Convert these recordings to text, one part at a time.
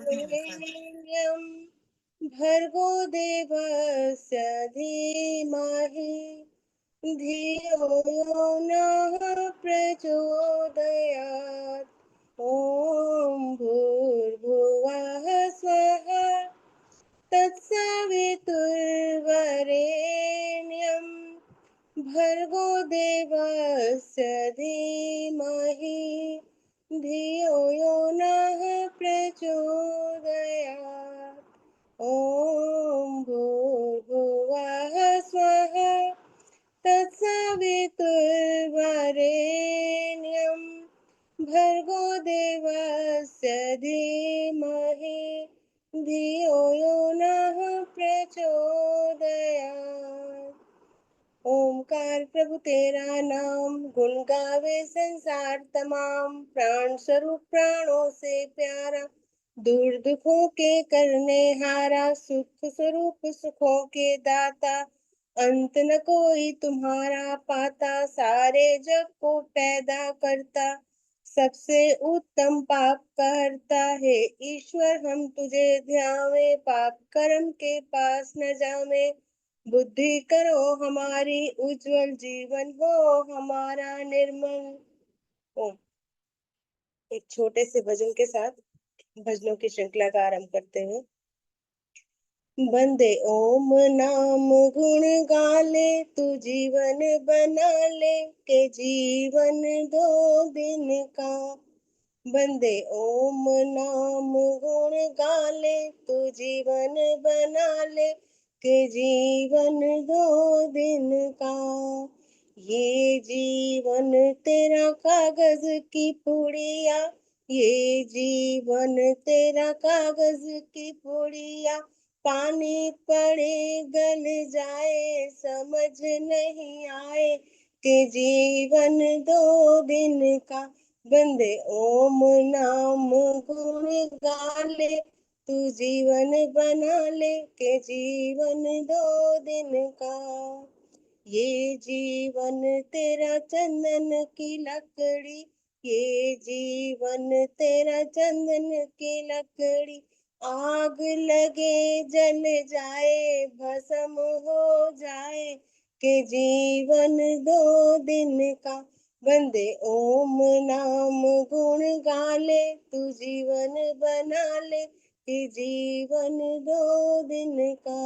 वरेण्यं भर्गो देवस्य धीमहि धियो यो नः प्रचोदयात्। ॐ भूर्भुवः स्वः तत्सवितुर्वरेण्यं भर्गो देवस्य धीमहि धियो यो नः प्रचोदयात्। ॐ भूर्भुवः स्वः तत्सवितुर्वरेण्यं भर्गो देवस्य धीमहि धियो यो नः प्रचोदयात्। ओमकार प्रभु तेरा नाम गुण गावे संसार तमाम। प्राण स्वरूप प्राणों से प्यारा, दूर दुखों के करने हारा, सुख स्वरूप सुखों के दाता। अंत न कोई तुम्हारा पाता, सारे जग को पैदा करता। सबसे उत्तम पाप करता है ईश्वर, हम तुझे ध्यावे। पाप कर्म के पास न जावे, बुद्धि करो हमारी उज्जवल, जीवन हो हमारा निर्मल। ओम। एक छोटे से भजन के साथ भजनों की श्रृंखला का आरंभ करते हैं। बंदे ओम नाम गुण गाले, तू जीवन बना ले के जीवन 2 दिन का। बंदे ओम नाम गुण गाले, तू जीवन बना ले के जीवन 2 दिन का। ये जीवन तेरा कागज की पुड़िया, ये जीवन तेरा कागज की पुड़िया। पानी पड़े गल जाए, समझ नहीं आए के जीवन 2 दिन का। बंदे ओम नाम गुण गाले, तू जीवन बना ले के जीवन 2 दिन का। ये जीवन तेरा चंदन की लकड़ी, ये जीवन तेरा चंदन की लकड़ी। आग लगे जल जाए, भस्म हो जाए के जीवन 2 दिन का। बंदे ओम नाम गुण गाले, तू जीवन बना ले कि जीवन 2 दिन का।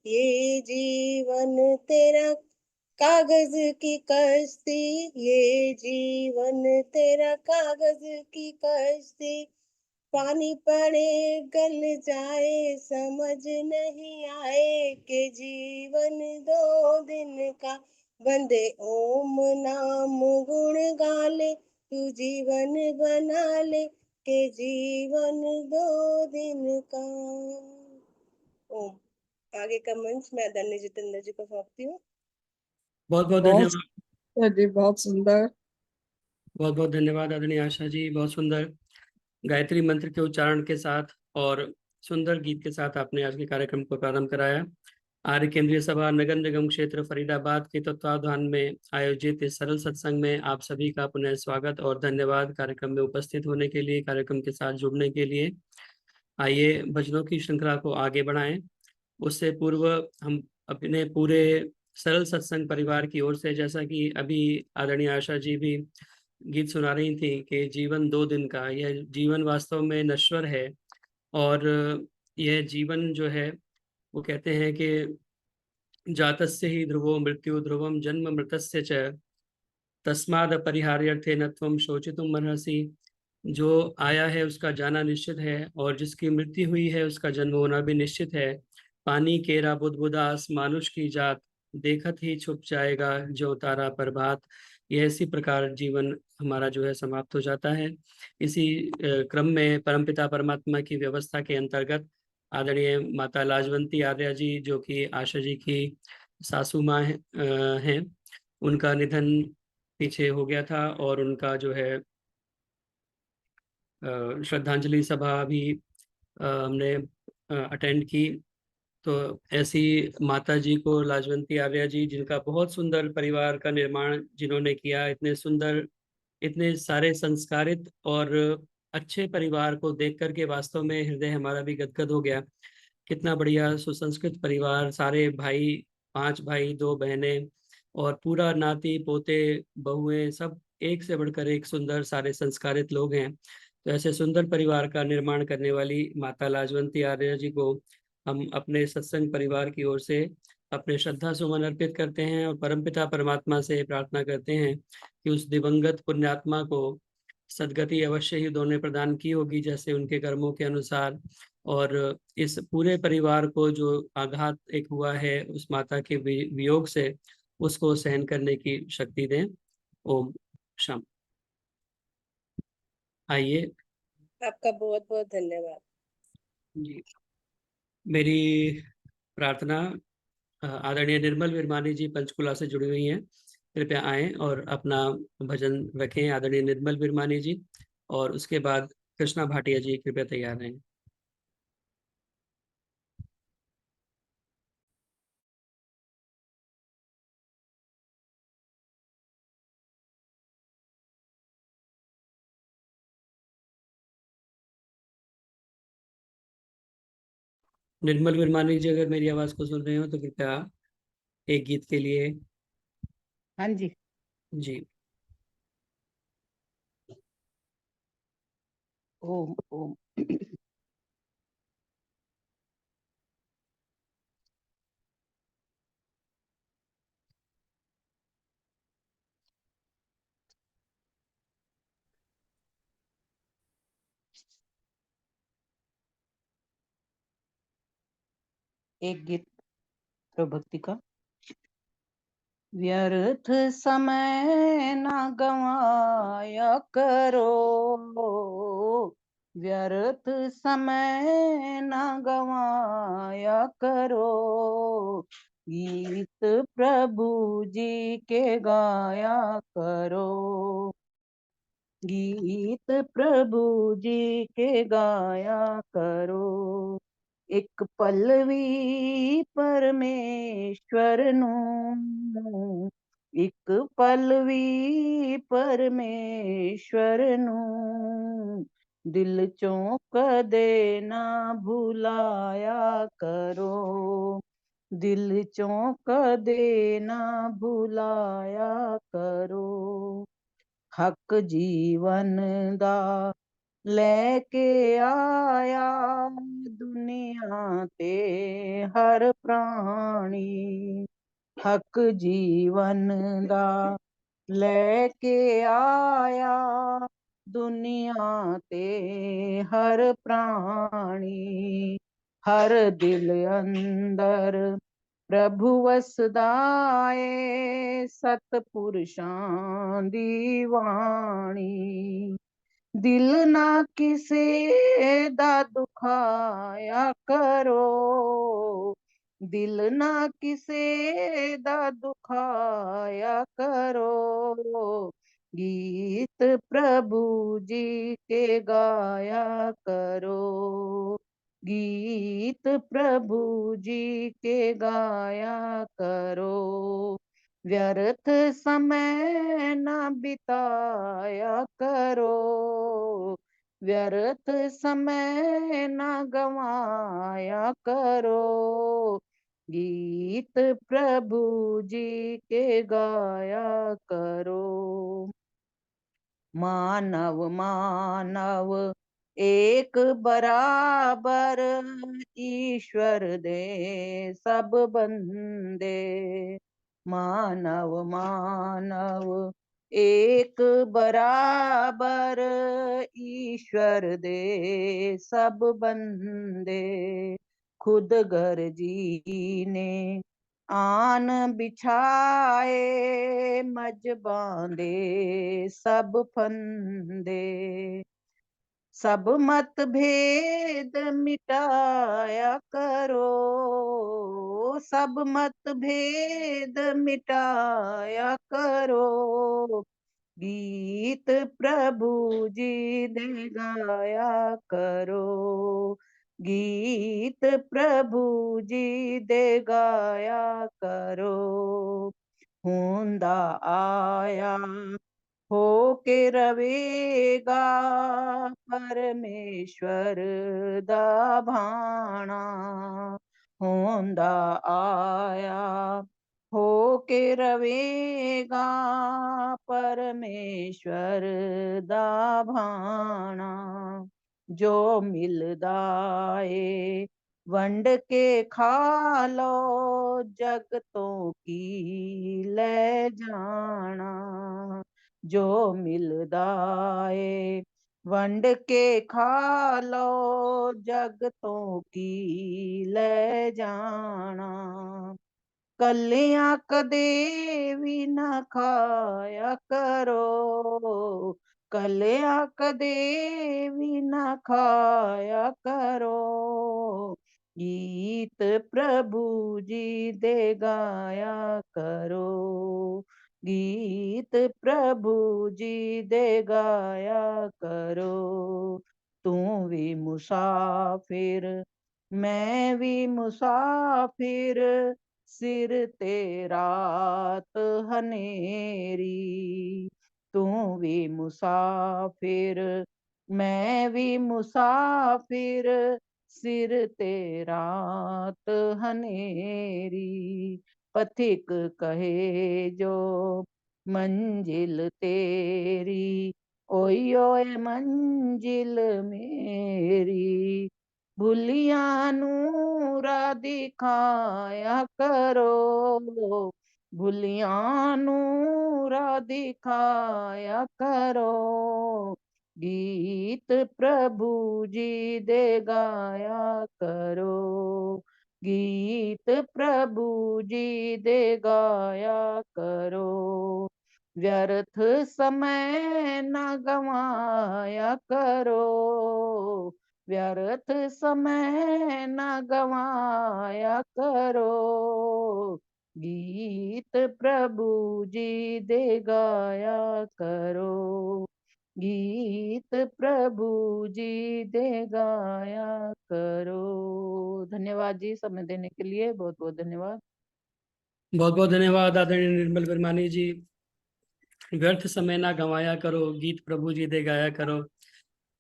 ये जीवन तेरा कागज की कश्ती, ये जीवन तेरा कागज की कश्ती। पानी पड़े गल जाए, समझ नहीं आए के जीवन 2 दिन का। बंदे ओम नाम गुण गाले, तू जीवन बना ले के जीवन 2 दिन का। ओम। आगे का मंच मैं आदरणीय जितेंद्र जी को सौंपती हूँ। बहुत बहुत बहुत धन्यवाद जी, बहुत सुंदर। बहुत बहुत धन्यवाद आदरणीय आशा जी। बहुत सुंदर गायत्री मंत्र के उच्चारण के साथ और सुंदर गीत के साथ आपने आज के कार्यक्रम को प्रारंभ कराया। आर्य केंद्रीय सभा नगर निगम क्षेत्र फरीदाबाद के तत्वावधान में आयोजित इस सरल सत्संग में आप सभी का पुनः स्वागत और धन्यवाद कार्यक्रम में उपस्थित होने के लिए, कार्यक्रम के साथ जुड़ने के लिए। आइए भजनों की श्रृंखला को आगे बढ़ाएं। उससे पूर्व हम अपने पूरे सरल सत्संग परिवार की ओर से, जैसा कि अभी आदरणीय आशा जी भी गीत सुना रही थी कि जीवन 2 दिन का, यह जीवन वास्तव में नश्वर है। और यह जीवन जो है वो कहते हैं कि जातस्य ही ध्रुवो मृत्यु ध्रुवम जन्म मृतस्य च तस्माद अपरिहार्यर्थे न त्वं शोचितुम अर्हसि। जो आया है उसका जाना निश्चित है, और जिसकी मृत्यु हुई है उसका जन्म होना भी निश्चित है। पानी केरा बुदबुदास मानुष की जात, देखत ही छुप जाएगा जो तारा प्रभात। यह इसी प्रकार जीवन हमारा जो है समाप्त हो जाता है। इसी क्रम में परमपिता परमात्मा की व्यवस्था के अंतर्गत आदरणीय माता लाजवंती आर्या जी, जो कि आशा जी की सासू माँ हैं, उनका निधन पीछे हो गया था, और उनका जो है श्रद्धांजलि सभा भी हमने अटेंड की। तो ऐसी माता जी को, लाजवंती आर्या जी, जिनका बहुत सुंदर परिवार का निर्माण जिन्होंने किया, इतने सुंदर, इतने सारे संस्कारित और अच्छे परिवार को देख करके वास्तव में हृदय हमारा भी गदगद हो गया। कितना बढ़िया सुसंस्कृत परिवार, सारे भाई, 5 भाई 2 बहनें, और पूरा नाती पोते बहुएं, सब एक से बढ़कर एक सुंदर, सारे संस्कारित लोग हैं। तो ऐसे सुंदर परिवार का निर्माण करने वाली माता लाजवंती आर्य जी को हम अपने सत्संग परिवार की ओर से अपने श्रद्धा सुमन अर्पित करते हैं, और परमपिता परमात्मा से प्रार्थना करते हैं कि उस दिवंगत पुण्यात्मा को सदगति अवश्य ही उन्होंने प्रदान की होगी, जैसे उनके कर्मों के अनुसार। और इस पूरे परिवार को जो आघात एक हुआ है उस माता के वियोग से, उसको सहन करने की शक्ति दें। ओम शाम। आइए। आपका बहुत बहुत धन्यवाद। जी, मेरी प्रार्थना आदरणीय निर्मल विरमानी जी पंचकुला से जुड़ी हुई हैं। कृपया आएं और अपना भजन रखें, आदरणीय निर्मल विरमानी जी। और उसके बाद कृष्णा भाटिया जी कृपया तैयार रहें। निर्मल विरमानी जी, अगर मेरी आवाज को सुन रहे हो तो कृपया एक गीत के लिए। हाँ जी। जी। ओम ओम। एक गीत प्रभु भक्ति का। व्यर्थ समय न गवाया करो, व्यर्थ समय न गवाया करो, गीत प्रभु जी के गाया करो, गीत प्रभु जी के गाया करो। एक पल्लवी परमेश्वर नु, एक पल्लवी परमेश्वर नु, दिल चों कदे ना भुलाया करो, दिल चों कदे ना भुलाया करो। हक जीवन दा लेके आया दुनिया ते हर प्राणी, हक जीवन दा लेके आया दुनिया ते हर प्राणी, हर दिल अंदर प्रभु वसदाए सतपुरुषां दी वाणी, दिल ना किसे दा दुखाया करो, दिल ना किसे दा दुखाया करो, गीत प्रभु जी के गाया करो, गीत प्रभु जी के गाया करो। व्यर्थ समय न बिताया करो, व्यर्थ समय न गवाया करो, गीत प्रभु जी के गाया करो। मानव मानव एक बराबर, ईश्वर दे सब बंदे, मानव मानव एक बराबर, ईश्वर दे सब बंदे, खुद गर्जी ने आन बिछाए, मज बांधे सब फंदे, सब मत भेद मिटाया करो, सब मत भेद मिटाया करो, गीत प्रभु जी दे गाया करो, गीत प्रभु जी दे गाया करो। हुंदा आया होके रवेगा परमेश्वर दा भाणा होंदा आया होके रवेगा परमेश्वर दा भाणा जो मिलदा ए वंड के खा लो जगतों की ले जाना जो मिलदा ए वंड के खा लो जगतों की ले जाना कलियां कदे भी ना खाया करो कलियां कदे भी ना खाया करो गीत प्रभु जी दे गाया करो गीत प्रभु जी दे गाया करो तू भी मुसाफिर मैं भी मुसाफिर सिर तेरा हनेरी तू भी मुसाफिर मैं भी मुसाफिर सिर तेरा हनेरी पथिक कहे जो मंजिल तेरी ओए ओए मंजिल मेरी भुलियां नूरा दिखाया करो भुलियां नूरा दिखाया करो गीत प्रभु जी दे गाया करो गीत प्रभु जी दे गाया करो व्यर्थ समय न गवाया करो व्यर्थ समय न गवाया करो गीत प्रभु जी दे गाया करो गीत प्रभु जी दे गाया करो धन्यवाद जी समय देने के लिए बहुत बहुत धन्यवाद बहुत बहुत धन्यवाद आदरणीय निर्मल वर्मानी जी। व्यर्थ समय ना गंवाया करो, गीत प्रभु जी दे गाया करो।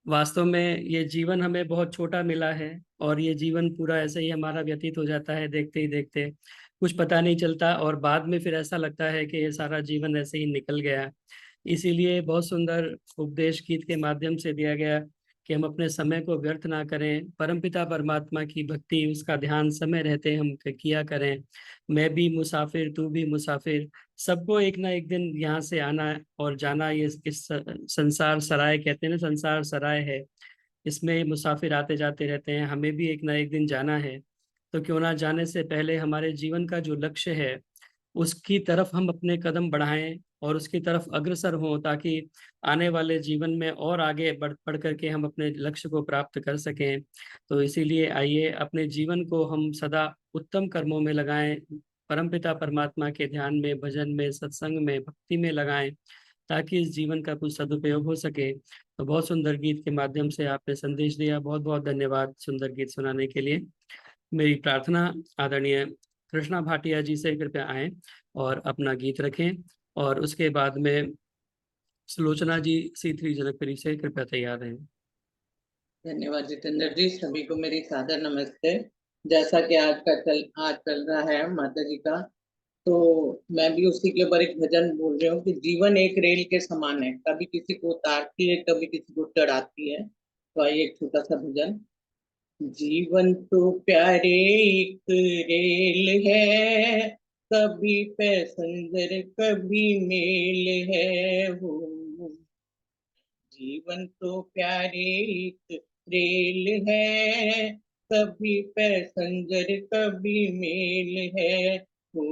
वास्तव में ये जीवन हमें बहुत छोटा मिला है और ये जीवन पूरा ऐसे ही हमारा व्यतीत हो जाता है, देखते ही देखते कुछ पता नहीं चलता और बाद में फिर ऐसा लगता है कि ये सारा जीवन ऐसे ही निकल गया। इसीलिए बहुत सुंदर उपदेश गीत के माध्यम से दिया गया कि हम अपने समय को व्यर्थ ना करें, परमपिता परमात्मा की भक्ति, उसका ध्यान समय रहते हम किया करें। मैं भी मुसाफिर, तू भी मुसाफिर, सबको एक ना एक दिन यहाँ से आना और जाना। ये इस संसार सराय कहते हैं ना, संसार सराय है, इसमें मुसाफिर आते जाते रहते हैं, हमें भी एक ना एक दिन जाना है। तो क्यों ना जाने से पहले हमारे जीवन का जो लक्ष्य है उसकी तरफ हम अपने कदम बढ़ाएं और उसकी तरफ अग्रसर हों, ताकि आने वाले जीवन में और आगे बढ़ करके हम अपने लक्ष्य को प्राप्त कर सकें। तो इसीलिए आइए अपने जीवन को हम सदा उत्तम कर्मों में लगाएं, परमपिता परमात्मा के ध्यान में, भजन में, सत्संग में, भक्ति में लगाएं, ताकि इस जीवन का कुछ सदुपयोग हो सके। तो बहुत सुंदर गीत के माध्यम से आपने संदेश दिया, बहुत बहुत धन्यवाद सुंदर गीत सुनाने के लिए। मेरी प्रार्थना आदरणीय कृष्णा भाटिया जी से कृपया आए और अपना गीत रखें, और उसके बाद में सुलोचना जी C3 जनकपुरी से कृपया तैयार रहें। धन्यवाद जितेंद्र जी, सभी को मेरी सादर नमस्ते। जैसा कि आज चल रहा है माता जी का, तो मैं भी उसी के ऊपर एक भजन बोल रही हूँ कि जीवन एक रेल के समान है, कभी किसी को उतारती है, कभी किसी को चढ़ाती है। तो आइए एक छोटा सा भजन। जीवन तो प्यारे एक रेल है, कभी पैसेंजर कभी मेल है वो। जीवन तो प्यारे एक रेल है, कभी पैसेंजर कभी मेल है हो।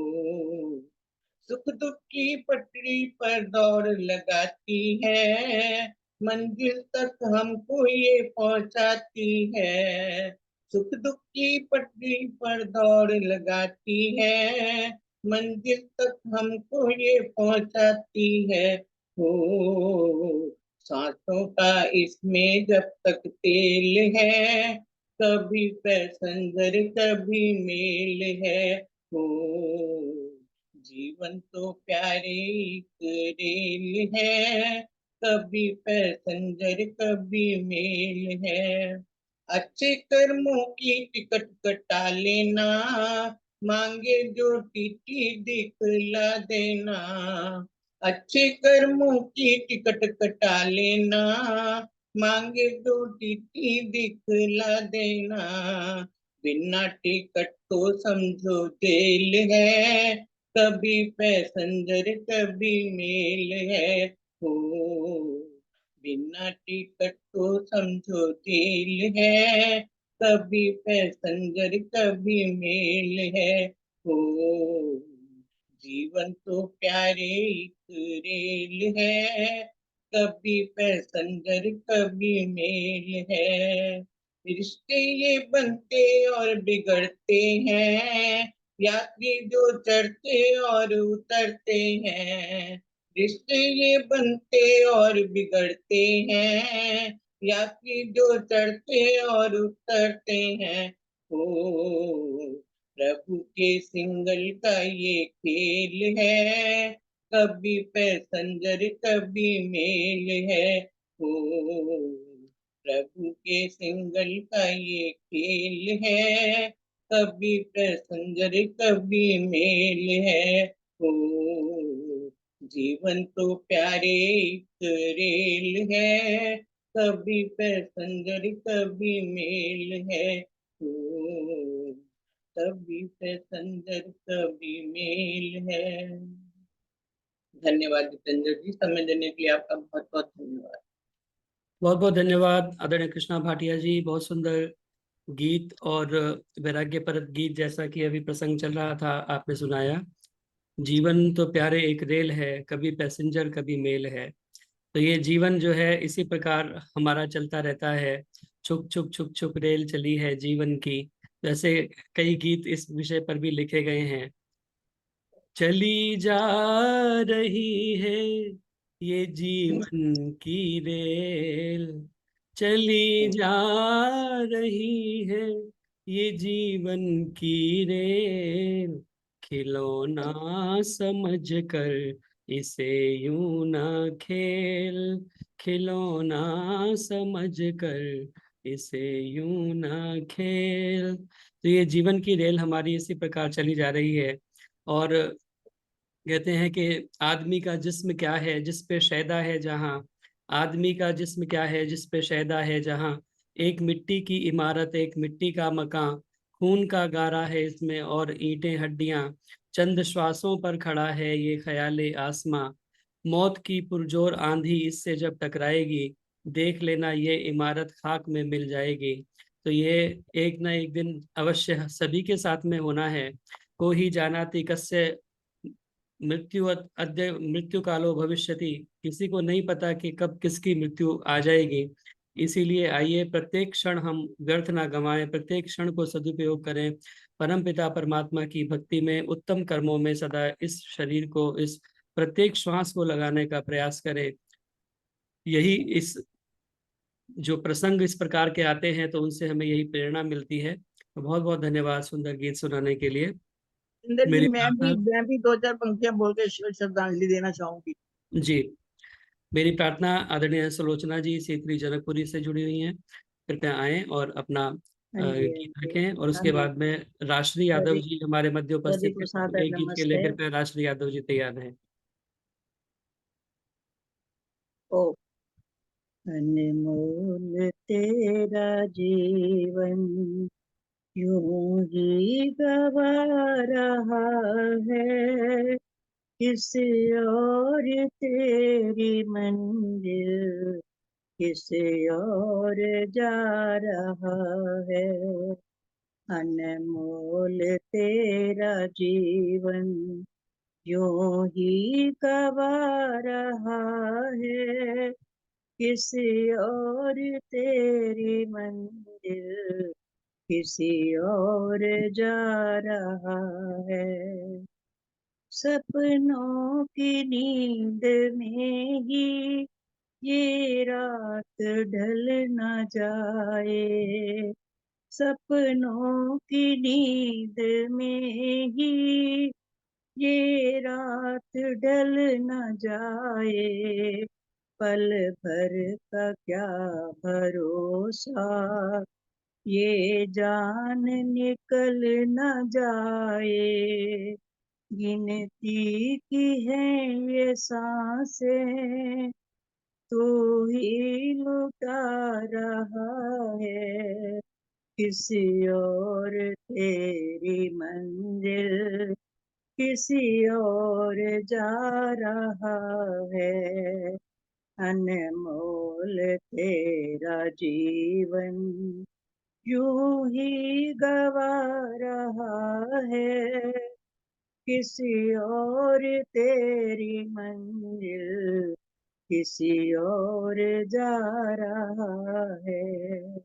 सुख दुख की पटरी पर दौड़ लगाती है, मंजिल तक हमको ये पहुंचाती है। सुख दुख की पटरी पर दौड़ लगाती है, मंजिल तक हमको ये पहुंचाती है हो। सांसों का इसमें जब तक तेल है, कभी पैसेंजर कभी मेल है हो। जीवन तो प्यारे एक रेल है, कभी पैसेंजर कभी मेल है। अच्छे कर्मों की टिकट कटा लेना, मांगे जो टीटी दिखला देना। अच्छे कर्मों की टिकट कटा लेना, मांगे जो टीटी दिखला देना। बिना टिकट तो समझो जेल है, कभी पैसेंजर कभी मेल है। हो बिना टिकट तो समझो जेल है, कभी पैसेंजर कभी मेल है। हो जीवन तो प्यारे एक रेल है, कभी पैसेंजर कभी मेल है। रिश्ते ये बनते और बिगड़ते हैं, यात्री जो चढ़ते और उतरते हैं। रिश्ते ये बनते और बिगड़ते हैं, यात्री जो चढ़ते और उतरते हैं। ओ प्रभु के सिंगल का ये खेल है, कभी पैसेंजर कभी मेल है। ओ प्रभु के सिंगल का ये खेल है, कभी पैसेंजर कभी मेल है। ओ जीवन तो प्यारे एक रेल है, कभी पैसेंजर कभी मेल है। ओ कभी पैसेंजर कभी मेल है। धन्यवाद जितेंद्र जी, समय देने के लिए आपका बहुत बहुत धन्यवाद। बहुत बहुत धन्यवाद आदरणीय कृष्णा भाटिया जी। बहुत सुंदर गीत और वैराग्य परत गीत जैसा कि अभी प्रसंग चल रहा था आपने सुनाया। जीवन तो प्यारे एक रेल है, कभी पैसेंजर कभी मेल है। तो ये जीवन जो है इसी प्रकार हमारा चलता रहता है। छुक छुक छुक छुक रेल चली है जीवन की। जैसे कई गीत इस विषय पर भी लिखे गए हैं। चली जा रही है ये जीवन की रेल, चली जा रही है ये जीवन की रेल। खिलौना समझ कर इसे यूं ना खेल, खिलौना समझ कर इसे यूं ना खेल। तो ये जीवन की रेल हमारी इसी प्रकार चली जा रही है। और कहते हैं कि आदमी का जिस्म क्या है जिस पे शैदा है जहां, आदमी का जिस्म क्या है जिस पे शैदा है जहां। एक मिट्टी की इमारत एक मिट्टी का मकान, खून का गारा है इसमें और ईंटें हड्डियां। चंद श्वासों पर खड़ा है ये ख्याले आसमां, मौत की पुरजोर आंधी इससे जब टकराएगी, देख लेना ये इमारत खाक में मिल जाएगी। तो ये एक ना एक दिन अवश्य सभी के साथ में होना है। को ही जानाति कस्य मृत्यु अद्य मृत्यु कालो भविष्यति, किसी को नहीं पता कि कब किसकी मृत्यु आ जाएगी। इसीलिए आइए प्रत्येक क्षण हम व्यर्थ ना गंवाएं, प्रत्येक क्षण को सदुपयोग करें। परम पिता परमात्मा की भक्ति में उत्तम कर्मों में सदा इस शरीर को, इस प्रत्येक श्वास को लगाने का प्रयास करें। यही इस जो प्रसंग इस प्रकार के आते हैं तो उनसे हमें यही प्रेरणा मिलती है। तो बहुत बहुत धन्यवाद सुंदर गीत सुनाने के लिए। जितेंद्र जी मेरी मैं भी दो चार पंक्तियां बोल के श्रद्धांजलि देना चाहूंगी। जी, मेरी प्रार्थना आदरणीय सुलोचना जी सीतरी जनकपुरी से जुड़ी हुई हैं। कृपया आए और अपना हाँ जी, हाँ गीत जी, रखें। और हाँ उसके जी। बाद में राष्ट्रीय यादव सभी जी हमारे मध्य सभी उपस्थित को हैं, तो सादर एक गीत के लिए नमस्ते। कृपया राष्ट्रीय यादव जी तैयार हैं। ओ अनमोल तेरा जीवन यूं ही गवा रहा है, किस और तेरी मंजिल किस और जा रहा है। अनमोल तेरा जीवन यूं ही गवा रहा है, किसी और तेरी मंजिल किसी और जा रहा है। सपनों की नींद में ही ये रात ढल न जाए, सपनों की नींद में ही ये रात ढल न जाए, पल भर का क्या भरोसा, ये जान निकल न जाए। गिनती की है ये सांसें, तू ही लुटा रहा है, किसी और तेरी मंजिल किसी और जा रहा है। अनमोल तेरा जीवन यूं ही गवा रहा है, किसी और तेरी मंजिल किसी और जा रहा है।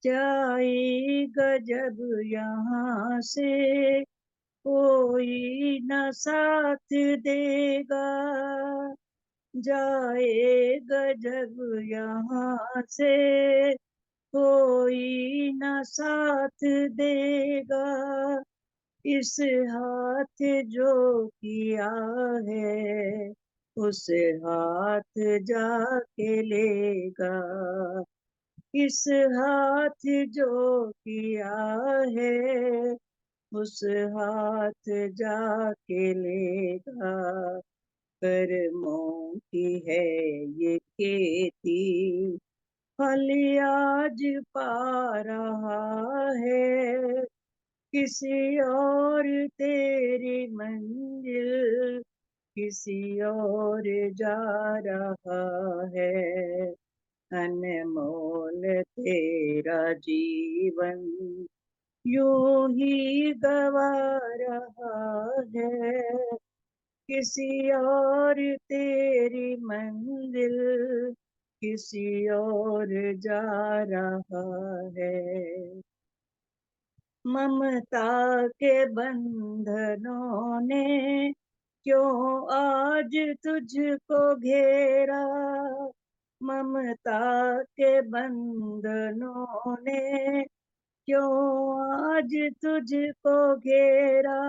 जाएगा जब यहाँ से कोई न साथ देगा, जाएगा जब यहाँ से कोई न साथ देगा, इस हाथ जो किया है उस हाथ जाके लेगा, इस हाथ जो किया है उस हाथ जाके लेगा। कर्मों की है ये खेती, फल आज पा रहा है, किसी और तेरी मंजिल किसी और जा रहा है। अनमोल तेरा जीवन यूं ही गवा रहा है, किसी और तेरी मंजिल किसी और जा रहा है। ममता के बंधनों ने क्यों आज तुझको घेरा, ममता के बंधनों ने क्यों आज तुझको घेरा,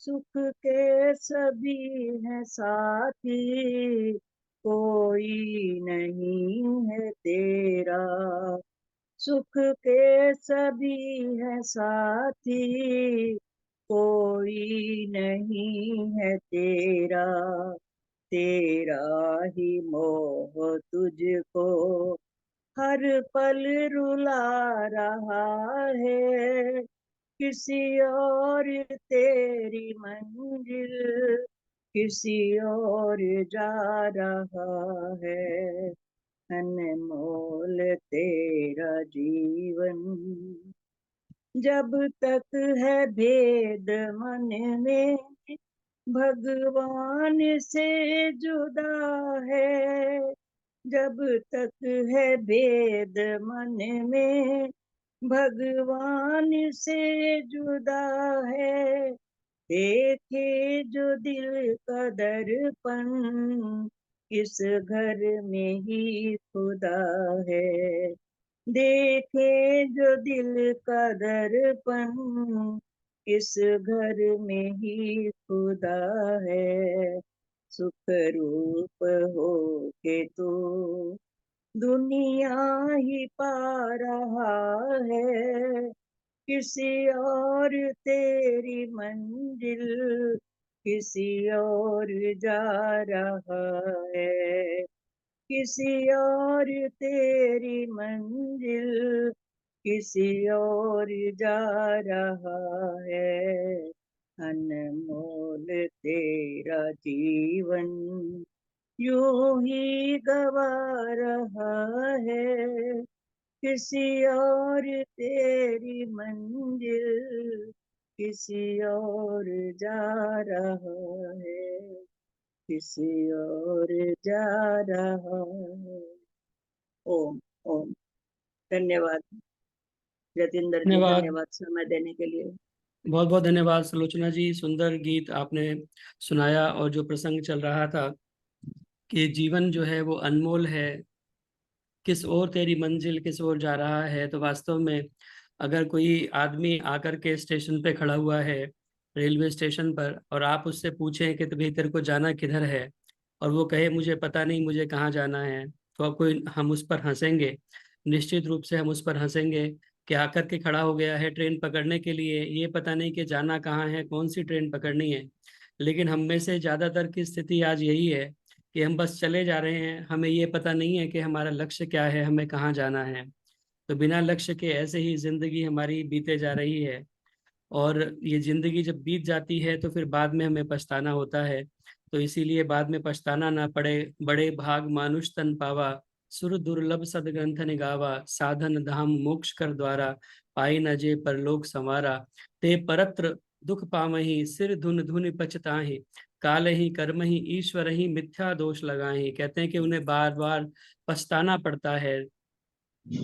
सुख के सभी हैं साथी कोई नहीं है तेरा, सुख के सभी हैं साथी कोई नहीं है तेरा, तेरा ही मोह तुझको हर पल रुला रहा है, किसी और तेरी मंजिल किसी और जा रहा है। अनमोल तेरा जीवन जब तक है भेद मन में भगवान से जुदा है, जब तक है भेद मन में भगवान से जुदा है, देखे जो दिल का दर्पण इस घर में ही खुदा है, देखे जो दिल का दर्पण इस घर में ही खुदा है, सुख रूप हो के तो दुनिया ही पा रहा है, किसी और तेरी मंजिल किसी और जा रहा है, किसी और तेरी मंजिल किसी और जा रहा है। अनमोल तेरा जीवन यूं ही गवा रहा है, किसी और तेरी मंजिल किसी और जा रहा है, किसी और जा रहा है। ओम ओम। धन्यवाद जतिंदर जी, धन्यवाद, धन्यवाद समय देने के लिए। बहुत बहुत धन्यवाद सुलोचना जी। सुंदर गीत आपने सुनाया, और जो प्रसंग चल रहा था कि जीवन जो है वो अनमोल है, किस ओर तेरी मंजिल किस ओर जा रहा है, तो वास्तव में अगर कोई आदमी आकर के स्टेशन पे खड़ा हुआ है रेलवे स्टेशन पर और आप उससे पूछें कि भाई तेरे को जाना किधर है, और वो कहे मुझे पता नहीं मुझे कहाँ जाना है, तो अब कोई हम उस पर हंसेंगे, निश्चित रूप से हम उस पर हंसेंगे कि आकर के खड़ा हो गया है ट्रेन पकड़ने के लिए, ये पता नहीं कि जाना कहाँ है, कौन सी ट्रेन पकड़नी है। लेकिन हम में से ज्यादातर की स्थिति आज यही है कि हम बस चले जा रहे हैं, हमें ये पता नहीं है कि हमारा लक्ष्य क्या है, हमें कहाँ जाना है। तो बिना लक्ष्य के ऐसे ही जिंदगी हमारी बीते जा रही है, और ये जिंदगी जब बीत जाती है तो फिर बाद में हमें पछताना होता है। तो इसीलिए बाद में पछताना ना पड़े, बड़े भाग मानुष तन पावा, सुर दुर्लभ सदग्रंथ निगावा, साधन धाम मोक्ष कर द्वारा, पाई न जे परलोक संवारा, ते परत्र दुख पामहि, सिर धुन धुन पछताहि, काल ही कर्म ही ईश्वर ही मिथ्या दोष लगाहि। कहते हैं कि उन्हें बार बार पछताना पड़ता है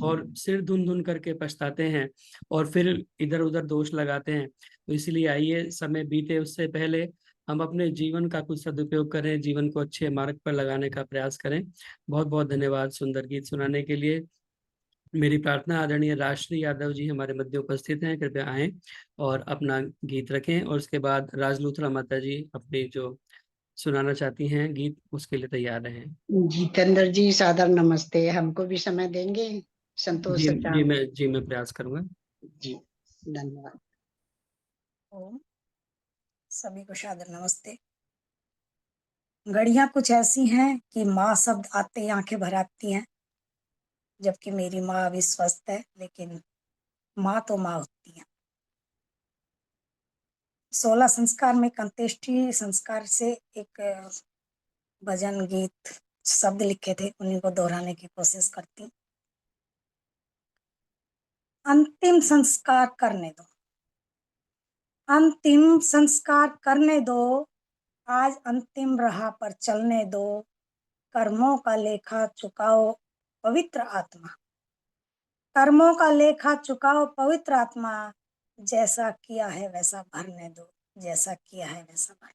और सिर धुन धुन करके पछताते हैं और फिर इधर उधर दोष लगाते हैं। तो इसलिए आइए समय बीते उससे पहले हम अपने जीवन का कुछ सदुपयोग करें, जीवन को अच्छे मार्ग पर लगाने का प्रयास करें। बहुत बहुत धन्यवाद सुंदर गीत सुनाने के लिए। मेरी प्रार्थना आदरणीय राजश्री यादव जी हमारे मध्य उपस्थित हैं, कृपया आएं और अपना गीत रखें, और उसके बाद राजलूथरा माता जी अपनी जो सुनाना चाहती हैं गीत उसके लिए तैयार रहें। जितेंद्र जी सादर नमस्ते। हमको भी समय देंगे? संतोष जी सचान जी मैं प्रयास करूंगा। जी, धन्यवाद। ओम, सभी को सादर नमस्ते। घड़ियां कुछ ऐसी हैं कि माँ शब्द आते ही आंखें भर आती हैं, जबकि मेरी माँ अभी स्वस्थ है, लेकिन माँ तो माँ होती है। 16 संस्कार में अंत्येष्टि संस्कार से एक भजन गीत शब्द लिखे थे, उन्हीं को दोहराने की कोशिश करती हूँ। अंतिम संस्कार करने दो, अंतिम संस्कार करने दो, आज अंतिम राह पर चलने दो, कर्मों का लेखा चुकाओ पवित्र आत्मा, कर्मों का लेखा चुकाओ पवित्र आत्मा, जैसा किया है वैसा भरने दो, जैसा किया है वैसा भरने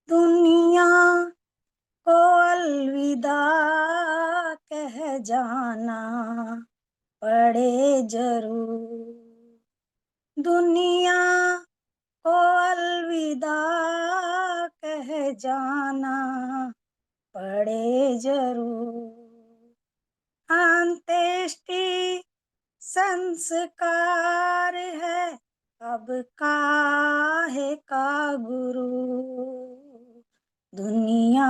दो। दुनिया को अलविदा कह जाना पड़े जरूर, दुनिया को अलविदा कह जाना पड़े जरूर, अंत्येष्टि संस्कार है अब काहे का गुरु, दुनिया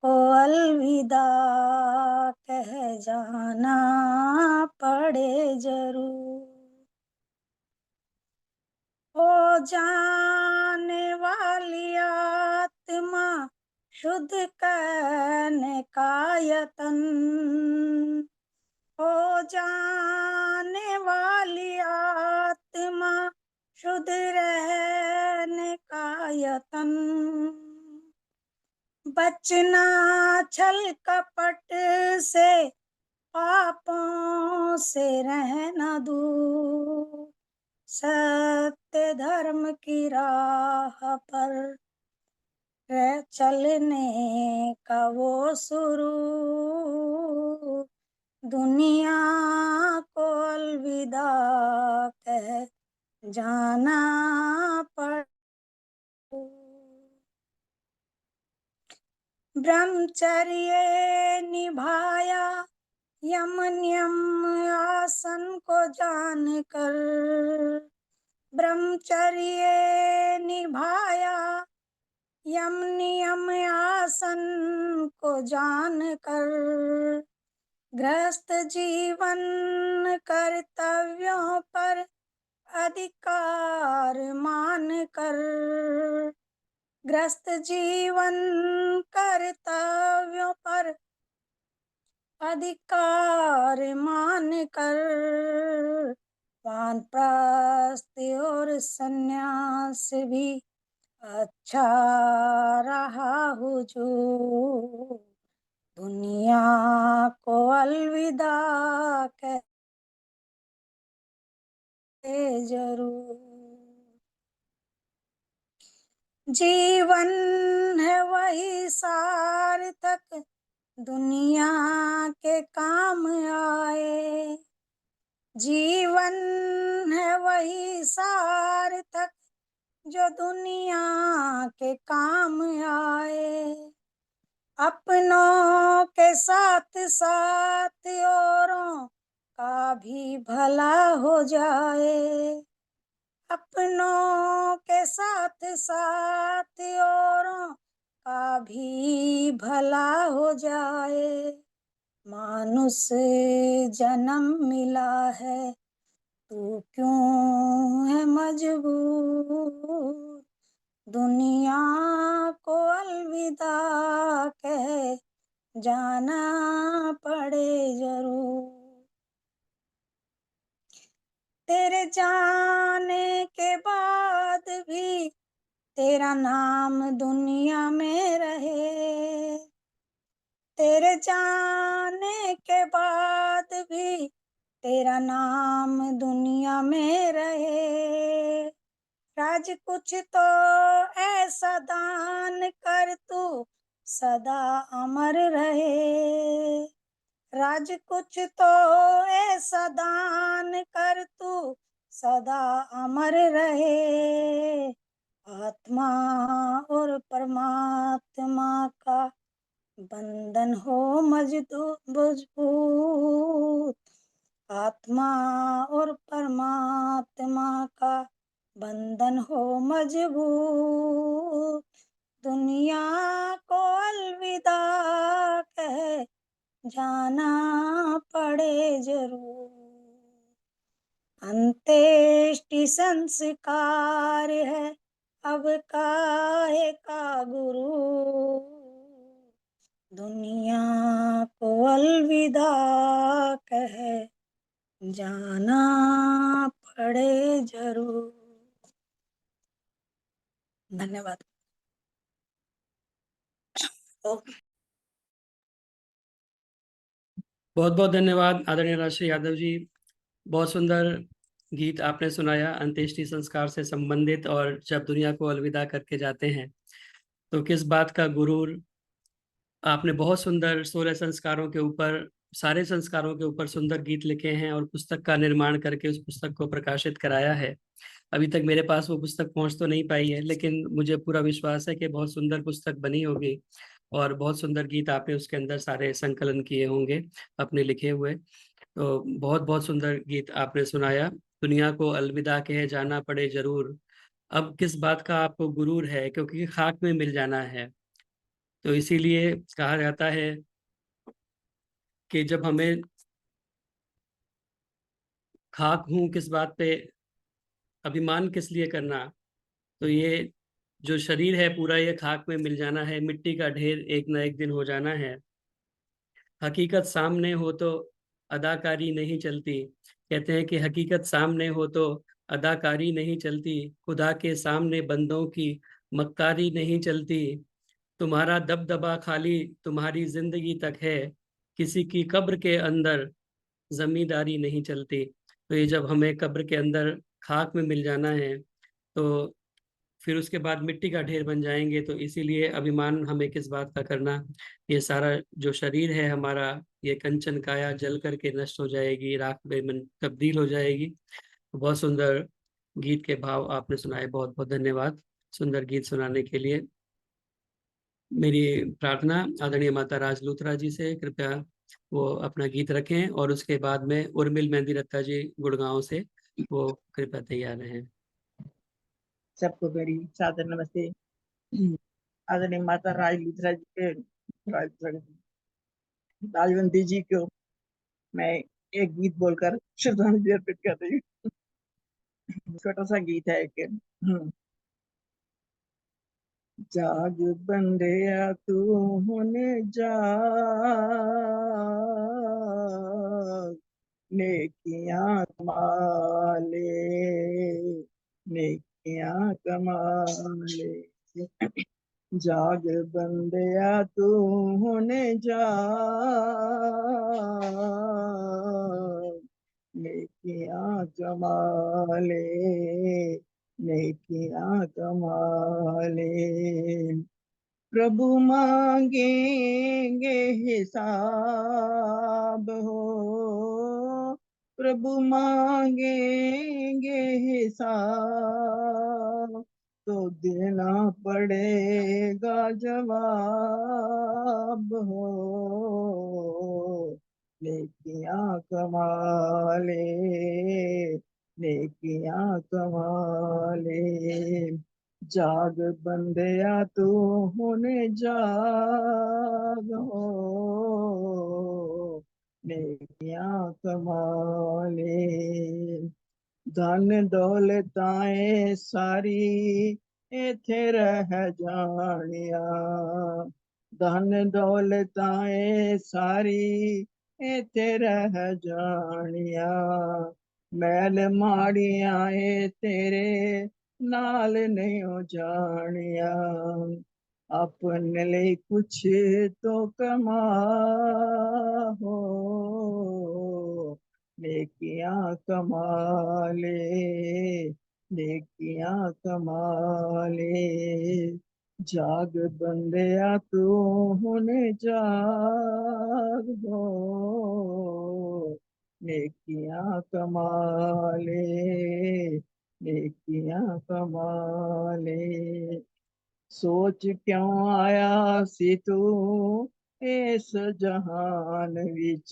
को अलविदा कह जाना पड़े जरूर। ओ जाने वाली आत्मा शुद्ध करने का यतन, ओ जाने वाली आत्मा शुद्ध रहने का यतन, बचना छल कपट से पापों से रहना दूर, सत्य धर्म की राह पर चलने का वो शुरू, दुनिया को अलविदा कह जाना पड़। ब्रह्मचर्य निभाया यम नियम आसन को जानकर, ब्रह्मचर्य निभाया यम नियम आसन को जानकर, गृहस्थ जीवन कर्तव्यों पर अधिकार मान कर, गृहस्थ जीवन कर्तव्यों पर अधिकार मान कर, वानप्रस्थ और संन्यास भी अच्छा रहा हुजूर, दुनिया को अलविदा कहते जरूर, जीवन है वही सार्थक दुनिया के काम आए, जीवन है वही सार्थक जो दुनिया के काम आए। अपनों के साथ साथ औरों का भी भला हो जाए। अपनों के साथ साथ औरों का भी भला हो जाए। मानुष जन्म मिला है तू क्यों है मजबूर। दुनिया को अलविदा कह जाना पड़े जरूर। तेरे जाने के बाद भी तेरा नाम दुनिया में रहे। तेरे जाने के बाद भी तेरा नाम दुनिया में रहे। राज कुछ तो ऐसा दान कर तू सदा अमर रहे। राज कुछ तो ऐसा दान कर तू सदा अमर रहे। आत्मा और परमात्मा का बंधन हो मजबूत। आत्मा और परमात्मा का बंधन हो मजबूत। दुनिया को अलविदा कह जाना पड़े जरूर। अंत्येष्टि संस्कार है अब काहे का गुरु। दुनिया को अलविदा कह जाना पड़े जरूर। धन्यवाद। बहुत बहुत धन्यवाद आदरणीय राजश्री यादव जी। बहुत सुंदर गीत आपने सुनाया अंत्येष्टि संस्कार से संबंधित, और जब दुनिया को अलविदा करके जाते हैं तो किस बात का गुरूर। आपने बहुत सुंदर 16 संस्कारों के ऊपर, सारे संस्कारों के ऊपर सुंदर गीत लिखे हैं और पुस्तक का निर्माण करके उस पुस्तक को प्रकाशित कराया है। अभी तक मेरे पास वो पुस्तक पहुंच तो नहीं पाई है, लेकिन मुझे पूरा विश्वास है कि बहुत सुंदर पुस्तक बनी होगी और बहुत सुंदर गीत आपने उसके अंदर सारे संकलन किए होंगे अपने लिखे हुए। तो बहुत बहुत सुंदर गीत आपने सुनाया। दुनिया को अलविदा कहे जाना पड़े जरूर। अब किस बात का आपको गुरूर है, क्योंकि खाक में मिल जाना है। तो इसीलिए कहा जाता है कि जब हमें खाक हूं किस बात पे, अभिमान किस लिए करना। तो ये जो शरीर है पूरा ये खाक में मिल जाना है, मिट्टी का ढेर एक ना एक दिन हो जाना है। हकीकत सामने हो तो अदाकारी नहीं चलती। कहते हैं कि हकीकत सामने हो तो अदाकारी नहीं चलती, खुदा के सामने बंदों की मक्कारी नहीं चलती। तुम्हारा दबदबा खाली तुम्हारी जिंदगी तक है, किसी की कब्र के अंदर जमींदारी नहीं चलती। तो ये जब हमें कब्र के अंदर खाक में मिल जाना है तो फिर उसके बाद मिट्टी का ढेर बन जाएंगे। तो इसीलिए अभिमान हमें किस बात का करना। ये सारा जो शरीर है हमारा, ये कंचन काया जल करके नष्ट हो जाएगी, राख में तब्दील हो जाएगी। बहुत सुंदर गीत के भाव आपने सुनाए, बहुत बहुत धन्यवाद सुंदर गीत सुनाने के लिए। मेरी प्रार्थना आदरणीय माता राज लूथरा जी से, कृपया वो अपना गीत रखें और उसके बाद में उर्मिल मेहंदी रत्ता जी गुड़गांव से वो कृपया तैयार रहें। सबको मेरी सादर नमस्ते। आदरणीय माता राज लूथरा जी के राजवंती जी को मैं एक गीत बोलकर श्रद्धांजलि अर्पित कर रही हूँ। छोटा सा गीत है एक। जाग बंदिया तू होने जाग, नेकियां कमाले, नेकियां कमाले। जाग बंदिया तू होने जाग, नेकियां कमाले, नेकियां कमाले। प्रभु मांगेंगे हिसाब हो, प्रभु मांगेंगे हिसाब तो देना पड़ेगा जवाब हो। नेकियां कमा ले, नेकियां कमा ले, जाग बंदिया तू हुने जाग हो। नेकियां कमा ले, धन दौलताएं सारी इथे रह जानिया, धन दौलताएं सारी इथे रह जानिया, मैल माड़िया तेरे नाल नहीं हो जानिया, अपने लिए कुछ तो कमा हो। नेकियां कमा ले, नेकियां कमा ले, जाग बंदिया तू हुने जाग हो। नेकियां कमा ले, नेकियां कमा ले, सोच क्यों आया सी तू इस जहान विच,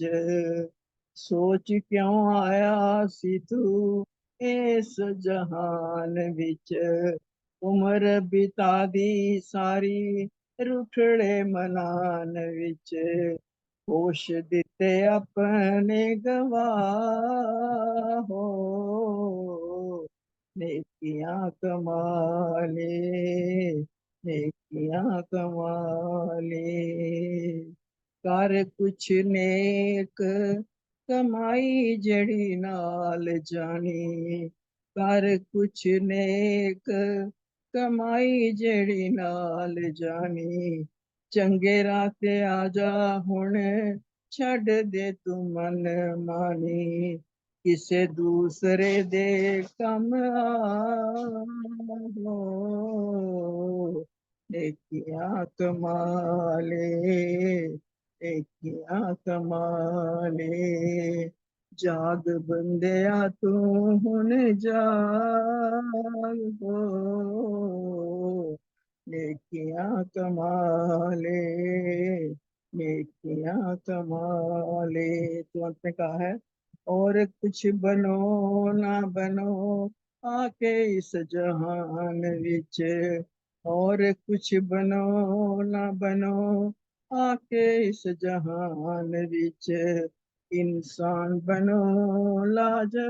सोच क्यों आया सी तू इस जहान विच, उम्र बिता दी सारी रुठड़े मनान विच, होश दिते अपने गवाह हो। नेकियां कमा ले, नेकियां कमा ले, कर कुछ नेक कमाई जड़ी नाल जानी, कर कुछ नेक कमाई जड़ी नाल जानी, चंगे राह ते आजा हुण छड़ दे तू मन मानी, किसे दूसरे दे कम हो। नेकियां कमा ले, नेकियां कमा ले, जाग बंदिया तू हुन जाग हो। नेकियां कमा ले, नेकियां कमा ले। तो अंत में कहा है, और कुछ बनो ना बनो आके इस जहान विच, और कुछ बनो ना बनो आके इस जहान विच, इंसान बनो लाजवाब।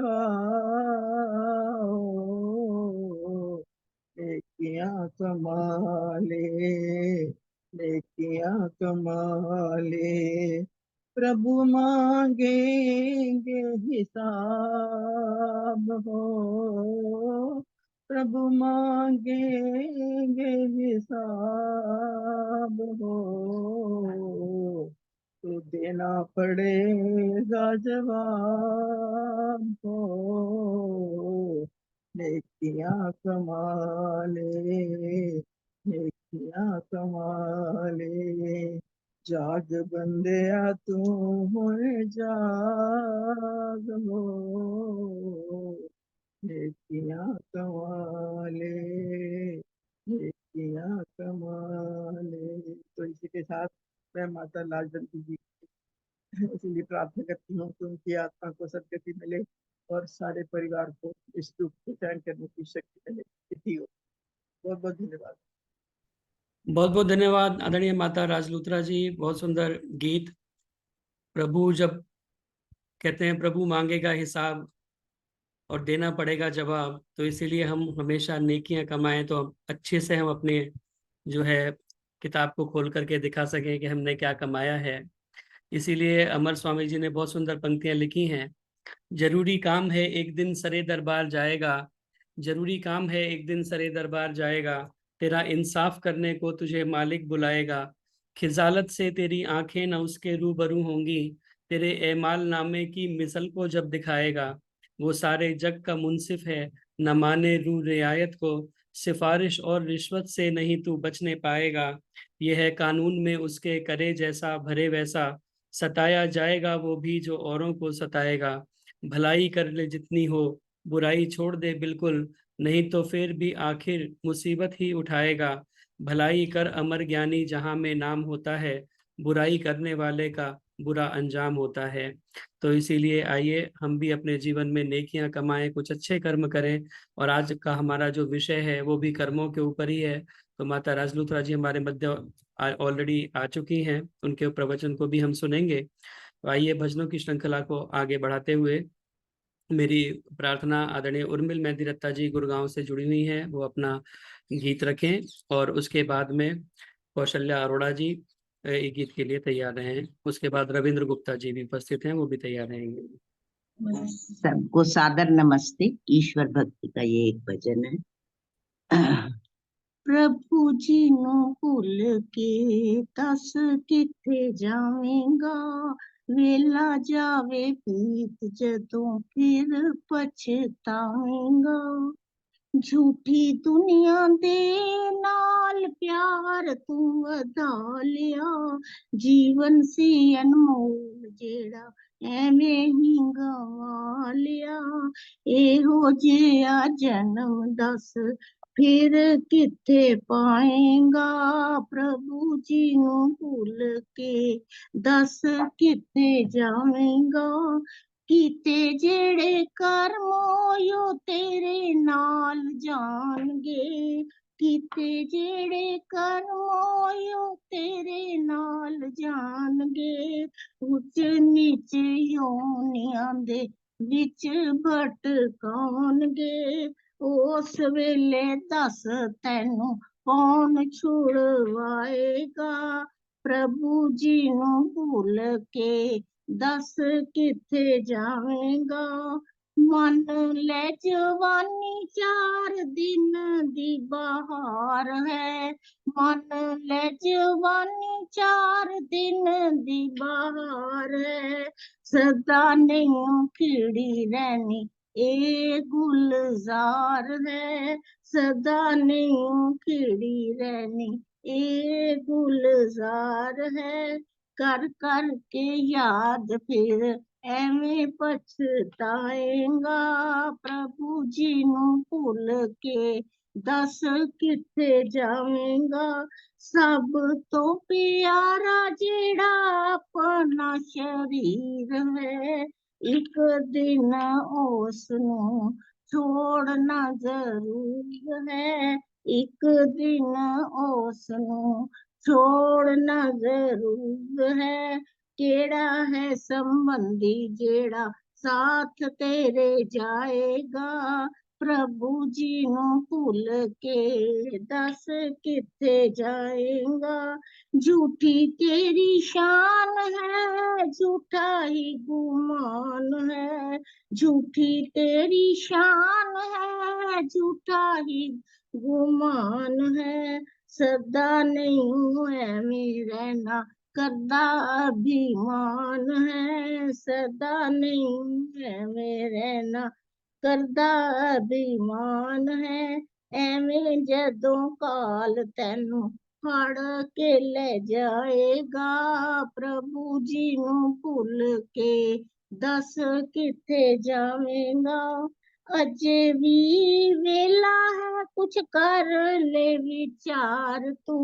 नेकियां कमा ले, नेकियां कमा ले, प्रभु मांगेंगे हिसाब हो, प्रभु मांगेंगे हिसाब हो, तो देना पड़ेगा जवाब हो। नेकियां कमा ले, नेकियां कमा ले, जाग बंदिया तू हुए जाग हो। नेकियां कमा ले, नेकियां कमा ले। तो इसी के साथ मैं माता लालचंदी जी इसलिए प्रार्थना करती हूँ कि उनकी आत्मा को सदगति मिले और सारे परिवार को इस दुख को सहन करने की शक्ति मिले। इसी हो, बहुत बहुत धन्यवाद। बहुत बहुत धन्यवाद आदरणीय माता राजलूथरा जी, बहुत सुंदर गीत। प्रभु जब कहते हैं प्रभु मांगेगा हिसाब और देना पड़ेगा जवाब, तो इसीलिए हम हमेशा नेकियां कमाएं तो अच्छे से हम अपने जो है किताब को खोल करके दिखा सकें कि हमने क्या कमाया है। इसीलिए अमर स्वामी जी ने बहुत सुंदर पंक्तियां लिखी हैं। जरूरी काम है एक दिन सरे दरबार जाएगा, जरूरी काम है एक दिन सरे दरबार जाएगा, तेरा इंसाफ करने को तुझे मालिक बुलाएगा, खिजालत से तेरी आंखें न उसके रूबरू होंगी, तेरे एमाल नामे की मिसल को जब दिखाएगा, वो सारे जग का मुंसिफ है न माने रू रियायत को, सिफारिश और रिश्वत से नहीं तू बचने पाएगा, यह है कानून में उसके करे जैसा भरे वैसा, सताया जाएगा वो भी जो औरों को सताएगा, भलाई कर ले जितनी हो, बुराई छोड़ दे बिल्कुल, नहीं तो फिर भी आखिर मुसीबत ही उठाएगा। भलाई कर अमर ज्ञानी जहां में नाम होता है, बुराई करने वाले का बुरा अंजाम होता है। तो इसीलिए आइए हम भी अपने जीवन में नेकियां कमाएं, कुछ अच्छे कर्म करें। और आज का हमारा जो विषय है वो भी कर्मों के ऊपर ही है। तो माता राजलूथरा जी हमारे मध्य ऑलरेडी आ चुकी हैं, उनके प्रवचन को भी हम सुनेंगे। तो आइए भजनों की श्रृंखला को आगे बढ़ाते हुए मेरी प्रार्थना आदरणीय उर्मिल मेहंदी रत्ता जी गुड़गांव से जुड़ी हुई हैं, वो अपना गीत रखें, और उसके बाद में कौशल्या अरोड़ा जी एक गीत के लिए तैयार रहें। उसके बाद रविंद्र गुप्ता जी भी उपस्थित हैं, वो भी तैयार रहेंगे। सबको सादर नमस्ते। ईश्वर भक्ति का ये एक भजन है। प्रभु जी नु भुल के दस किथे जावेगा, वेला जावे बीत जदों फिर पछतावेगा। झूठी दुनिया दे नाल प्यार तू वधा लिया, जीवन सी अनमोल जेड़ा एवें ही गवा लिया। एहो जिहा जन्म दस फिर किथे पाएगा, प्रभु जी नु भुल के दस किथे जावेगा। कीते जेड़े कर्म यो तेरे नाल जाणगे, कीते जेड़े कर्म यो तेरे नाल जाणगे। उच नीच योनियां दे विच भटकाउणगे, उस वेले दस तैनू कौन छुड़वाएगा। प्रभु जी नु भुल के दस किथे जावेगा। मन ले जवानी चार दिन दी बहार है, मन ले जवानी चार दिन दी बहार है। सदा नहीं खिड़ी रहनी ए गुलजार है, सदा नहीं खिड़ी रहनी ए गुलजार है। कर कर के याद फिर एवें पछताएगा, प्रभु जी नु भुल के दस किथे जावेगा। सब तो प्यारा जेड़ा अपना शरीर है, एक दिन उसनू छोड़ना जरूर है, एक दिन उसनू छोड़ना जरूर है। केड़ा है संबंधी जेड़ा साथ तेरे जाएगा, प्रभु जी नु भुल के दस किथे जाएगा। झूठी तेरी शान है, झूठा ही गुमान है, झूठी तेरी शान है, झूठा ही गुमान है। सदा नहीं एवें रहना करदा अभिमान है, सदा नहीं एवें रहना करदा अभिमान है। एवें जदों काल तैनू फड़ के ले जाएगा, प्रभु जी नु भुल के दस किथे जावेगा। अजे भी वेला है कुछ कर ले विचार तू,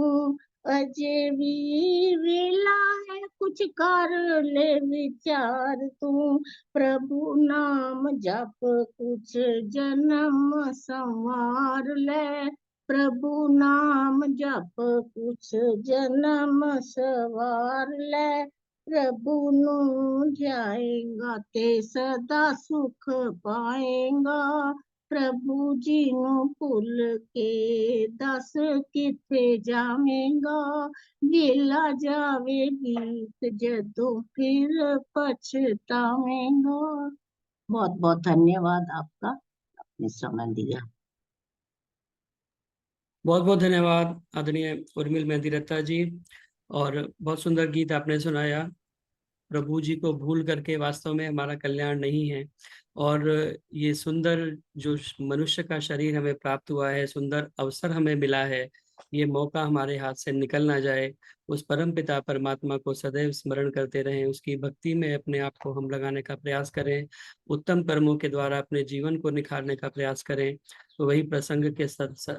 अजे भी वेला है कुछ कर ले विचार तू। प्रभु नाम जप कुछ जन्म संवार ले, प्रभु नाम जप कुछ जन्म सवार ले। प्रभु नु ध्याएगा ते सदा सुख पाएगा, प्रभु जी नु भुल के दस किथे जावेगा। वेला जावे बीत जदों फिर पछतावेगा। बहुत बहुत धन्यवाद आपका, आपने समय दिया। बहुत बहुत धन्यवाद आदरणीय उर्मिल मेहंदी रत्ता जी, और बहुत सुंदर गीत आपने सुनाया। प्रभु जी को भूल करके वास्तव में हमारा कल्याण नहीं है, और ये सुंदर जो मनुष्य का शरीर हमें प्राप्त हुआ है, सुंदर अवसर हमें मिला है, ये मौका हमारे हाथ से निकल ना जाए। उस परम पिता परमात्मा को सदैव स्मरण करते रहें, उसकी भक्ति में अपने आप को हम लगाने का प्रयास करें, उत्तम कर्मों के द्वारा अपने जीवन को निखारने का प्रयास करें। तो वही प्रसंग के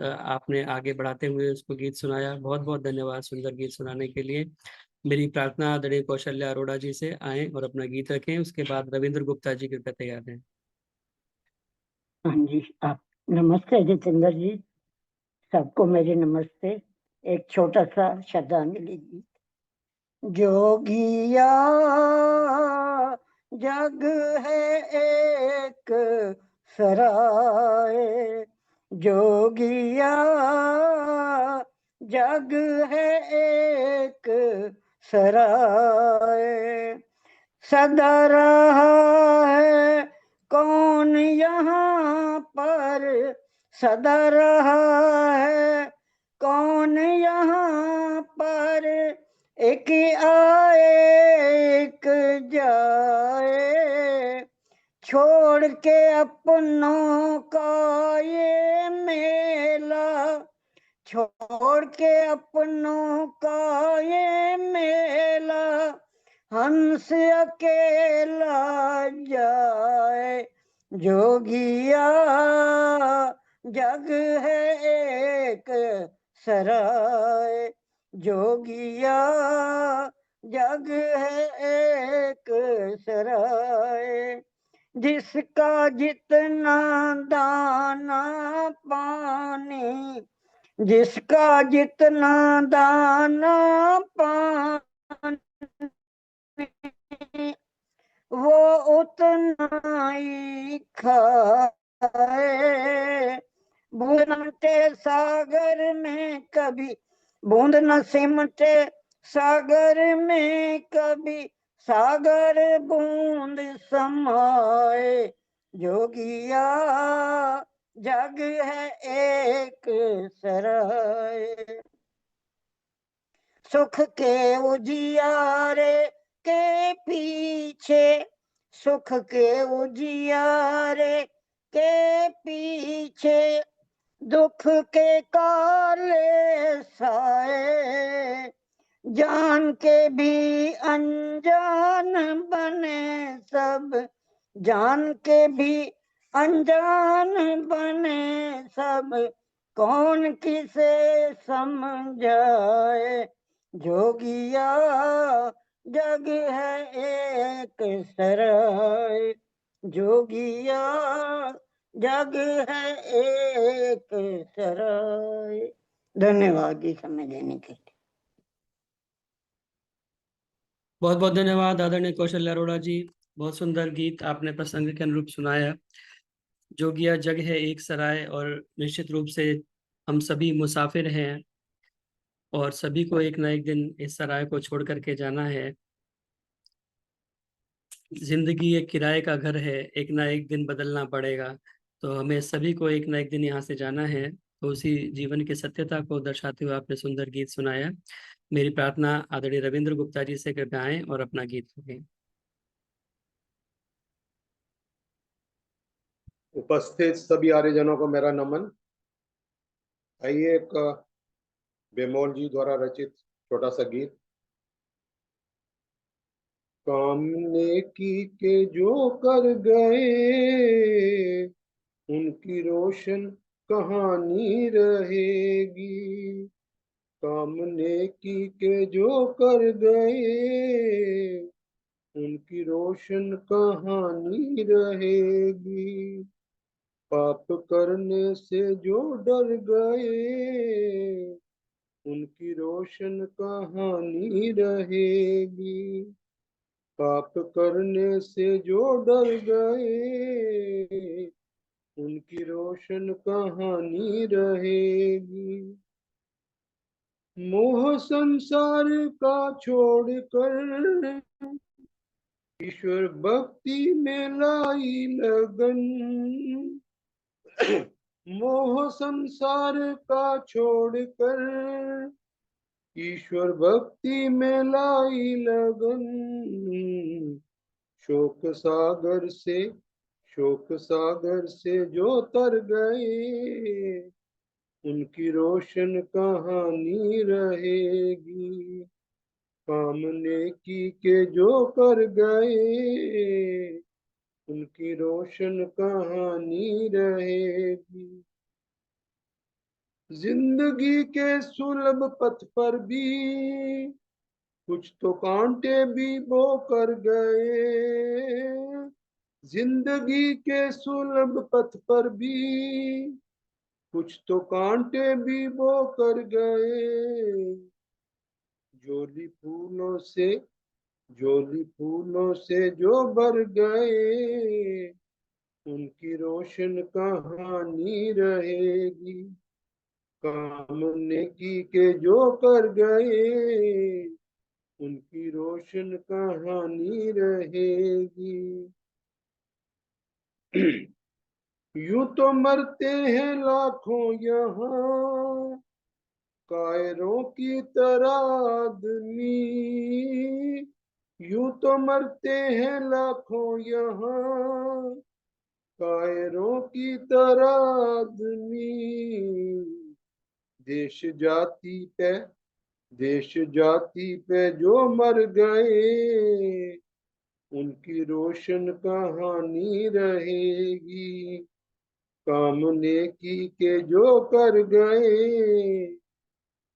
आपने आगे बढ़ाते हुए उसको गीत सुनाया। बहुत बहुत धन्यवाद सुंदर गीत सुनाने के लिए। मेरी प्रार्थना आदरणीय कौशल्या अरोड़ा जी से आए और अपना गीत रखें, उसके बाद रविंद्र गुप्ता जी कृपया तैयार हैं। हाँ जी, आप नमस्ते जितेंद्र जी, सबको मेरे नमस्ते। एक छोटा सा श्रद्धांजलि गीत। जोगिया जग है एक सराय, जोगिया जग है एक सराय, सदा रहा है कौन यहाँ पर, सदा रहा है कौन यहाँ पर, एक आए एक जाए, छोड़ के अपनों का ये मेला, छोड़ के अपनों का ये मेला, हंस अकेला जाए, जोगिया जग है एक सराय, जोगिया जग है एक सराय, जिसका जितना दाना पानी, जिसका जितना दाना पानी, वो उतना ही खाए, बूंद न सिमटे सागर में कभी, बूंद न सिमटे सागर में कभी, सागर बूंद समाए, जोगिया जग है एक सराय, सुख के उजियारे के पीछे, सुख के उजियारे के पीछे, दुख के काले साए, जान के भी अनजान बने सब, जान के भी अनजान बने सब, कौन किसे समझाए, जोगिया जग है एक सराय, जोगिया जग है एक सराय। धन्यवाद जी समय देने के लिए। बहुत बहुत धन्यवाद आदरणीय कौशल्या अरोड़ा जी, बहुत सुंदर गीत आपने प्रसंग के अनुरूप सुनाया। जोगिया जग है एक सराय, और निश्चित रूप से हम सभी मुसाफिर हैं और सभी को एक ना एक दिन इस सराय को छोड़ करके जाना है। जिंदगी एक किराए का घर है, एक ना एक दिन बदलना पड़ेगा, तो हमें सभी को एक ना एक दिन यहाँ से जाना है। तो उसी जीवन की सत्यता को दर्शाते हुए आपने सुंदर गीत सुनाया। मेरी प्रार्थना आदरणीय रविंद्र गुप्ता जी से कृपया आएं और अपना गीत रखें। उपस्थित सभी आर्यजनों को मेरा नमन। आइए एक बेमोल जी द्वारा रचित छोटा सा गीत। काम नेकी के जो कर गए, उनकी रोशन कहानी रहेगी, काम नेकी के जो कर गए, उनकी रोशन कहानी रहेगी, पाप करने से जो डर गए, उनकी रोशन कहानी रहेगी, पाप करने से जो डर गए, उनकी रोशन कहानी रहेगी, मोह संसार का छोड़कर ईश्वर भक्ति में लाई लगन, मोह संसार का छोड़कर ईश्वर भक्ति में लाई लगन, शोक सागर से जो तर गए, उनकी रोशन कहानी रहेगी। काम नेकी के जो कर गए, उनकी रोशन कहानी रहेगी। जिंदगी के सुलभ पथ पर भी कुछ तो कांटे भी बो कर गए। जिंदगी के सुलभ पथ पर भी कुछ तो कांटे भी बो कर गए। झोली फूलों से जो भर गए, उनकी रोशन कहानी रहेगी। काम नेकी के जो कर गए, उनकी रोशन कहानी रहेगी। यूं तो मरते हैं लाखों यहाँ, कायरों की तरह आदमी। यूं तो मरते हैं लाखों यहाँ, कायरों की तरह आदमी। देश जाति पे जो मर गए, उनकी रोशन कहानी रहेगी। काम नेकी के जो कर गए,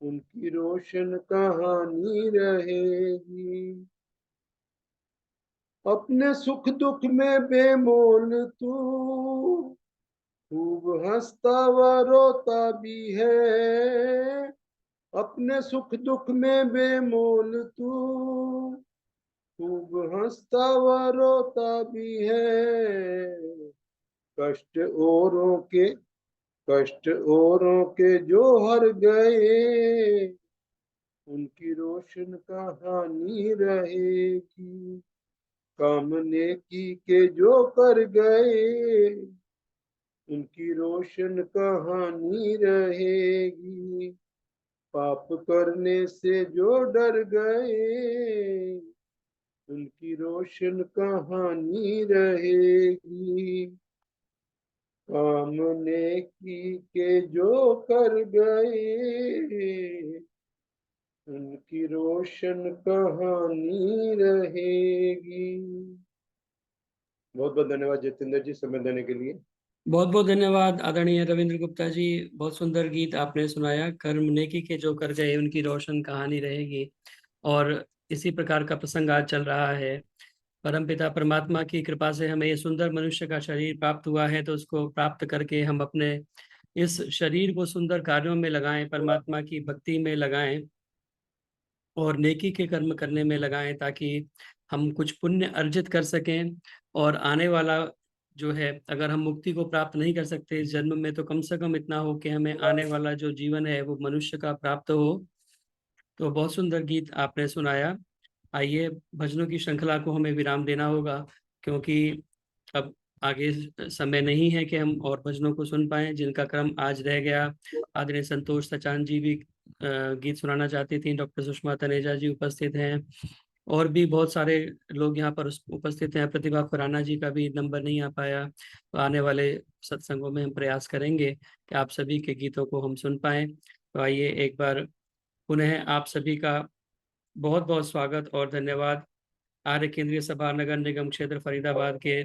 उनकी रोशन कहानी रहेगी। अपने सुख दुख में बेमोल तू खूब हंसता व रोता भी है। अपने सुख दुख में बेमोल तू खूब हंसता व रोता भी है। कष्ट औरों के जो हर गए, उनकी रोशन कहानी रहेगी। काम नेकी के जो कर गए, उनकी रोशन कहानी रहेगी। पाप करने से जो डर गए, उनकी रोशन कहानी रहेगी। काम नेकी के जो कर गए, उनकी रोशन कहानी रहेगी। बहुत बहुत धन्यवाद जितेंद्र जी समय देने के लिए। बहुत बहुत धन्यवाद आदरणीय रविंद्र गुप्ता जी। बहुत सुंदर गीत आपने सुनाया। कर्म नेकी के जो कर गए, उनकी रोशन कहानी रहेगी। और इसी प्रकार का प्रसंग आज चल रहा है। परमपिता परमात्मा की कृपा से हमें ये सुंदर मनुष्य का शरीर प्राप्त हुआ है, तो उसको प्राप्त करके हम अपने इस शरीर को सुंदर कार्यों में लगाएं, परमात्मा की भक्ति में लगाएं और नेकी के कर्म करने में लगाएं, ताकि हम कुछ पुण्य अर्जित कर सकें। और आने वाला जो है, अगर हम मुक्ति को प्राप्त नहीं कर सकते इस जन्म में, तो कम से कम इतना हो कि हमें आने वाला जो जीवन है वो मनुष्य का प्राप्त हो। तो बहुत सुंदर गीत आपने सुनाया। आइए, भजनों की श्रृंखला को हमें विराम देना होगा, क्योंकि अब आगे समय नहीं है कि हम और भजनों को सुन पाएं, जिनका क्रम आज रह गया। आदरणीय संतोष सचान जी भी गीत सुनाना चाहती थी, डॉक्टर सुषमा तनेजा जी उपस्थित हैं, और भी बहुत सारे लोग यहाँ पर उपस्थित हैं। प्रतिभा खुराना जी का भी नंबर नहीं आ पाया। तो आने वाले सत्संगों में हम प्रयास करेंगे कि आप सभी के गीतों को हम सुन पाएं। तो आइए, एक बार पुनः आप सभी का बहुत बहुत स्वागत और धन्यवाद। आर्य केंद्रीय सभा नगर निगम क्षेत्र फरीदाबाद के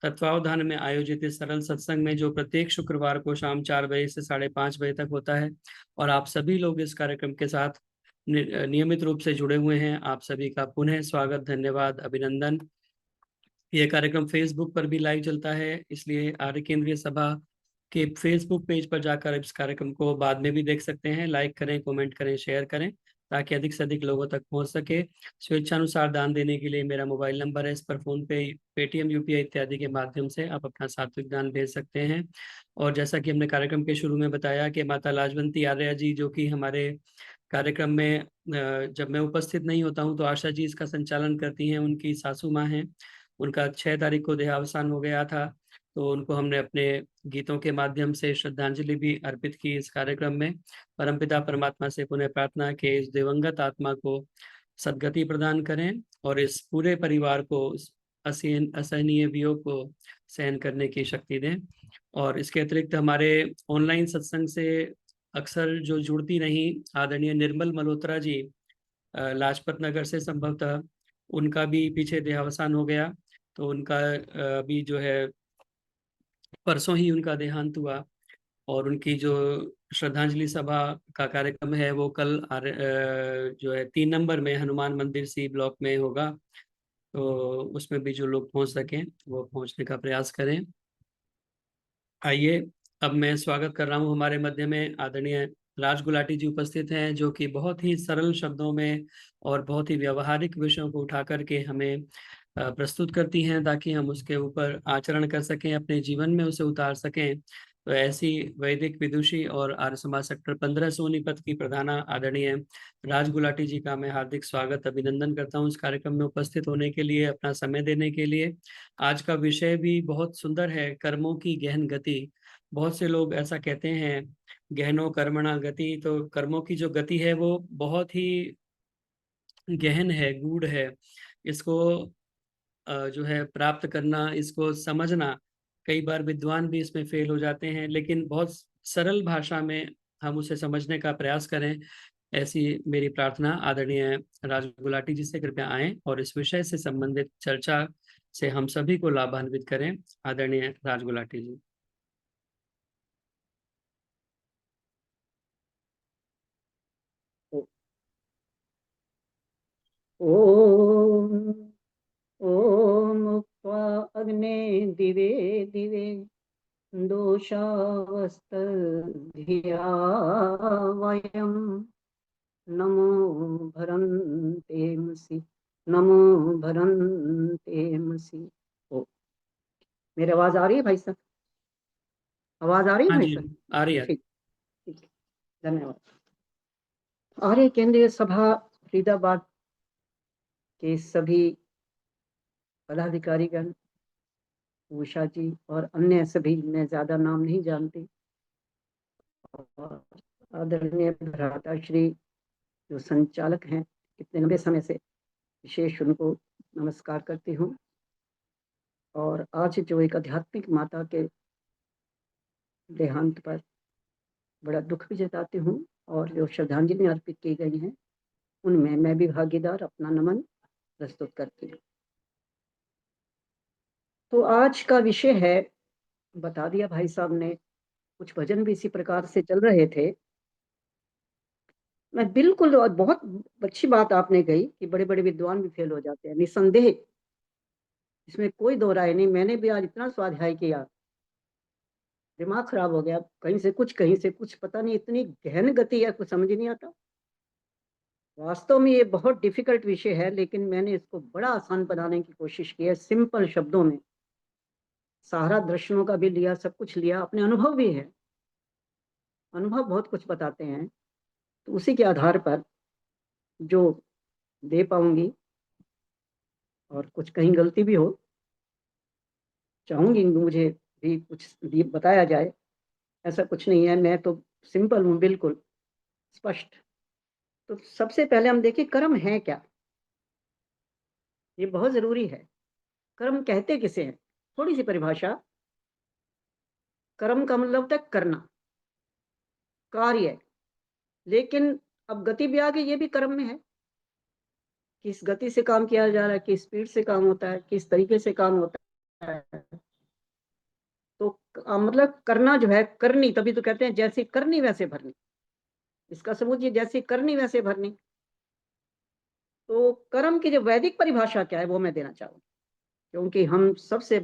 तत्वावधान में आयोजित इस सरल सत्संग में, जो प्रत्येक शुक्रवार को शाम 4 बजे से 5:30 बजे तक होता है, और आप सभी लोग इस कार्यक्रम के साथ नियमित रूप से जुड़े हुए हैं, आप सभी का पुनः स्वागत, धन्यवाद, अभिनंदन। यह कार्यक्रम फेसबुक पर भी लाइव चलता है, इसलिए आर्य केंद्रीय सभा के फेसबुक पेज पर जाकर इस कार्यक्रम को बाद में भी देख सकते हैं। लाइक करें, कमेंट करें, शेयर करें, ताकि अधिक से अधिक लोगों तक पहुंच सके। स्वेच्छानुसार दान देने के लिए मेरा मोबाइल नंबर है, इस पर फोन पे, पेटीएम, यूपीआई इत्यादि के माध्यम से आप अपना सात्विक दान भेज सकते हैं। और जैसा कि हमने कार्यक्रम के शुरू में बताया कि माता लाजवंती आर्या जी, जो कि हमारे कार्यक्रम में जब मैं उपस्थित नहीं होता हूं तो आशा जी इसका संचालन करती हैं, उनकी सासू माँ हैं। उनका 6 तारीख को देहावसान हो गया था, तो उनको हमने अपने गीतों के माध्यम से श्रद्धांजलि भी अर्पित की इस कार्यक्रम में। परमपिता परमात्मा से पुनः प्रार्थना के इस दिवंगत आत्मा को सद्गति प्रदान करें और इस पूरे परिवार को असहनीय वियोग को सहन करने की शक्ति दें। और इसके अतिरिक्त हमारे ऑनलाइन सत्संग से अक्सर जो जुड़ती रही, आदरणीय निर्मल मल्होत्रा जी लाजपत नगर से, संभवतः उनका भी पीछे देहावसान हो गया। तो उनका अभी जो है परसों ही उनका देहांत हुआ, और उनकी जो श्रद्धांजलि सभा का कार्यक्रम है वो कल जो है 3 नंबर में हनुमान मंदिर सी ब्लॉक में होगा। तो उसमें भी जो लोग पहुंच सकें वो पहुंचने का प्रयास करें। आइए, अब मैं स्वागत कर रहा हूं हमारे मध्य में आदरणीय राज गुलाटी जी उपस्थित हैं, जो कि बहुत ही सरल शब्दों में और बहुत ही व्यवहारिक विषयों को उठा करके हमें प्रस्तुत करती हैं, ताकि हम उसके ऊपर आचरण कर सकें, अपने जीवन में उसे उतार सकें। तो ऐसी वैदिक विदुषी और आर्य समाज सेक्टर 15 सोनीपत की प्रधाना आदरणीय राज गुलाटी जी का मैं हार्दिक स्वागत अभिनंदन करता हूं इस कार्यक्रम में उपस्थित होने के लिए, अपना समय देने के लिए। आज का विषय भी बहुत सुंदर है, कर्मों की गहन गति। बहुत से लोग ऐसा कहते हैं, गहनो कर्मणा गति। तो कर्मों की जो गति है वो बहुत ही गहन है, गूढ़ है। इसको जो है प्राप्त करना, इसको समझना, कई बार विद्वान भी इसमें फेल हो जाते हैं, लेकिन बहुत सरल भाषा में हम उसे समझने का प्रयास करें, ऐसी मेरी प्रार्थना। आदरणीय राज गुलाटी जी से कृपया आएं और इस विषय से संबंधित चर्चा से हम सभी को लाभान्वित करें। आदरणीय राज गुलाटी जी। ओम ओम उक्त्वा अग्ने दिवे दिवे दोषावस्तधिया वयं नमो भरन्तेमसि नमो भरन्तेमसि। ओ, मेरी आवाज आ रही है भाई साहब? आवाज आ रही है हाँ भाई जी, साहब? आ रही है। ठीक ठीक है, धन्यवाद। आर्य केंद्रीय सभा फरीदाबाद के सभी पदाधिकारीगण, उषा जी और अन्य सभी, मैं ज्यादा नाम नहीं जानती, और आदरणीय भ्राता श्री जो संचालक हैं इतने लंबे समय से, विशेष उनको नमस्कार करती हूँ। और आज जो एक आध्यात्मिक माता के देहांत पर बड़ा दुख भी जताती हूँ, और जो श्रद्धांजलि अर्पित की गई हैं उनमें मैं भी भागीदार अपना नमन प्रस्तुत करती हूँ। तो आज का विषय है, बता दिया भाई साहब ने, कुछ भजन भी इसी प्रकार से चल रहे थे। मैं बिल्कुल, और बहुत अच्छी बात आपने कही कि बड़े बड़े विद्वान भी फेल हो जाते हैं, निसंदेह, इसमें कोई दो राय नहीं। मैंने भी आज इतना स्वाध्याय किया, दिमाग खराब हो गया, कहीं से कुछ कहीं से कुछ, पता नहीं इतनी गहन गति है, कुछ समझ नहीं आता। वास्तव में ये बहुत डिफिकल्ट विषय है, लेकिन मैंने इसको बड़ा आसान बनाने की कोशिश की है, सिंपल शब्दों में। सहारा दर्शनों का भी लिया, सब कुछ लिया, अपने अनुभव भी है, अनुभव बहुत कुछ बताते हैं, तो उसी के आधार पर जो दे पाऊंगी, और कुछ कहीं गलती भी हो, चाहूंगी मुझे भी कुछ बताया जाए, ऐसा कुछ नहीं है, मैं तो सिंपल हूँ, बिल्कुल स्पष्ट। तो सबसे पहले हम देखिए कर्म है क्या, ये बहुत जरूरी है। कर्म कहते किसे हैं, थोड़ी सी परिभाषा। कर्म का मतलब होता है करना, कार्य। लेकिन अब गति भी आ गई, ये भी कर्म में है, किस गति से काम किया जा रहा है, किस स्पीड से काम होता है, किस तरीके से काम होता है। तो मतलब करना जो है, करनी, तभी तो कहते हैं जैसी करनी वैसे भरनी। इसका समझिए, जैसी करनी वैसे भरनी। तो कर्म की जो वैदिक परिभाषा क्या है वो मैं देना चाहूंगा, क्योंकि हम सबसे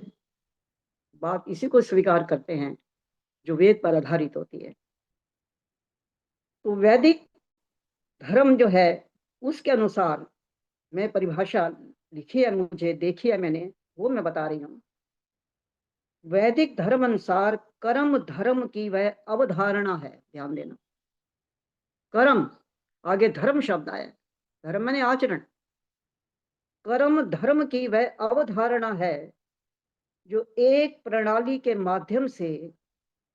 बात इसी को स्वीकार करते हैं जो वेद पर आधारित होती है। तो वैदिक धर्म जो है उसके अनुसार मैं परिभाषा लिखी है, मुझे देखी है मैंने, वो मैं बता रही हूँ। वैदिक धर्म अनुसार कर्म धर्म की वह अवधारणा है, ध्यान देना। कर्म आगे धर्म शब्द आया, धर्म माने आचरण। कर्म धर्म की वह अवधारणा है जो एक प्रणाली के माध्यम से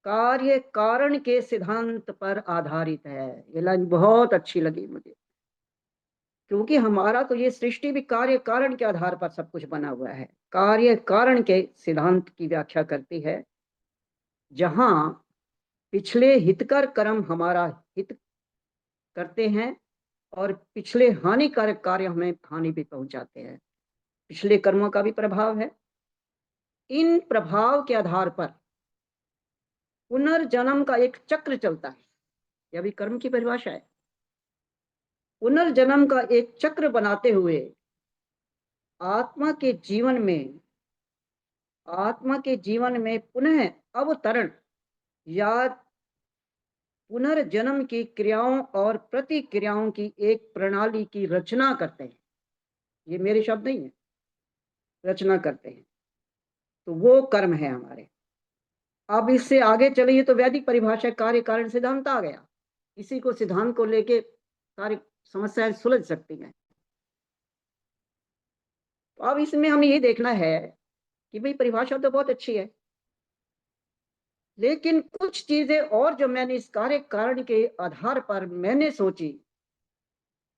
कार्य कारण के सिद्धांत पर आधारित है। ये लाइन बहुत अच्छी लगी मुझे, क्योंकि हमारा तो ये सृष्टि भी कार्य कारण के आधार पर सब कुछ बना हुआ है। कार्य कारण के सिद्धांत की व्याख्या करती है, जहां पिछले हितकर कर्म हमारा हित करते हैं और पिछले हानिकारक कार्य हमें हानि भी पहुंचाते हैं। पिछले कर्मों का भी प्रभाव है। इन प्रभाव के आधार पर पुनर्जन्म का एक चक्र चलता है। यह भी कर्म की परिभाषा है। पुनर्जन्म का एक चक्र बनाते हुए आत्मा के जीवन में पुनः अवतरण या पुनर्जन्म की क्रियाओं और प्रतिक्रियाओं की एक प्रणाली की रचना करते हैं। ये मेरे शब्द नहीं है, रचना करते हैं, तो वो कर्म है हमारे। अब इससे आगे चलिए तो वैदिक परिभाषा कार्य कारण सिद्धांत आ गया। इसी को सिद्धांत को लेके सारी समस्याएं सुलझ सकती हैं। तो अब इसमें हमें ये देखना है कि भाई परिभाषा तो बहुत अच्छी है, लेकिन कुछ चीजें और जो मैंने इस कार्य कारण के आधार पर मैंने सोची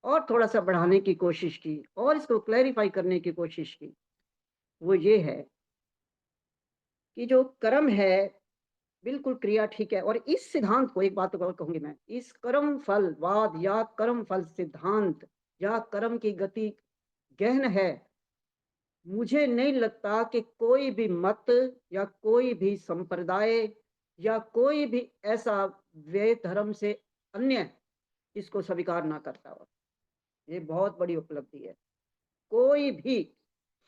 और थोड़ा सा बढ़ाने की कोशिश की और इसको क्लैरिफाई करने की कोशिश की, वो ये है कि जो कर्म है बिल्कुल क्रिया ठीक है। और इस सिद्धांत को एक बात और कहूंगी मैं, इस कर्म फल वाद या कर्म फल सिद्धांत या कर्म की गति गहन है। मुझे नहीं लगता कि कोई भी मत या कोई भी संप्रदाय या कोई भी ऐसा वेद धर्म से अन्य इसको स्वीकार ना करता हो। ये बहुत बड़ी उपलब्धि है। कोई भी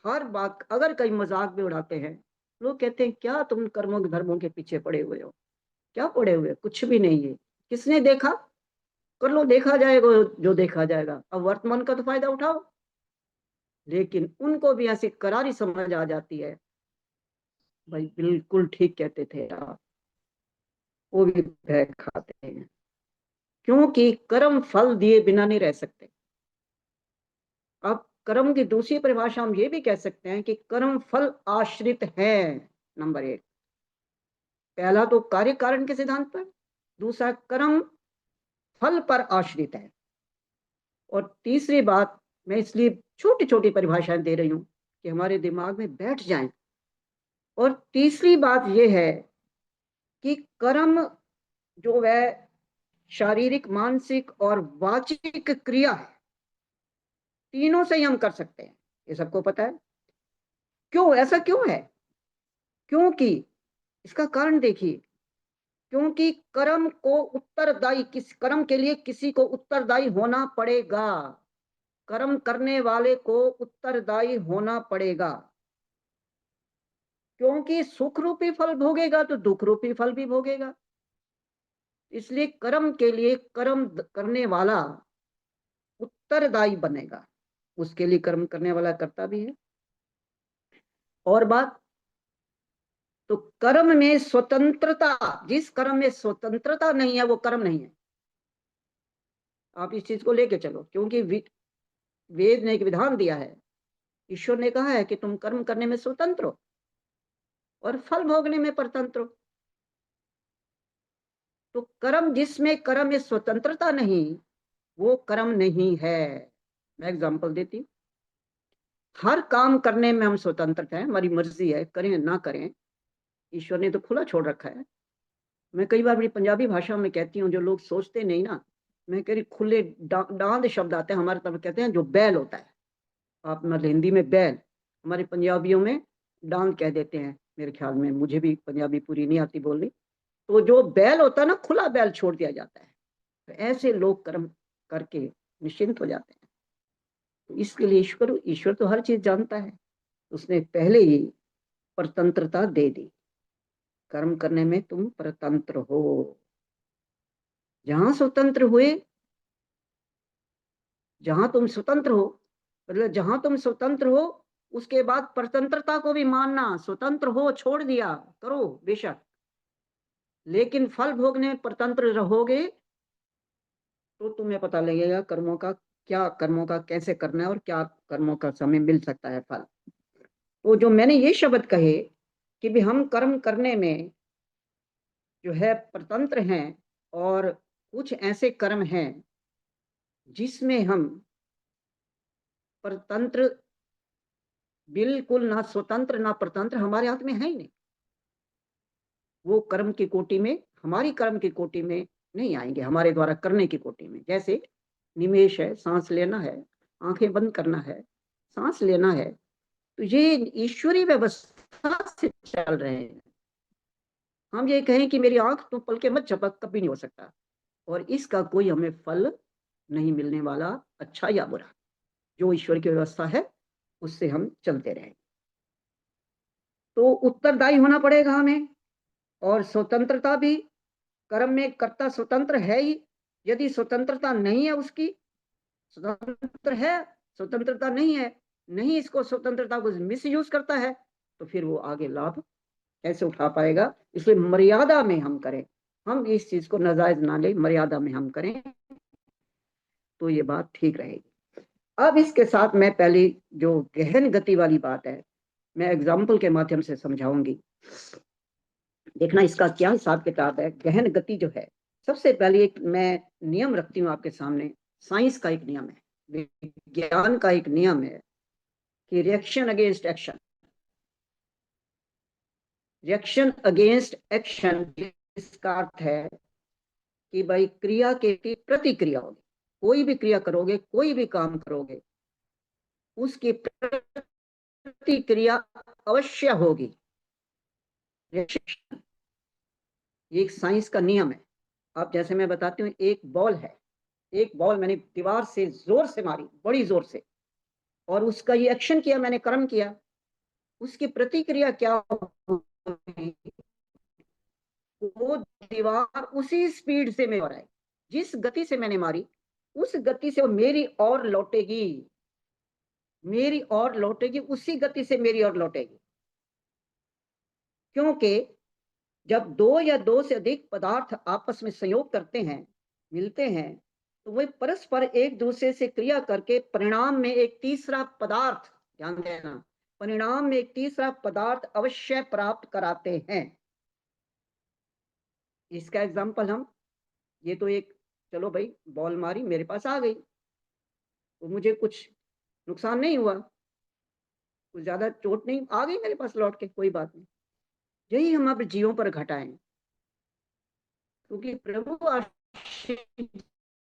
हर बात, अगर कई मजाक भी उड़ाते हैं, लोग कहते हैं क्या तुम कर्मों धर्मों के पीछे पड़े हुए हो। क्या पड़े हुए, कुछ भी नहीं है। किसने देखा, कर लो, देखा जाएगा जो देखा जाएगा। अब वर्तमान का तो फायदा उठाओ। लेकिन उनको भी ऐसी करारी समझ आ जाती है, भाई बिल्कुल ठीक कहते थे आप, वो भी भय खाते हैं, क्योंकि कर्म फल दिए बिना नहीं रह सकते। अब कर्म की दूसरी परिभाषा हम ये भी कह सकते हैं कि कर्म फल आश्रित है। नंबर एक, पहला तो कार्य कारण के सिद्धांत पर, दूसरा कर्म फल पर आश्रित है। और तीसरी बात, मैं इसलिए छोटी छोटी परिभाषाएं दे रही हूं कि हमारे दिमाग में बैठ जाएं। और तीसरी बात यह है कि कर्म जो है शारीरिक, मानसिक और वाचिक क्रिया है, तीनों से ही हम कर सकते हैं। ये सबको पता है। क्यों, ऐसा क्यों है? क्योंकि इसका कारण देखिए, क्योंकि कर्म को उत्तरदायी, किस कर्म के लिए किसी को उत्तरदायी होना पड़ेगा। कर्म करने वाले को उत्तरदायी होना पड़ेगा, क्योंकि सुख रूपी फल भोगेगा तो दुख रूपी फल भी भोगेगा। इसलिए कर्म के लिए कर्म करने वाला उत्तरदायी बनेगा, उसके लिए कर्म करने वाला करता भी है। और बात, तो कर्म में स्वतंत्रता, जिस कर्म में स्वतंत्रता नहीं है वो कर्म नहीं है। आप इस चीज को लेके चलो, क्योंकि वेद ने एक विधान दिया है। ईश्वर ने कहा है कि तुम कर्म करने में स्वतंत्र हो और फल भोगने में परतंत्र हो। तो कर्म, जिसमें कर्म में स्वतंत्रता नहीं, वो कर्म नहीं है। मैं एग्जांपल देती हूँ। हर काम करने में हम स्वतंत्र हैं, हमारी मर्जी है, करें ना करें। ईश्वर ने तो खुला छोड़ रखा है। मैं कई बार अपनी पंजाबी भाषा में कहती हूँ, जो लोग सोचते नहीं ना, मैं कह रही खुले डांद शब्द आते हैं हमारे तरफ, कहते हैं जो बैल होता है। आप मतलब हिंदी में बैल, हमारे पंजाबियों में डांद कह देते हैं मेरे ख्याल में। मुझे भी पंजाबी पूरी नहीं आती बोलनी। तो जो बैल होता है ना, खुला बैल छोड़ दिया जाता है। तो ऐसे लोग कर्म करके निश्चिंत हो जाते हैं। तो इसके लिए ईश्वर तो हर चीज जानता है, उसने पहले ही परतंत्रता दे दी। कर्म करने में तुम परतंत्र हो। जहां स्वतंत्र हुए, जहां तुम स्वतंत्र हो, मतलब जहां तुम स्वतंत्र हो, उसके बाद परतंत्रता को भी मानना। स्वतंत्र हो, छोड़ दिया, करो बेशक, लेकिन फल भोगने में परतंत्र रहोगे तो तुम्हें पता लगेगा कर्मों का क्या, कर्मों का कैसे करना है और क्या कर्मों का समय मिल सकता है फल। तो जो मैंने ये शब्द कहे कि भी हम कर्म करने में जो है परतंत्र हैं, और कुछ ऐसे कर्म हैं जिसमें हम परतंत्र, बिल्कुल ना स्वतंत्र ना परतंत्र, हमारे हाथ में है ही नहीं। वो कर्म की कोटि में हमारी कर्म की कोटि में नहीं आएंगे, हमारे द्वारा करने की कोटि में। जैसे निमेश है, सांस लेना है, आंखें बंद करना है, सांस लेना है, तो ये ईश्वरीय व्यवस्था से चल रहे हैं। हम ये कहें कि मेरी आंख तो पल के मत झपक, कभी नहीं हो सकता, और इसका कोई हमें फल नहीं मिलने वाला, अच्छा या बुरा। जो ईश्वर की व्यवस्था है उससे हम चलते रहेंगे। तो उत्तरदायी होना पड़ेगा हमें, और स्वतंत्रता भी, कर्म में कर्ता स्वतंत्र है ही। यदि स्वतंत्रता नहीं है उसकी, स्वतंत्र है, स्वतंत्रता नहीं है, नहीं इसको स्वतंत्रता को मिसयूज करता है, तो फिर वो आगे लाभ कैसे उठा पाएगा। इसलिए मर्यादा में हम करें, हम इस चीज को नाजायज ना ले, मर्यादा में हम करें तो ये बात ठीक रहेगी। अब इसके साथ मैं पहली जो गहन गति वाली बात है, मैं एग्जाम्पल के माध्यम से समझाऊंगी। देखना इसका क्या हिसाब किताब है। गहन गति जो है, सबसे पहले एक मैं नियम रखती हूँ आपके सामने। साइंस का एक नियम है, विज्ञान का एक नियम है कि reaction against action, reaction against action, इसका अर्थ है कि भाई क्रिया के प्रतिक्रिया होगी। कोई भी क्रिया करोगे, कोई भी काम करोगे, उसकी प्रतिक्रिया अवश्य होगी। ये एक साइंस का नियम है। अब जैसे मैं बताती हूँ, एक बॉल है, एक बॉल मैंने दीवार से जोर से मारी, बड़ी जोर से, और उसका ये एक्शन किया, मैंने कर्म किया, उसकी प्रतिक्रिया क्या होगी? वो दीवार उसी स्पीड से मेरे और आएगी, जिस गति से मैंने मारी उस गति से वो मेरी ओर लौटेगी, मेरी ओर लौटेगी, उसी गति से मेरी ओर लौटेगी। क्योंकि जब दो या दो से अधिक पदार्थ आपस में संयोग करते हैं, मिलते हैं, तो वे परस्पर एक दूसरे से क्रिया करके परिणाम में एक तीसरा पदार्थ, ध्यान देना, परिणाम में एक तीसरा पदार्थ अवश्य प्राप्त कराते हैं। इसका एग्जाम्पल हम, ये तो एक, चलो भाई बॉल मारी, मेरे पास आ गई, तो मुझे कुछ नुकसान नहीं हुआ, कुछ ज्यादा चोट नहीं, आ गई मेरे पास लौट के, कोई बात नहीं। यही हम अब जीवों पर घटाएं, क्योंकि प्रभु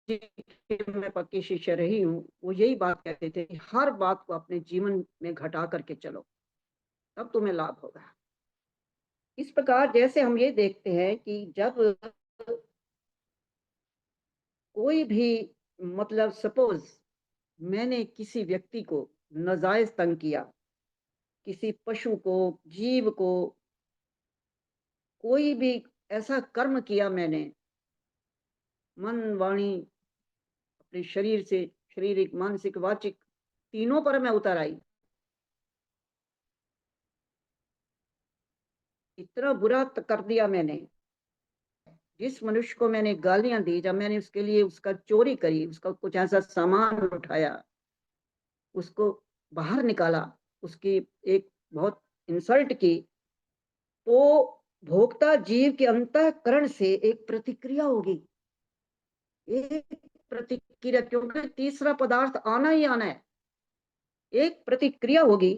जी के मैं पक्की शिष्य रही हूँ, वो यही बात कहते थे कि हर बात को अपने जीवन में घटा करके चलो, तब तुम्हें लाभ होगा। इस प्रकार जैसे हम ये देखते हैं कि जब कोई भी, मतलब सपोज मैंने किसी व्यक्ति को नाजायज तंग किया, किसी पशु को, जीव को, कोई भी ऐसा कर्म किया मैंने, मन वाणी अपने शरीर से, शारीरिक मानसिक वाचिक तीनों पर मैं उतर आई, इतना बुरा कर दिया मैंने। जिस मनुष्य को मैंने गालियां दी, जब मैंने उसके लिए उसका चोरी करी, उसका कुछ ऐसा सामान उठाया, उसको बाहर निकाला, उसकी एक बहुत इंसल्ट की, तो भोक्ता जीव के अंतःकरण से एक प्रतिक्रिया होगी, एक प्रतिक्रिया, क्योंकि तीसरा पदार्थ आना ही आना है, एक प्रतिक्रिया होगी,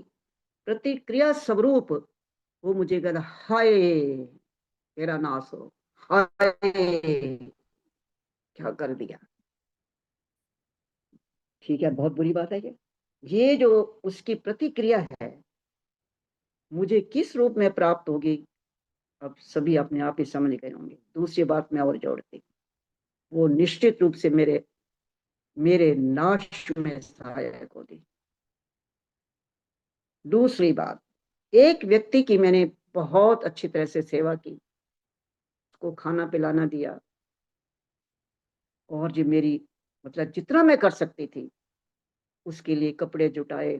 प्रतिक्रिया स्वरूप वो मुझे कहता, हाय तेरा नाश हो, हाय क्या कर दिया। ठीक है, बहुत बुरी बात है ये जो उसकी प्रतिक्रिया है मुझे किस रूप में प्राप्त होगी, अब सभी अपने आप ही समझ गए होंगे। दूसरी बात मैं और जोड़ती, वो निश्चित रूप से मेरे नाश में सहायक होगी। दूसरी बात, एक व्यक्ति की मैंने बहुत अच्छी तरह से सेवा की, उसको खाना पिलाना दिया, और जो मेरी, मतलब जितना मैं कर सकती थी उसके लिए कपड़े जुटाए,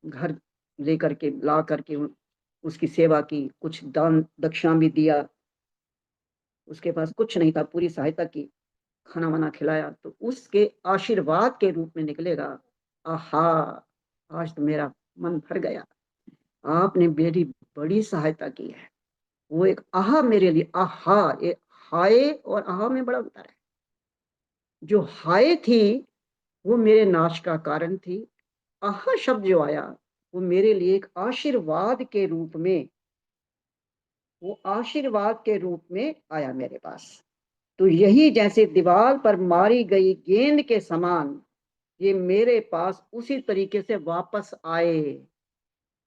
घर लेकर के ला करके उसकी सेवा की, कुछ दान दक्षिणा भी दिया, उसके पास कुछ नहीं था, पूरी सहायता की, खाना वाना खिलाया, तो उसके आशीर्वाद के रूप में निकलेगा, आहा आज तो मेरा मन भर गया, आपने मेरी बड़ी सहायता की है। वो एक आहा मेरे लिए, आहा, एक हाय और आहा में बड़ा अंतर है। जो हाय थी वो मेरे नाश का कारण थी, आहा शब्द जो आया वो मेरे लिए एक आशीर्वाद के रूप में वो आशीर्वाद के रूप में आया मेरे पास। तो यही जैसे दीवार पर मारी गई गेंद के समान ये मेरे पास उसी तरीके से वापस आए।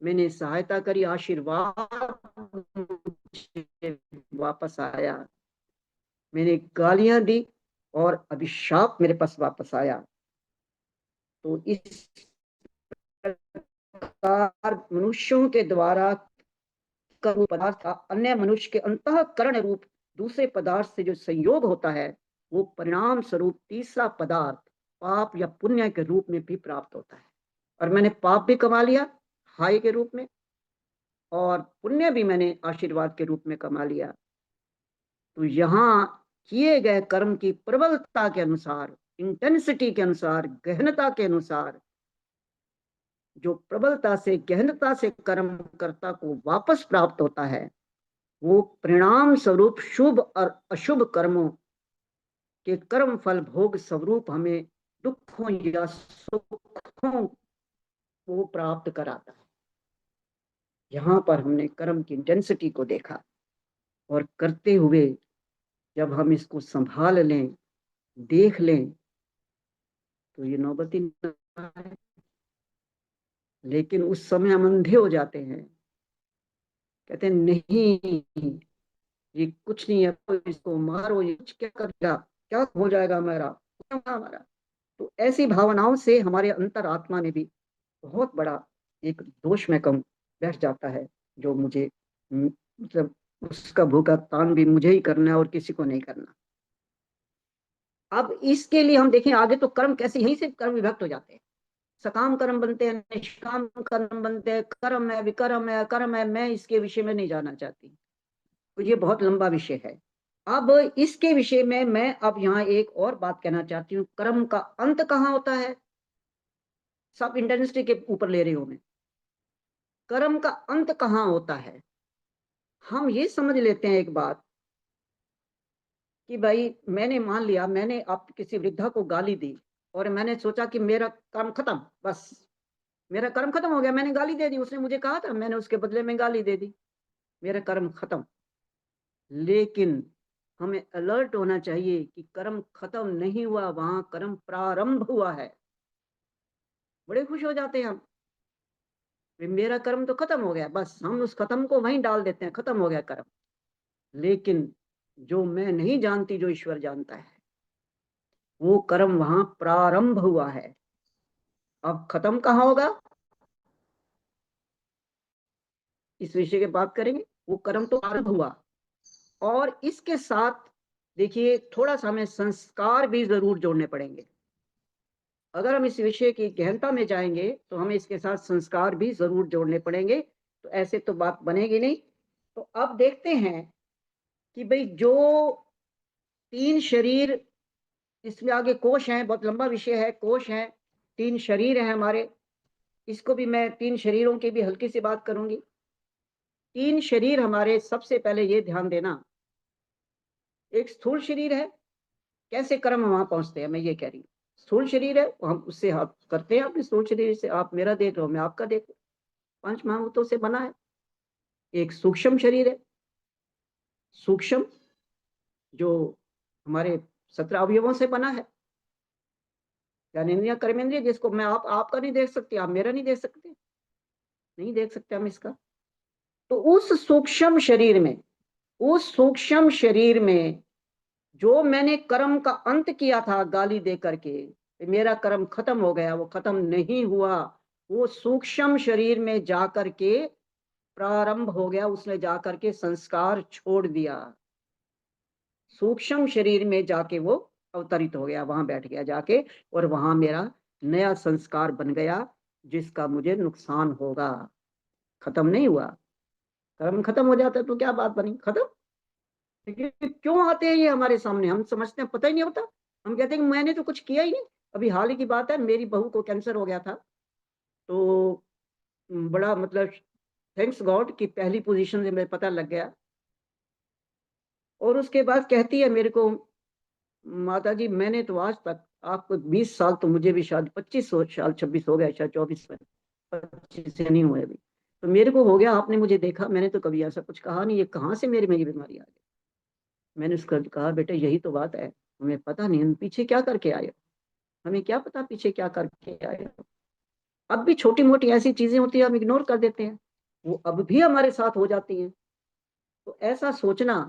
मैंने सहायता करी, आशीर्वाद वापस आया। मैंने गालियां दी और अभिशाप मेरे पास वापस आया। तो इस प्रकार मनुष्यों के द्वारा पदार्थ का अन्य मनुष्य के अंतःकरण रूप दूसरे पदार्थ से जो संयोग होता है, वो परिणाम स्वरूप तीसरा पदार्थ पाप या पुण्य के रूप में भी प्राप्त होता है। और मैंने पाप भी कमा लिया हाय के रूप में, और पुण्य भी मैंने आशीर्वाद के रूप में कमा लिया। तो यहाँ किए गए कर्म की प्रबलता के अनुसार, इंटेंसिटी के अनुसार, गहनता के अनुसार, जो प्रबलता से गहनता से कर्म कर्ता को वापस प्राप्त होता है, वो परिणाम स्वरूप शुभ और अशुभ कर्मों के कर्म फल भोग स्वरूप हमें दुखों या सुखों को प्राप्त कराता है। यहाँ पर हमने कर्म की इंटेंसिटी को देखा, और करते हुए जब हम इसको संभाल लें, देख लें, तो ये नौबत ही ना आए। लेकिन उस समय हम अंधे हो जाते हैं, कहते हैं नहीं ये कुछ नहीं है, तो इसको मारो, ये क्या करेगा, क्या हो जाएगा हमारा, क्या हमारा। तो ऐसी भावनाओं से हमारे अंतरात्मा ने भी बहुत बड़ा एक दोष में कम बैठ जाता है, जो मुझे मतलब उसका भुगतान भी मुझे ही करना है और किसी को नहीं करना। अब इसके लिए हम देखें आगे, तो कर्म कैसे, यहीं से कर्म विभक्त हो जाते हैं। सकाम कर्म बनते हैं, निष्काम कर्म बनते हैं, कर्म है, विकर्म है, कर्म है। मैं इसके विषय में नहीं जाना चाहती, तो ये बहुत लंबा विषय है। अब इसके विषय में मैं अब यहाँ एक और बात कहना चाहती हूँ। कर्म का अंत कहाँ होता है, सब इंटेंसिटी के ऊपर ले रही हूं मैं। कर्म का अंत कहाँ होता है, हम ये समझ लेते हैं एक बात कि भाई मैंने मान लिया, मैंने आप किसी वृद्धा को गाली दी और मैंने सोचा कि मेरा काम खत्म, बस मेरा कर्म खत्म हो गया, मैंने गाली दे दी, उसने मुझे कहा था, मैंने उसके बदले में गाली दे दी, मेरा कर्म खत्म। लेकिन हमें अलर्ट होना चाहिए कि कर्म खत्म नहीं हुआ, वहां कर्म प्रारंभ हुआ है। बड़े खुश हो जाते हैं हम, मेरा कर्म तो खत्म हो गया, बस हम उस खत्म को वहीं डाल देते हैं, खत्म हो गया कर्म। लेकिन जो मैं नहीं जानती, जो ईश्वर जानता है, वो कर्म वहां प्रारंभ हुआ है। अब खत्म कहाँ होगा, इस विषय की बात करेंगे। वो कर्म तो प्रारंभ हुआ, और इसके साथ देखिए थोड़ा सा हमें संस्कार भी जरूर जोड़ने पड़ेंगे। अगर हम इस विषय की गहनता में जाएंगे तो हमें इसके साथ संस्कार भी जरूर जोड़ने पड़ेंगे, तो ऐसे तो बात बनेगी नहीं। तो अब देखते हैं कि भाई जो 3 शरीर, इसमें आगे कोश हैं, बहुत लंबा विषय है, कोश हैं, 3 शरीर हैं हमारे, इसको भी मैं 3 शरीरों की भी हल्की सी बात करूंगी। 3 शरीर हमारे, सबसे पहले ये ध्यान देना, एक स्थूल शरीर है, कैसे कर्म वहां पहुंचते हैं मैं ये कह रही हूँ। स्थूल शरीर है, हम उससे आप करते हैं, अपने स्थूल शरीर से आप मेरा देख लो, मैं आपका देख लो, 5 महाभूतों से बना है। एक सूक्ष्म शरीर है, सूक्ष्म जो हमारे 17 अवयवों से बना है, ज्ञानेंद्रिय कर्मेंद्रिय, जिसको मैं आपका नहीं देख सकती, आप मेरा नहीं देख सकते, नहीं देख सकते हम इसका। तो उस सूक्ष्म शरीर में, उस सूक्ष्म शरीर में जो मैंने कर्म का अंत किया था गाली दे करके, मेरा कर्म खत्म हो गया, वो खत्म नहीं हुआ, वो सूक्ष्म शरीर में जाकर के प्रारंभ हो गया, उसने जाकर के संस्कार छोड़ दिया, सूक्ष्म शरीर में जाके वो अवतरित हो गया, वहां बैठ गया जाके, और वहां मेरा नया संस्कार बन गया, जिसका मुझे नुकसान होगा। खत्म नहीं हुआ, कर्म खत्म हो जाता है तो क्या बात बनी, खत्म। लेकिन क्यों आते हैं ये हमारे सामने, हम समझते हैं पता ही नहीं होता, हम कहते हैं कि मैंने तो कुछ किया ही नहीं। अभी हाल ही की बात है, मेरी बहू को कैंसर हो गया था, तो बड़ा मतलब थैंक्स गॉड कि पहली पोजीशन से मुझे पता लग गया। और उसके बाद कहती है मेरे को, माता जी मैंने तो आज तक आपको 20 साल, तो मुझे भी शायद 25 साल 26 हो गया, शायद 24 में, 25 से नहीं हुए अभी, तो मेरे को हो गया, आपने मुझे देखा, मैंने तो कभी ऐसा कुछ कहा नहीं, ये कहाँ से मेरे में ये बीमारी आ गई। मैंने उसको कहा बेटे यही तो बात है, हमें पता नहीं हम पीछे क्या करके आए हो, हमें क्या पता पीछे क्या करके आए हो। अब भी छोटी मोटी ऐसी चीजें होती है हम इग्नोर कर देते हैं, वो अब भी हमारे साथ हो जाती हैं। तो ऐसा सोचना,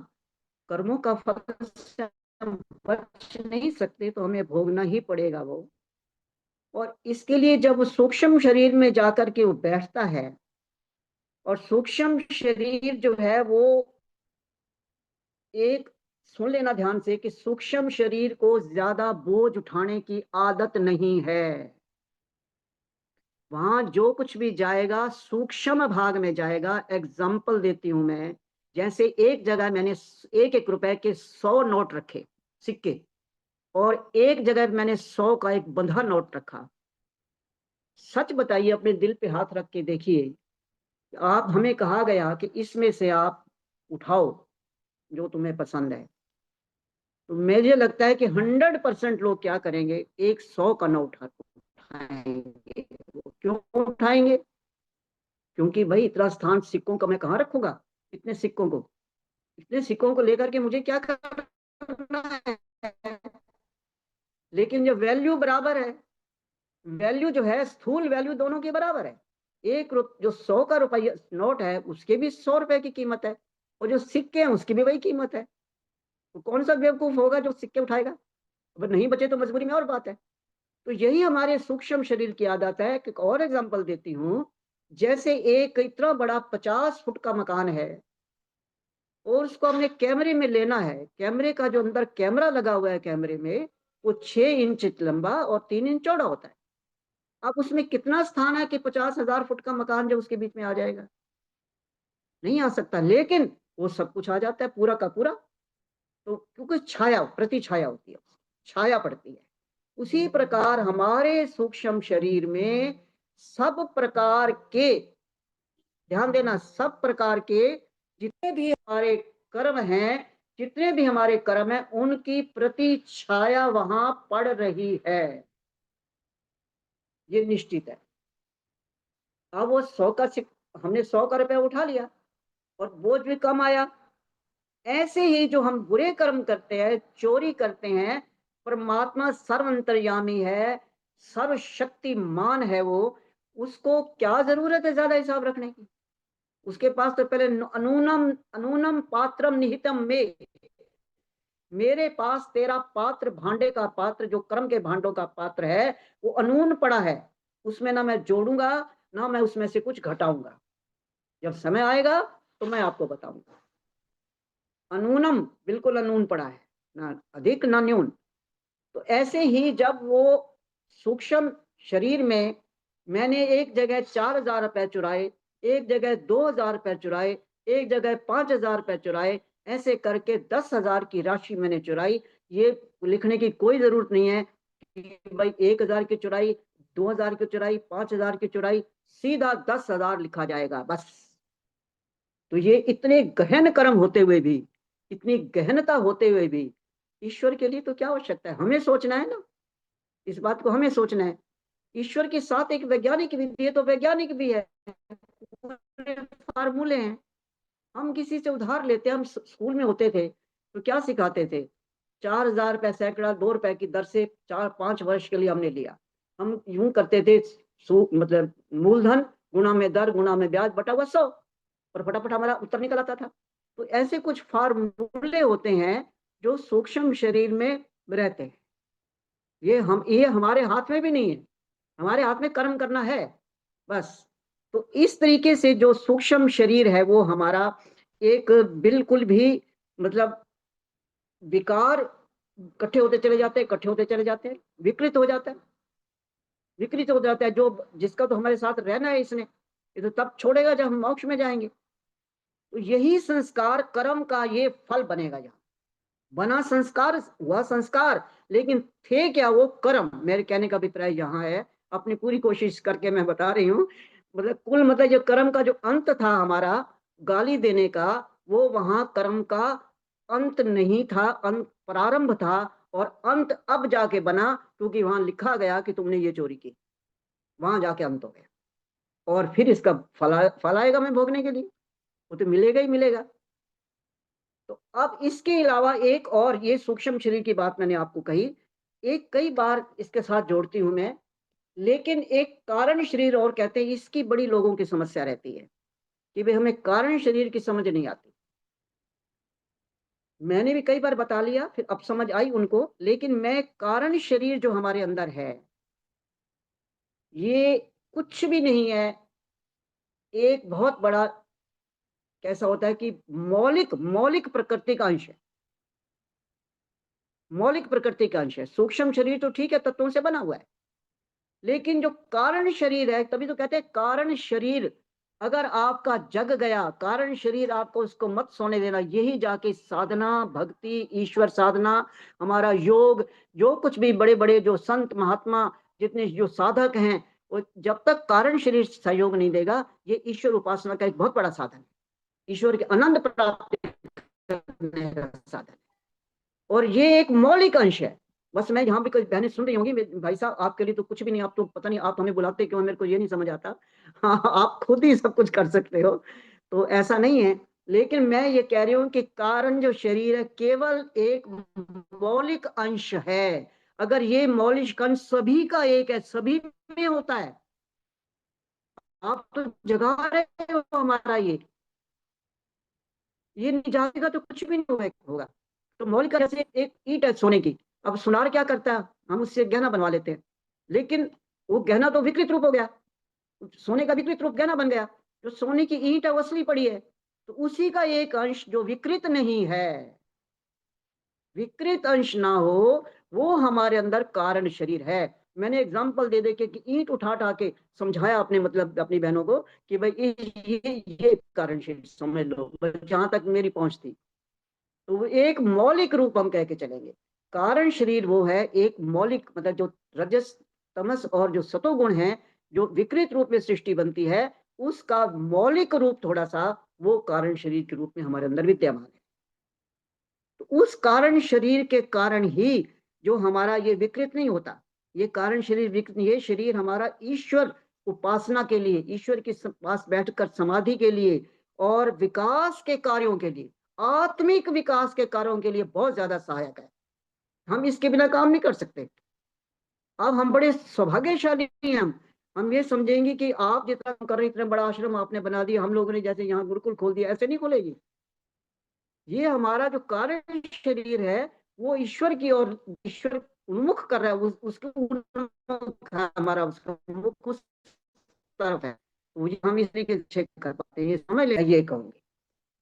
कर्मों का फल से हम बच नहीं सकते, तो हमें भोगना ही पड़ेगा वो। और इसके लिए जब सूक्ष्म शरीर में जाकर के वो बैठता है, और सूक्ष्म शरीर जो है वो एक, सुन लेना ध्यान से, कि सूक्ष्म शरीर को ज्यादा बोझ उठाने की आदत नहीं है। वहां जो कुछ भी जाएगा सूक्ष्म भाग में जाएगा। एग्जाम्पल देती हूं मैं, जैसे एक जगह मैंने 1-1 रुपए के 100 नोट रखे, सिक्के, और एक जगह मैंने 100 का एक बंधा नोट रखा। सच बताइए, अपने दिल पे हाथ रख के देखिए, आप, हमें कहा गया कि इसमें से आप उठाओ जो तुम्हें पसंद है, तो मुझे लगता है कि 100% लोग क्या करेंगे, एक 100 का नोट उठाएंगे। क्यों उठाएंगे? क्योंकि भाई इतना स्थान सिक्कों का मैं कहाँ रखूंगा, इतने सिक्कों को, इतने सिक्कों को लेकर के मुझे क्या करना है। लेकिन जो वैल्यू बराबर है, वैल्यू जो है, स्थूल वैल्यू दोनों की बराबर है। जो 100 का रुपया नोट है उसके भी 100 रुपए की कीमत है, और जो सिक्के हैं उसकी भी वही कीमत है। तो कौन सा बेवकूफ होगा जो सिक्के उठाएगा? अगर नहीं बचे तो मजबूरी में और बात है। तो यही हमारे सूक्ष्म शरीर की आदत है। एक और एग्जांपल देती हूँ, जैसे एक इतना बड़ा 50 फुट का मकान है, और उसको हमने कैमरे में लेना है। कैमरे का जो अंदर कैमरा लगा हुआ है, कैमरे में वो 6 इंच लंबा और 3 इंच चौड़ा होता है। अब उसमें कितना स्थान है कि 50,000 फुट का मकान जो उसके बीच में आ जाएगा? नहीं आ सकता। लेकिन वो सब कुछ आ जाता है, पूरा का पूरा। तो क्योंकि छाया, प्रति छाया होती है, छाया पड़ती है। उसी प्रकार हमारे सूक्ष्म शरीर में सब प्रकार के, ध्यान देना, सब प्रकार के जितने भी हमारे कर्म हैं, जितने भी हमारे कर्म हैं, उनकी प्रति छाया वहां पड़ रही है, ये निश्चित है। अब वो 100 का हमने 100 का रुपया उठा लिया और बोझ भी कम आया। ऐसे ही जो हम बुरे कर्म करते हैं, चोरी करते हैं, परमात्मा सर्वंतर्यामी है, सर्वशक्तिमान है वो, उसको क्या जरूरत है ज्यादा हिसाब रखने की? उसके पास तो पहले अनूनम अनूनम पात्रम निहितम में, मेरे पास तेरा पात्र, भांडे का पात्र, जो कर्म के भांडों का पात्र है, वो अनून पड़ा है। उसमें ना मैं जोड़ूंगा, ना मैं उसमें से कुछ घटाऊंगा। जब समय आएगा तो मैं आपको बताऊंगा। अनूनम, बिल्कुल अनून पड़ा है, ना अधिक ना न्यून। तो ऐसे ही जब वो सूक्ष्म शरीर में मैंने एक जगह 4,000 रुपए चुराए, एक जगह 2,000 रुपए चुराए, एक जगह 5,000 रुपए चुराए, ऐसे करके 10,000 की राशि मैंने चुराई। ये लिखने की कोई जरूरत नहीं है कि भाई 1,000 की चुराई, 2,000 की चुराई, 5,000 की चुराई, सीधा 10,000 लिखा जाएगा बस। तो ये इतने गहन कर्म होते हुए भी, इतनी गहनता होते हुए भी, ईश्वर के लिए तो क्या आवश्यकता है? हमें सोचना है ना, इस बात को हमें सोचना है। ईश्वर के साथ एक वैज्ञानिक विधि है, तो वैज्ञानिक भी है, फार्मूले हैं। हम किसी से उधार लेते हैं। हम स्कूल में होते थे तो क्या सिखाते थे? 4,000 रुपए सैकड़ा 2 रुपए की दर से 4-5 वर्ष के लिए हमने लिया। हम यूं करते थे, मतलब मूलधन गुणा में दर गुणा में ब्याज बटा हुआ 100, और फटाफट हमारा उत्तर निकल आता था। तो ऐसे कुछ फार्मूले होते हैं जो सूक्ष्म शरीर में रहते हैं। ये हमारे हाथ में भी नहीं है, हमारे हाथ में कर्म करना है बस। तो इस तरीके से जो सूक्ष्म शरीर है वो हमारा एक बिल्कुल भी, मतलब विकार इकट्ठे होते चले जाते हैं, इकट्ठे होते चले जाते हैं, विकृत हो जाता है, विकृत हो जाता है। जो जिसका तो हमारे साथ रहना है इसने, ये तो तब छोड़ेगा जब हम मोक्ष में जाएंगे। तो यही संस्कार, कर्म का ये फल बनेगा। यहाँ बना संस्कार, हुआ संस्कार, लेकिन थे क्या वो कर्म। मेरे कहने का अभिप्राय यहाँ है, अपनी पूरी कोशिश करके मैं बता रही हूँ, मतलब कुल मतलब जो कर्म का जो अंत था हमारा गाली देने का, वो वहां कर्म का अंत नहीं था, अंत प्रारंभ था, और अंत अब जाके बना, क्योंकि वहां लिखा गया कि तुमने ये चोरी की, वहां जाके अंत हो गया। और फिर इसका फल आएगा मैं भोगने के लिए, वो तो मिलेगा ही मिलेगा। तो अब इसके अलावा एक और, ये सूक्ष्म शरीर की बात मैंने आपको कही, एक कई बार इसके साथ जोड़ती हूं मैं, लेकिन एक कारण शरीर और कहते हैं, इसकी बड़ी लोगों की समस्या रहती है कि भाई हमें कारण शरीर की समझ नहीं आती। मैंने भी कई बार बता लिया, फिर अब समझ आई उनको, लेकिन मैं कारण शरीर जो हमारे अंदर है, ये कुछ भी नहीं है, एक बहुत बड़ा कैसा होता है कि मौलिक मौलिक प्रकृति का अंश है। मौलिक प्रकृति का अंश है। सूक्ष्म शरीर तो ठीक है, तत्वों से बना हुआ है, लेकिन जो कारण शरीर है, तभी तो कहते हैं कारण शरीर अगर आपका जग गया, कारण शरीर आपको उसको मत सोने देना। यही जाके साधना, भक्ति, ईश्वर साधना, हमारा योग, जो कुछ भी बड़े बड़े जो संत महात्मा, जितने जो साधक हैं, वो जब तक कारण शरीर सहयोग नहीं देगा, ये ईश्वर उपासना का एक बहुत बड़ा साधन है, ईश्वर के आनंद प्राप्त करने का साधन है, और ये एक मौलिक अंश है। बस मैं यहाँ पे कोई बहनें सुन रही होंगी, भाई साहब आपके लिए तो कुछ भी नहीं, आप तो पता नहीं आप हमें बुलाते क्यों, मेरे को ये नहीं समझ आता। हाँ, आप खुद ही सब कुछ कर सकते हो, तो ऐसा नहीं है। लेकिन मैं ये कह रही हूँ कि कारण जो शरीर है केवल एक मौलिक अंश है। अगर ये मौलिक अंश सभी का एक है, सभी में होता है, आप तो जगा रहे हो हमारा ये नहीं जाएगा तो कुछ भी नहीं होगा। तो मौलिक जैसे एक ईंट है सोने की, अब सुनार क्या करता है, हम उससे गहना बनवा लेते हैं, लेकिन वो गहना तो विकृत रूप हो गया, सोने का विकृत रूप गहना बन गया। जो सोने की ईंट है वो असली पड़ी है, तो उसी का एक अंश जो विकृत नहीं है, विकृत अंश ना हो, वो हमारे अंदर कारण शरीर है। मैंने एग्जांपल दे दे के कि ईंट उठा उठा के समझाया अपने, मतलब अपनी बहनों को कि भाई ये कारण शरीर समझ लो, जहां तक मेरी पहुंच थी। तो वो एक मौलिक रूप हम कह के चलेंगे। कारण शरीर वो है एक मौलिक, मतलब जो रजस तमस और जो सतोगुण है, जो विकृत रूप में सृष्टि बनती है, उसका मौलिक रूप थोड़ा सा वो कारण शरीर के रूप में हमारे अंदर विद्यमान है। तो उस कारण शरीर के कारण ही जो हमारा ये विकृत नहीं होता, ये कारण शरीर विकृत, ये शरीर हमारा ईश्वर उपासना के लिए, ईश्वर के पास बैठकर समाधि के लिए और विकास के कार्यों के लिए, आत्मिक विकास के कार्यों के लिए बहुत ज्यादा सहायक है। हम इसके बिना काम नहीं कर सकते। अब हम बड़े सौभाग्यशाली हैं, हम ये समझेंगे कि आप जितना कर रहे, इतना बड़ा आश्रम आपने बना दिया, हम लोगों ने जैसे यहाँ गुरुकुल खोल दिया, ऐसे नहीं खोलेगी। ये हमारा जो कारण शरीर है वो ईश्वर की ओर, ईश्वर उन्मुख कर रहा है, उसके उन्मुख है हमारा, उसका उन्मुख उस तरफ है, तो हम इस तरीके से कर पाते हैं, ये समझ ले, ये कहूंगी।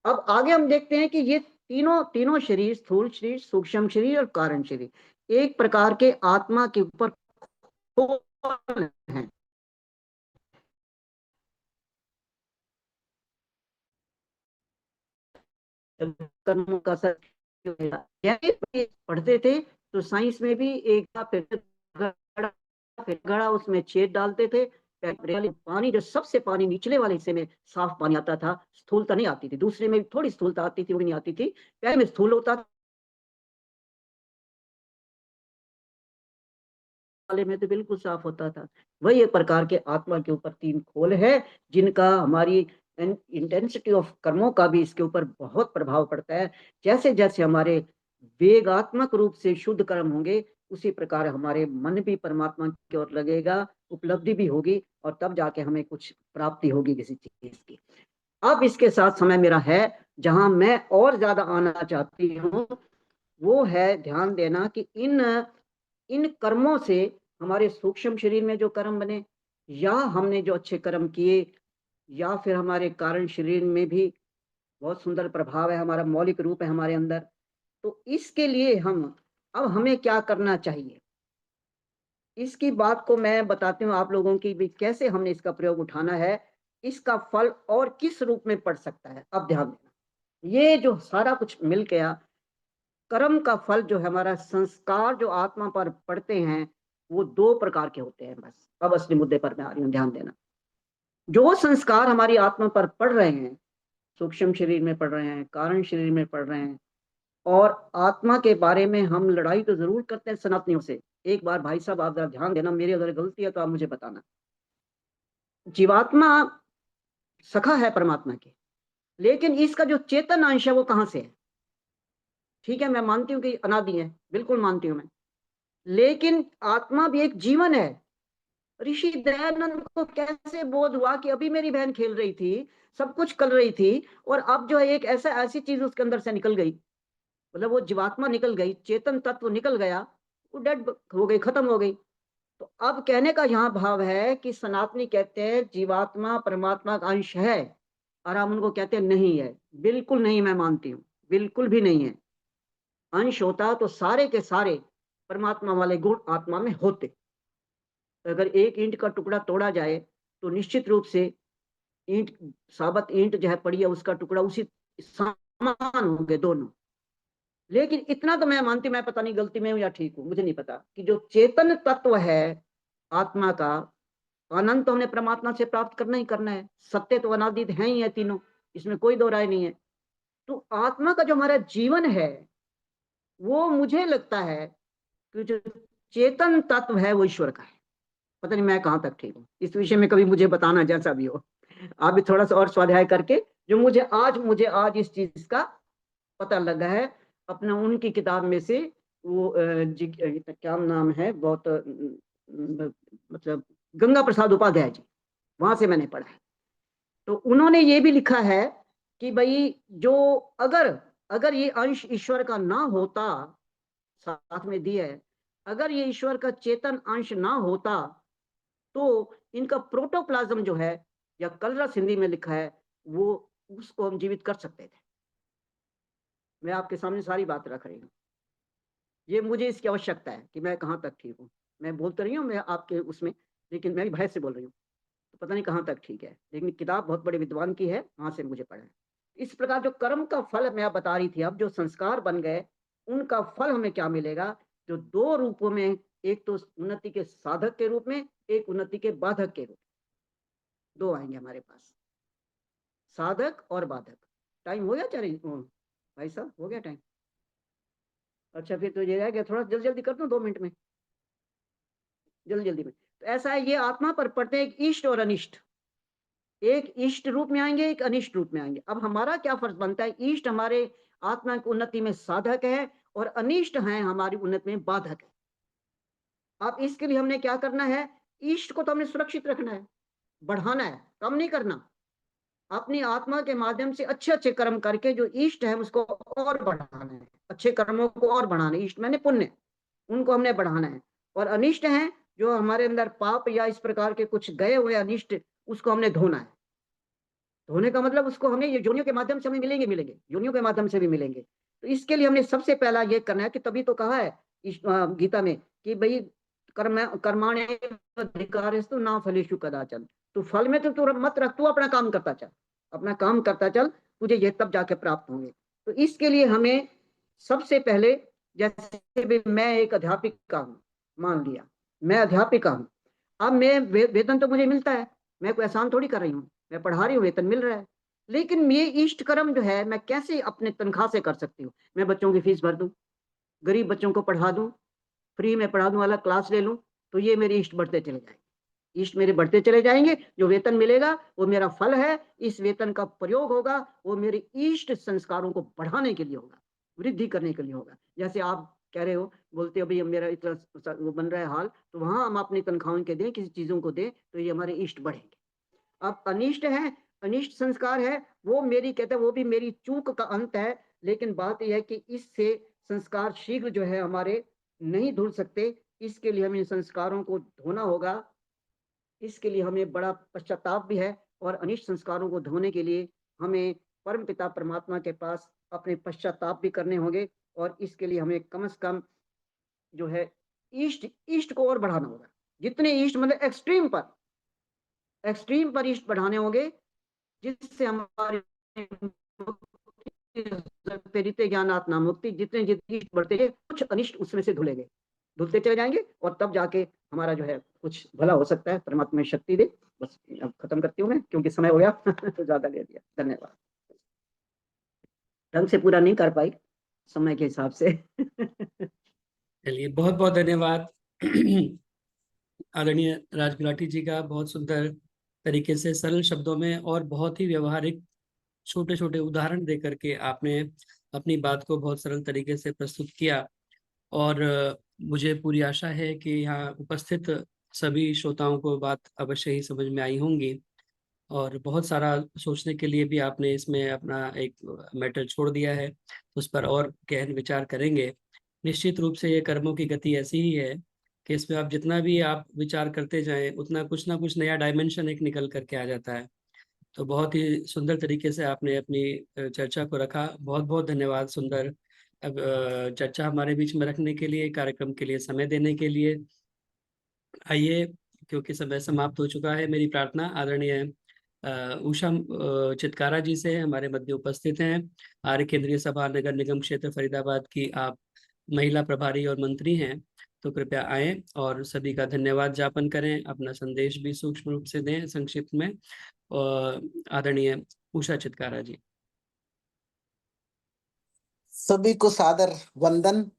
अब आगे हम देखते हैं कि ये तीनों शरीर, स्थूल शरीर, सूक्ष्म शरीर और कारण शरीर, एक प्रकार के आत्मा के ऊपर खोल हैं। कर्मों का सर पढ़ते थे तो साइंस में भी एक घड़ा उसमें छेद डालते थे, पानी जो सबसे पानी निचले वाले हिस्से में साफ पानी आता था, स्थूलता नहीं आती थी, दूसरे में भी थोड़ी स्थूलता आती थी, वो नहीं आती थी, पहले में स्थूल होता वाले में तो बिल्कुल साफ होता था। वही एक प्रकार के आत्मा के ऊपर 3 खोल है, जिनका हमारी इंटेंसिटी ऑफ कर्मों का भी इसके ऊपर बहुत प्रभाव पड़ता है। जैसे जैसे हमारे वेगात्मक रूप से शुद्ध कर्म होंगे, उसी प्रकार हमारे मन भी परमात्मा की ओर लगेगा, उपलब्धि भी होगी, और तब जाके हमें कुछ प्राप्ति होगी किसी चीज की। अब इसके साथ समय मेरा है, जहां मैं और ज्यादा आना चाहती हूँ, वो है ध्यान देना कि इन कर्मों से हमारे सूक्ष्म शरीर में जो कर्म बने, या हमने जो अच्छे कर्म किए, या फिर हमारे कारण शरीर में भी बहुत सुंदर प्रभाव है, हमारा मौलिक रूप है हमारे अंदर। तो इसके लिए अब हमें क्या करना चाहिए, इसकी बात को मैं बताती हूँ आप लोगों की भी, कैसे हमने इसका प्रयोग उठाना है, इसका फल और किस रूप में पड़ सकता है। अब ध्यान देना, ये जो सारा कुछ मिल गया, कर्म का फल जो है, हमारा संस्कार जो आत्मा पर पड़ते हैं, वो 2 प्रकार के होते हैं। बस अब असली मुद्दे पर मैं आ रही हूँ, ध्यान देना। जो संस्कार हमारी आत्मा पर पड़ रहे हैं, सूक्ष्म शरीर में पड़ रहे हैं, कारण शरीर में पड़ रहे हैं, और आत्मा के बारे में हम लड़ाई तो जरूर करते हैं सनातनियों से। एक बार भाई साहब आप जरा ध्यान देना, मेरी अगर गलती है तो आप मुझे बताना। जीवात्मा सखा है परमात्मा के, लेकिन इसका जो चेतन अंश है वो कहाँ से है? ठीक है, मैं मानती हूँ कि अनादि है, बिल्कुल मानती हूँ मैं, लेकिन आत्मा भी एक जीवन है। ऋषि दयानंद को कैसे बोध हुआ कि अभी मेरी बहन खेल रही थी, सब कुछ कर रही थी, और अब जो है एक ऐसी चीज उसके अंदर से निकल गई, मतलब वो जीवात्मा निकल गई, चेतन तत्व निकल गया, वो डेड हो गई, खत्म हो गई। तो अब कहने का यहाँ भाव है कि सनातनी कहते हैं जीवात्मा परमात्मा का अंश है, और हम उनको कहते हैं नहीं है। बिल्कुल नहीं, मैं मानती हूँ, बिल्कुल भी नहीं है। अंश होता तो सारे के सारे परमात्मा वाले गुण आत्मा में होते। अगर एक ईंट का टुकड़ा तोड़ा जाए तो निश्चित रूप से ईंट, साबत ईंट जो है पड़ी है, उसका टुकड़ा उसी समान होंगे दोनों। लेकिन इतना तो मैं मानती, मैं पता नहीं गलती में हूं या ठीक हूं, मुझे नहीं पता, कि जो चेतन तत्व है आत्मा का, आनंद तो हमने परमात्मा से प्राप्त करना ही करना है, सत्य तो अनादित है ही है तीनों, इसमें कोई दो राय नहीं है। तो आत्मा का जो हमारा जीवन है, वो मुझे लगता है कि जो चेतन तत्व है वो ईश्वर का है। पता नहीं मैं कहाँ तक ठीक हूँ इस विषय में, कभी मुझे बताना जैसा भी हो। आप भी थोड़ा सा और स्वाध्याय करके, जो मुझे आज इस चीज का पता लगा है अपना उनकी किताब में से, वो क्या नाम है, बहुत मतलब गंगा प्रसाद उपाध्याय जी, वहां से मैंने पढ़ा है। तो उन्होंने ये भी लिखा है कि भाई जो अगर ये अंश ईश्वर का ना होता, साथ में दिया है, अगर ये ईश्वर का चेतन अंश ना होता तो इनका प्रोटोप्लाज्म जो है, या कलरस हिंदी में लिखा है, वो उसको हम जीवित कर सकते थे। मैं आपके सामने सारी बात रख रही हूँ, ये मुझे इसकी आवश्यकता है कि मैं कहाँ तक ठीक हूँ। मैं बोलते रही हूँ मैं आपके उसमें, लेकिन मैं भय से बोल रही हूँ, तो पता नहीं कहाँ तक ठीक है, लेकिन किताब बहुत बड़े विद्वान की है, वहां से मुझे पढ़ा है। इस प्रकार जो कर्म का फल मैं बता रही थी, अब जो संस्कार बन गए उनका फल हमें क्या मिलेगा, जो दो रूपों में, एक तो उन्नति के साधक के रूप में, एक उन्नति के बाधक के रूप में, दो आएंगे हमारे पास, साधक और बाधक। टाइम हो गया चारे भाई साहब, हो गया टाइम? अच्छा, फिर तो ये रह गया, थोड़ा जल्दी जल्दी कर दूं, 2 मिनट में, जल्दी जल्दी में। तो ऐसा है, ये आत्मा पर पढ़ते हैं एक इष्ट और अनिष्ट, एक इष्ट रूप में आएंगे, एक अनिष्ट रूप में आएंगे। अब हमारा क्या फर्ज बनता है, इष्ट हमारे आत्मा की उन्नति में साधक है और अनिष्ट है हमारी उन्नति में बाधक है। अब इसके लिए हमने क्या करना है, इष्ट को तो हमने सुरक्षित रखना है, बढ़ाना है, कम नहीं करना। अपनी आत्मा के माध्यम से अच्छे अच्छे कर्म करके जो इष्ट है उसको और बढ़ाना है, अच्छे कर्मों को और बढ़ाना है, इष्ट मैंने पुण्य, उनको हमने बढ़ाना है। और अनिष्ट है जो हमारे अंदर पाप या इस प्रकार के कुछ गए हुए अनिष्ट, उसको हमने धोना है। धोने का मतलब उसको हमें ये योनियों के माध्यम से हमें मिलेंगे, योनियों के माध्यम से भी मिलेंगे। तो इसके लिए हमने सबसे पहला ये करना है कि तभी तो कहा है गीता में कि भाई कर्माणे अधिकारेस्तु ना फलेषु कदाचन, तो फल में तो तू मत रख, तू अपना काम करता चल, अपना काम करता चल, तुझे ये तब जाके प्राप्त होंगे। तो इसके लिए हमें सबसे पहले, जैसे भी मैं एक अध्यापिका हूँ, मान लिया मैं अध्यापिका हूँ, अब मैं वेतन तो मुझे मिलता है, मैं कोई एहसान थोड़ी कर रही हूँ, मैं पढ़ा रही हूँ, वेतन मिल रहा है। लेकिन ये इष्ट कर्म जो है मैं कैसे अपने तनख्वाह से कर सकती हूँ? मैं बच्चों की फीस भर दूं, गरीब बच्चों को पढ़ा दूं, फ्री में पढ़ा दूं, अलग क्लास ले लूं, तो ये मेरे इष्ट बढ़ते चले जाएंगे, इष्ट मेरे बढ़ते चले जाएंगे। जो वेतन मिलेगा वो मेरा फल है, इस वेतन का प्रयोग होगा वो मेरे इष्ट संस्कारों को बढ़ाने के लिए होगा, वृद्धि करने के लिए होगा। जैसे आप कह रहे हो, बोलते हो भाई मेरा इतना वो बन रहा है हाल, तो वहां हम अपनी तनख्वाहों के दें, किसी चीजों को दें, तो ये हमारे इष्ट बढ़ेंगे। अब अनिष्ट है, अनिष्ट संस्कार है, वो मेरी कहते हैं वो भी मेरी चूक का अंत है। लेकिन बात यह है कि इससे संस्कार शीघ्र जो है हमारे नहीं धुल सकते, इसके लिए हमें संस्कारों को धोना होगा, इसके लिए हमें बड़ा पश्चाताप भी है। और अनिष्ट संस्कारों को धोने के लिए हमें परम पिता परमात्मा के पास अपने पश्चाताप भी करने होंगे, और इसके लिए हमें कम से कम जो है ईस्ट को और बढ़ाना होगा। जितने ईस्ट मतलब एक्सट्रीम पर ईस्ट बढ़ाने होंगे, जिससे हमारे प्रेरित ज्ञानात् न मुक्ति, जितने जितने ईस्ट बढ़ते हैं कुछ अनिष्ट उसमें से धुलते चले जाएंगे, और तब जाके हमारा जो है कुछ भला हो सकता है। परमात्मा शक्ति दे। बस अब खत्म करती हूँ मैं, क्योंकि समय हो गया तो ज्यादा ले दिया। धन्यवाद। ढंग से पूरा नहीं कर पाई समय के हिसाब से। चलिए, बहुत बहुत धन्यवाद आदरणीय राज गुलाटी जी का, बहुत सुंदर तरीके से सरल शब्दों में और बहुत ही व्यवहारिक छोटे छोटे उदाहरण दे करके आपने अपनी बात को बहुत सरल तरीके से प्रस्तुत किया। और मुझे पूरी आशा है कि यहाँ उपस्थित सभी श्रोताओं को बात अवश्य ही समझ में आई होंगी, और बहुत सारा सोचने के लिए भी आपने इसमें अपना एक मैटर छोड़ दिया है, उस पर और गहन विचार करेंगे। निश्चित रूप से ये कर्मों की गति ऐसी ही है कि इसमें आप जितना भी आप विचार करते जाएं उतना कुछ ना कुछ नया डायमेंशन एक निकल करके आ जाता है। तो बहुत ही सुंदर तरीके से आपने अपनी चर्चा को रखा। बहुत बहुत धन्यवाद सुंदर अब चर्चा हमारे बीच में रखने के लिए, कार्यक्रम के लिए समय देने के लिए। आइए, क्योंकि समय समाप्त हो चुका है, मेरी प्रार्थना आदरणीय उषा चितकारा जी से हमारे मध्य उपस्थित हैं, आर्य केंद्रीय सभा नगर निगम क्षेत्र फरीदाबाद की आप महिला प्रभारी और मंत्री हैं, तो कृपया आएं और सभी का धन्यवाद ज्ञापन करें, अपना संदेश भी सूक्ष्म रूप से दें संक्षिप्त में। और आदरणीय उषा चितकारा जी। सभी को सादर वंदन।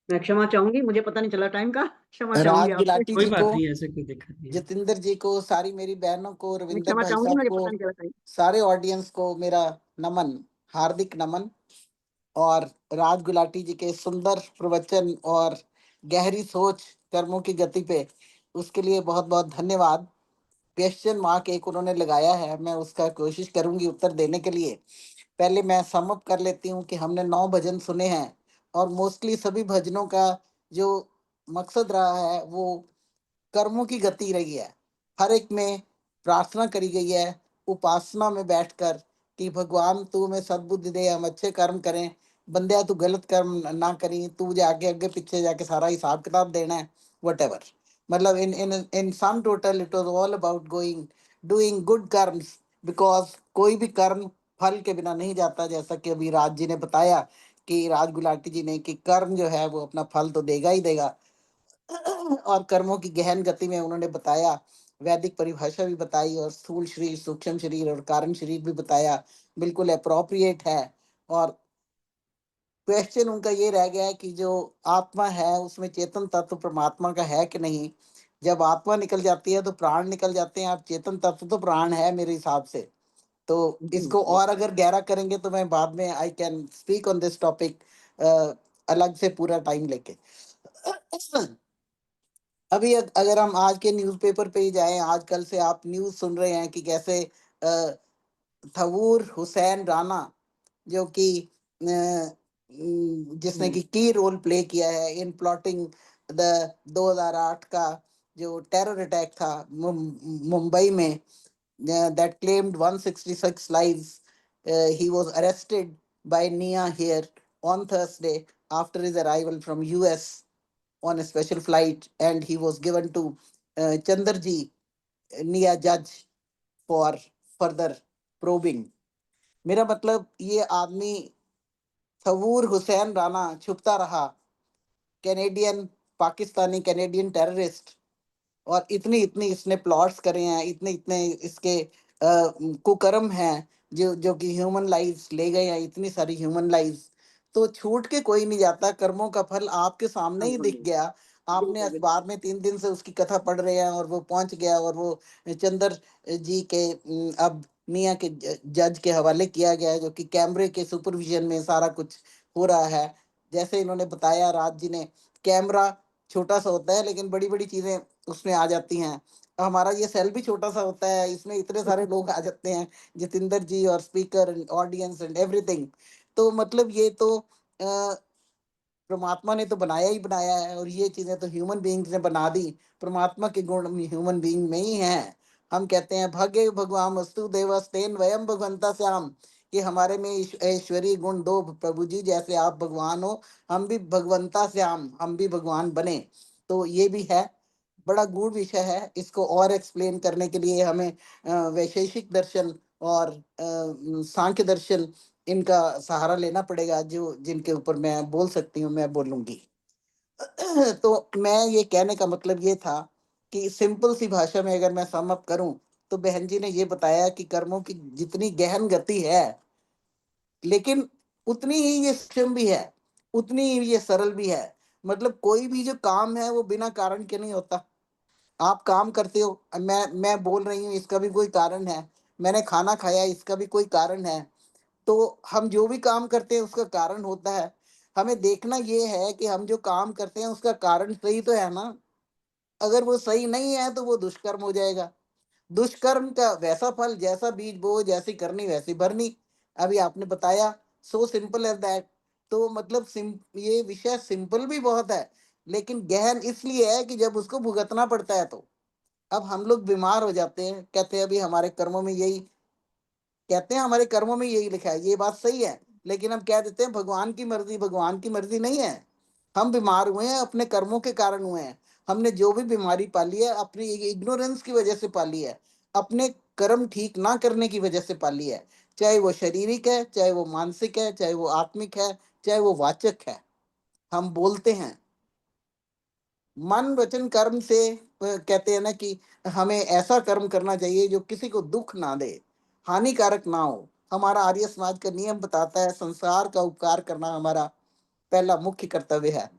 मैं क्षमा चाहूंगी, मुझे पता नहीं चला टाइम का, क्षमा राज चाहूंगी आपसे। गुलाटी कोई जी बात को, नहीं, ऐसे कोई दिक्कत नहीं है। जितेंद्र जी को, सारी मेरी बहनों को, मैं रविंदर क्षमा भाई चाहूंगी, साहब मुझे को, पता नहीं चला टाइम। सारे ऑडियंस को मेरा नमन, हार्दिक नमन। और राज गुलाटी जी के सुंदर प्रवचन और गहरी सोच कर्मों की गति पे, उसके लिए बहुत बहुत धन्यवाद। क्वेश्चन मार्क एक उन्होंने लगाया है, मैं उसका कोशिश करूंगी उत्तर देने के लिए। पहले मैं सम अप कर लेती हूँ कि हमने 9 भजन सुने हैं, और मोस्टली सभी भजनों का जो मकसद रहा है वो कर्मों की गति रही है। हर एक में प्रार्थना करी गई है उपासना में बैठकर कि भगवान तू हमें सद्बुद्धि दे, हम अच्छे कर्म करें, बंदिया तू गलत कर्म ना करी, तू मुझे आगे आगे पीछे जाके सारा हिसाब किताब देना है, वट मतलब in sum total it was all about going doing good karmas, because कोई भी कर्म फल के बिना नहीं जाता, जैसा कि अभी राज जी ने बताया कि राज गुलाटी जी ने, कि कर्म जो है वो अपना फल तो देगा ही देगा। और कर्मों की गहन गति में उन्होंने बताया, वैदिक परिभाषा भी बताई, और स्थूल शरीर, सूक्ष्म शरीर और कारण शरीर भी बताया, बिल्कुल अप्रोप्रिएट है। और क्वेश्चन उनका ये रह गया है कि जो आत्मा है उसमें चेतन तत्व परमात्मा का है कि नहीं। जब आत्मा निकल जाती है तो प्राण निकल जाते हैं, अब चेतन तत्व तो प्राण है मेरे हिसाब से। तो इसको और अगर गहरा करेंगे तो मैं बाद में I can speak on this topic अलग से पूरा टाइम लेके। अभी अगर हम आज के न्यूज़पेपर पे ही जाएं, आजकल से आप न्यूज़ सुन रहे हैं कि कैसे थवूर हुसैन राणा, जो कि जिसने की रोल प्ले किया है इन प्लॉटिंग द 2008 का जो टेरर अटैक था मुंबई में, that claimed 166 lives. He was arrested by NIA here on Thursday after his arrival from US on a special flight, and he was given to Chandarji, NIA judge, for further probing. मेरा मतलब ये आदमी थवूर हुसैन राणा छुपता रहा, Canadian, Pakistani Canadian terrorist, और इतनी इतनी इसने plots करे हैं, इतने इतने इसके कुकर्म हैं जो कि ह्यूमन लाइव्स ले गए हैं, इतनी सारी ह्यूमन लाइव्स। तो छूट के कोई नहीं जाता, कर्मों का फल आपके सामने ही दिख गया। आपने अखबार में 3 दिन से उसकी कथा पढ़ रहे हैं और वो पहुंच गया, और वो चंद्र जी के अब मियाँ के जज के हवाले किया गया है, जो कि कैमरे के सुपरविजन में सारा कुछ हो रहा है। जैसे इन्होंने बताया राज जी ने, कैमरा छोटा सा होता है लेकिन बड़ी बड़ी चीजें उसमें आ जाती हैं। हमारा ये सेल भी छोटा सा होता है, इसमें इतने सारे लोग आ जाते हैं, जितेंद्र जी और speaker and audience and everything. तो मतलब ये तो परमात्मा ने तो बनाया ही बनाया है, और ये चीजें तो ह्यूमन बीइंग्स ने बना दी। परमात्मा के गुण ह्यूमन बीइंग में ही हैं। हम कहते हैं भगे भगवान वस्तु देवस्तेन वयम भगवंता श्याम, कि हमारे में ऐश्वरीय गुण दो प्रभु जी, जैसे आप भगवान हो हम भी भगवंता श्याम, हम भी भगवान बने। तो ये भी है, बड़ा गूढ़ विषय है। इसको और एक्सप्लेन करने के लिए हमें वैशेषिक दर्शन और सांख्य दर्शन, इनका सहारा लेना पड़ेगा, जो जिनके ऊपर मैं बोल सकती हूँ, मैं बोलूंगी। तो मैं ये कहने का मतलब ये था कि सिंपल सी भाषा में अगर मैं सम अप करूं, तो बहन जी ने ये बताया कि कर्मों की जितनी गहन गति है, लेकिन उतनी ही ये सूक्ष्म भी है, उतनी ही ये सरल भी है। मतलब कोई भी जो काम है वो बिना कारण के नहीं होता। आप काम करते हो, मैं बोल रही हूँ, इसका भी कोई कारण है। मैंने खाना खाया, इसका भी कोई कारण है। तो हम जो भी काम करते हैं उसका कारण होता है। हमें देखना ये है कि हम जो काम करते हैं उसका कारण सही तो है ना। अगर वो सही नहीं है तो वो दुष्कर्म हो जाएगा। दुष्कर्म का वैसा फल, जैसा बीज बो जैसी करनी वैसी भरनी। अभी आपने बताया, सो सिंपल एज दैट। तो मतलब ये विषय सिंपल भी बहुत है, लेकिन गहन इसलिए है कि जब उसको भुगतना पड़ता है तो अब हम लोग बीमार हो जाते हैं। कहते हैं अभी हमारे कर्मों में यही, कहते हैं हमारे कर्मों में यही लिखा है, ये बात सही है। लेकिन हम कह देते हैं भगवान की मर्जी, भगवान की मर्जी नहीं है। हम बीमार हुए हैं अपने कर्मों के कारण हुए हैं। हमने जो भी बीमारी पाली है अपनी इग्नोरेंस की वजह से पाली है, अपने कर्म ठीक ना करने की वजह से पाली है। चाहे वो शारीरिक है, चाहे वो मानसिक है, चाहे वो आत्मिक है, चाहे वो वाचक है। हम बोलते हैं मन वचन कर्म से, कहते हैं ना कि हमें ऐसा कर्म करना चाहिए जो किसी को दुख ना दे, हानिकारक ना हो। हमारा आर्य समाज का नियम बताता है संसार का उपकार करना हमारा पहला मुख्य कर्तव्य है,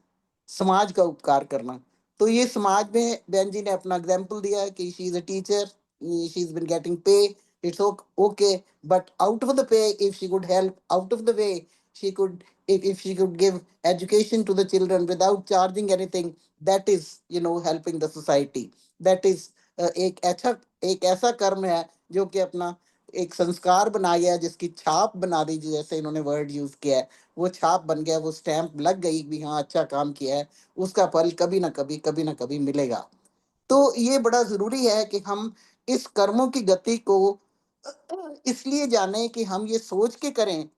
समाज का उपकार करना। तो ये समाज में बहन जी ने अपना एग्जाम्पल दिया है कि she is a teacher, she is been getting pay, it's okay, but out of the pay if she could help, out of the way she could, if she could give education to the children without charging anything, that is, you know, helping the society. That is एक ऐसा कर्म है जो कि अपना एक संस्कार बना गया, जिसकी छाप बना दी, जैसे इन्होंने वर्ड यूज किया है, वो छाप बन गया, वो स्टैंप लग गई भी हाँ अच्छा काम किया है, उसका फल कभी ना कभी मिलेगा। तो ये बड़ा जरूरी है कि हम इस कर्मों की गति को इसलिए जाने कि हम ये सोच के करें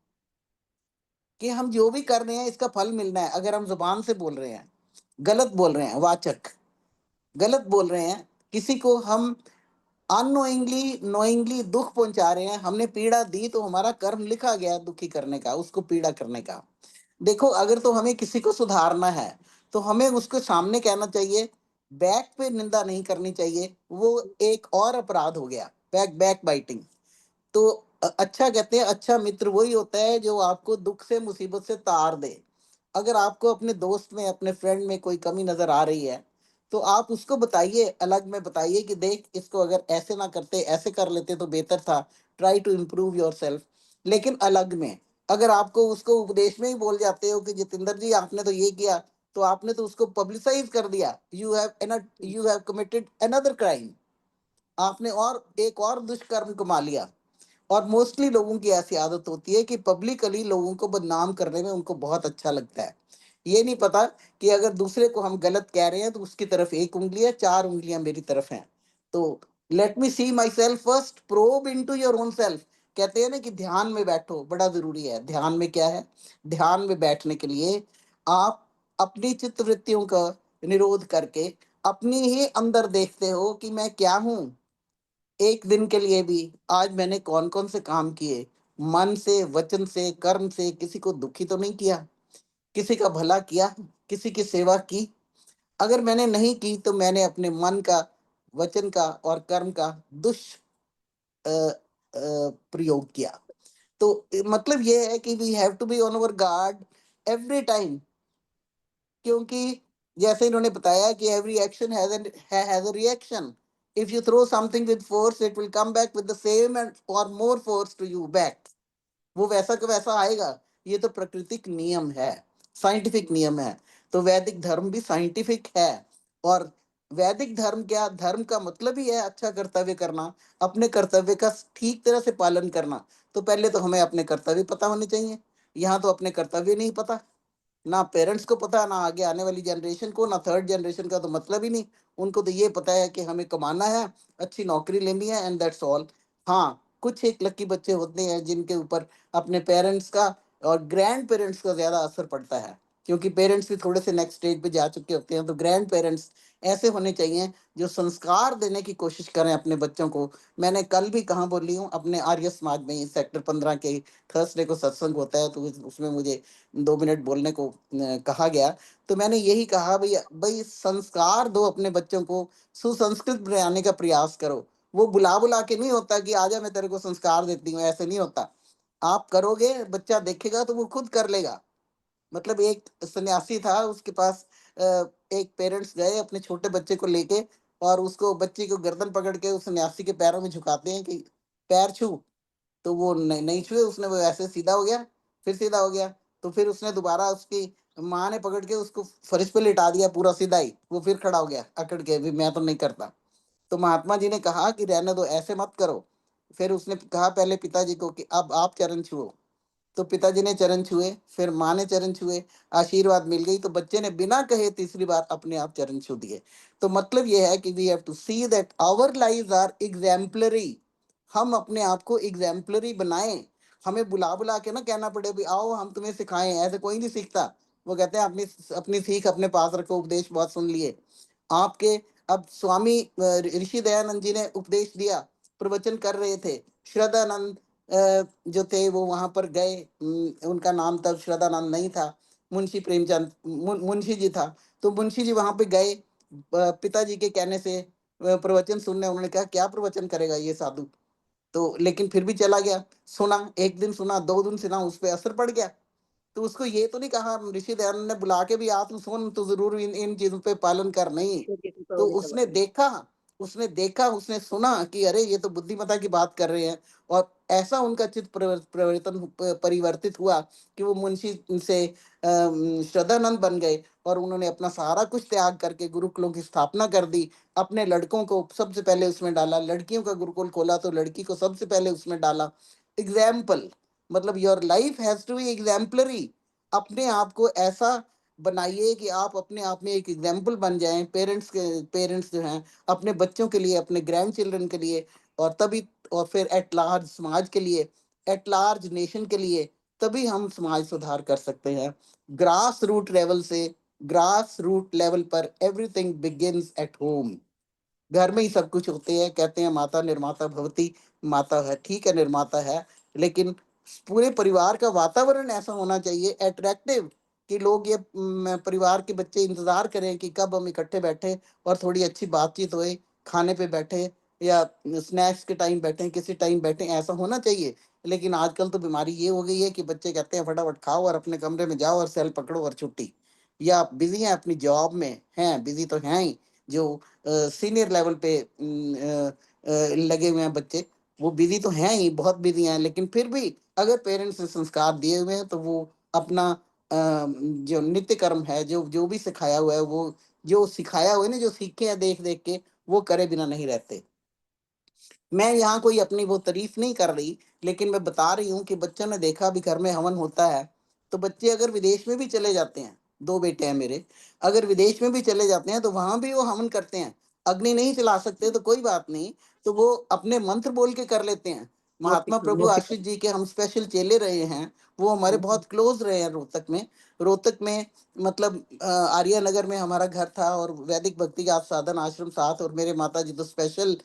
कि हम जो भी कर रहे हैं इसका फल मिलना है। अगर हम जुबान से बोल रहे हैं, गलत बोल रहे हैं, वाचक गलत बोल रहे हैं, किसी को हम अननोइंगली नोइंगली दुख पहुंचा रहे हैं, हमने पीड़ा दी, तो हमारा कर्म लिखा गया है दुखी करने का, उसको पीड़ा करने का। देखो, अगर तो हमें किसी को सुधारना है तो हमें उसके सामने कहना चाहिए, बैक पे निंदा नहीं करनी चाहिए। वो एक और अपराध हो गया, बैक बाइटिंग। तो अच्छा कहते हैं अच्छा मित्र वही होता है जो आपको दुख से मुसीबत से तार दे। अगर आपको अपने दोस्त में, अपने फ्रेंड में कोई कमी नजर आ रही है तो आप उसको बताइए, अलग में बताइए कि देख, इसको अगर ऐसे ना करते, ऐसे कर लेते तो बेहतर था, try to improve yourself. लेकिन अलग में, अगर आपको उसको उपदेश में ही बोल जाते हो कि जितेंद्र जी आपने तो ये किया, तो आपने तो उसको पब्लिसाइज कर दिया, you have committed another crime. आपने और एक और दुष्कर्म कमा लिया। और मोस्टली लोगों की ऐसी आदत होती है कि पब्लिकली लोगों को बदनाम करने में उनको बहुत अच्छा लगता है। ये नहीं पता कि अगर दूसरे को हम गलत कह रहे हैं तो उसकी तरफ एक उंगली है, चार उंगलियां मेरी तरफ हैं। तो let me see myself first, probe into your own self. कहते हैं ना कि ध्यान में बैठो, बड़ा जरूरी है। ध्यान में क्या है? ध्यान में बैठने के लिए आप अपनी चित्त वृत्तियों का निरोध करके अपनी ही अंदर देखते हो कि मैं क्या हूं। एक दिन के लिए भी आज मैंने कौन कौन से काम किए, मन से, वचन से, कर्म से किसी को दुखी तो नहीं किया, किसी का भला किया, किसी की सेवा की। अगर मैंने नहीं की तो मैंने अपने मन का, वचन का और कर्म का प्रयोग किया। तो मतलब ये है कि we have to be on our guard every time. क्योंकि जैसे इन्होंने बताया कि every action has a reaction. If you throw something with force, it will come back with the same and or more force to you back. वो वैसा का वैसा आएगा। ये तो प्राकृतिक नियम है, साइंटिफिक नियम है। तो वैदिक धर्म भी साइंटिफिक है। और वैदिक धर्म क्या, धर्म का मतलब ही है अच्छा कर्तव्य करना, अपने कर्तव्य का ठीक तरह से पालन करना। तो पहले तो हमें अपने कर्तव्य पता होने चाहिए। यहाँ तो अपने कर्तव्य नहीं पता, ना पेरेंट्स को पता, ना आगे आने वाली जनरेशन को, ना थर्ड जनरेशन का तो मतलब ही नहीं। उनको तो ये पता है कि हमें कमाना है, अच्छी नौकरी लेनी है, एंड दैट्स ऑल। हाँ, कुछ एक लकी बच्चे होते हैं जिनके ऊपर अपने पेरेंट्स का और ग्रैंड पेरेंट्स का ज्यादा असर पड़ता है, क्योंकि पेरेंट्स भी थोड़े से नेक्स्ट स्टेज पे जा चुके होते हैं। तो ग्रैंड पेरेंट्स ऐसे होने चाहिए जो संस्कार देने की कोशिश करें अपने बच्चों को। मैंने कल भी कहाँ बोली हूँ, अपने आर्य समाज में सेक्टर 15 के थर्सडे को सत्संग होता है, तो उसमें मुझे 2 मिनट बोलने को कहा गया। तो मैंने यही कहा, भाई भाई संस्कार दो अपने बच्चों को, सुसंस्कृत बनाने का प्रयास करो। वो बुला बुला के नहीं होता कि आजा मैं तेरे को संस्कार देती हूँ, ऐसे नहीं होता। आप करोगे, बच्चा देखेगा तो वो खुद कर लेगा। मतलब एक सन्यासी था, उसके पास एक पेरेंट्स गए अपने छोटे बच्चे को लेके, और उसको बच्ची को गर्दन पकड़ के उस सन्यासी के पैरों में झुकाते हैं कि पैर छू, तो वो नहीं छुए, उसने वो ऐसे सीधा हो गया, फिर सीधा हो गया। तो फिर उसने दोबारा उसकी माँ ने पकड़ के उसको फर्श पे लिटा दिया पूरा सीधा ही, वो फिर खड़ा हो गया अकड़ के, भी मैं तो नहीं करता। तो महात्मा जी ने कहा कि रहने दो, ऐसे मत करो। फिर उसने कहा पहले पिताजी को कि अब आप चरण छुओ। तो पिताजी ने चरण छुए, फिर माँ ने चरण छुए, आशीर्वाद मिल गई, तो बच्चे ने बिना कहे तीसरी बार अपने आप चरण छू दिए। तो मतलब ये है कि we have to see that our lives are exemplary. हम अपने आप को एग्जाम्पलरी बनाएं। हमें बुला बुला के ना कहना पड़े भी आओ हम तुम्हें सिखाएं, ऐसे कोई नहीं सीखता। वो कहते हैं अपनी अपनी सीख अपने पास रखो, उपदेश बहुत सुन लिए आपके। अब स्वामी ऋषि दयानंद जी ने उपदेश दिया, प्रवचन कर रहे थे। श्रद्धानंद जो थे वो वहां पर गए, उनका नाम तब श्रद्धानंद नहीं था, मुंशी प्रेमचंद मुंशी जी था। तो मुंशी जी वहां पे गए पिताजी के कहने से प्रवचन सुनने। उन्होंने कहा क्या प्रवचन करेगा ये साधु, तो लेकिन फिर भी चला गया। सुना, एक दिन सुना, 2 दिन सुना, उस पर असर पड़ गया। तो उसको ये तो नहीं कहा ऋषि दयानंद ने बुला के भी आप सुन तो जरूर इन इन चीजों पे पालन कर, नहीं। तो उसने देखा, उसने सुना कि अरे ये तो बुद्धिमता की बात कर रहे हैं। और ऐसा उनका चित्त परिवर्तित हुआ कि वो मुंशी से श्रद्धानंद बन गए। और उन्होंने अपना सारा कुछ त्याग करके गुरुकुलों की स्थापना कर दी। अपने लड़कों को सबसे पहले उसमें डाला, लड़कियों का गुरुकुल खोला तो लड़की को सबसे पहले उसमें डाला। एग्जाम्पल, मतलब your life has to be exemplary. अपने आप को ऐसा बनाइए कि आप अपने आप में एक एग्जाम्पल बन जाएं। पेरेंट्स जो हैं अपने बच्चों के लिए, अपने ग्रैंड चिल्ड्रन के लिए, और तभी, और फिर एट लार्ज समाज के लिए, एट लार्ज नेशन के लिए, तभी हम समाज सुधार कर सकते हैं। ग्रास रूट लेवल से, ग्रास रूट लेवल पर एवरीथिंग बिगिंस एट होम। घर में ही सब कुछ होते हैं। कहते हैं माता निर्माता भवती, माता है ठीक है, निर्माता है, लेकिन पूरे परिवार का वातावरण ऐसा होना चाहिए अट्रैक्टिव कि लोग ये परिवार के बच्चे इंतजार करें कि कब हम इकट्ठे बैठे और थोड़ी अच्छी बातचीत होए, खाने पे बैठे या स्नैक्स के टाइम बैठे, किसी टाइम बैठे, ऐसा होना चाहिए। लेकिन आजकल तो बीमारी ये हो गई है कि बच्चे कहते हैं फटाफट खाओ और अपने कमरे में जाओ और सेल पकड़ो और छुट्टी। या बिजी हैं अपनी जॉब में, हैं बिजी तो हैं ही। जो सीनियर लेवल पे लगे हुए हैं बच्चे, वो बिजी तो हैं ही, बहुत बिजी हैं, लेकिन फिर भी अगर पेरेंट्स ने संस्कार दिए हुए हैं तो वो अपना जो नित्य कर्म है, जो जो भी सिखाया हुआ है, वो जो सिखाया हुआ है ना, जो सीखे हैं देख देख के, वो करे बिना नहीं रहते। मैं यहाँ कोई अपनी वो तारीफ नहीं कर रही, लेकिन मैं बता रही हूँ कि बच्चों ने देखा भी घर में हवन होता है, तो बच्चे अगर विदेश में भी चले जाते हैं, 2 बेटे हैं मेरे, अगर विदेश में भी चले जाते हैं तो वहां भी वो हवन करते हैं। अग्नि नहीं चला सकते तो कोई बात नहीं, तो वो अपने मंत्र बोल के कर लेते हैं। महात्मा प्रभु आशीष जी के हम स्पेशल चेले रहे हैं, वो हमारे बहुत क्लोज रहे हैं रोहतक में। रोहतक में मतलब आर्या नगर में हमारा घर था, और वैदिक भक्ति का साधन आश्रम साथ, और मेरे माता जी तो स्पेशल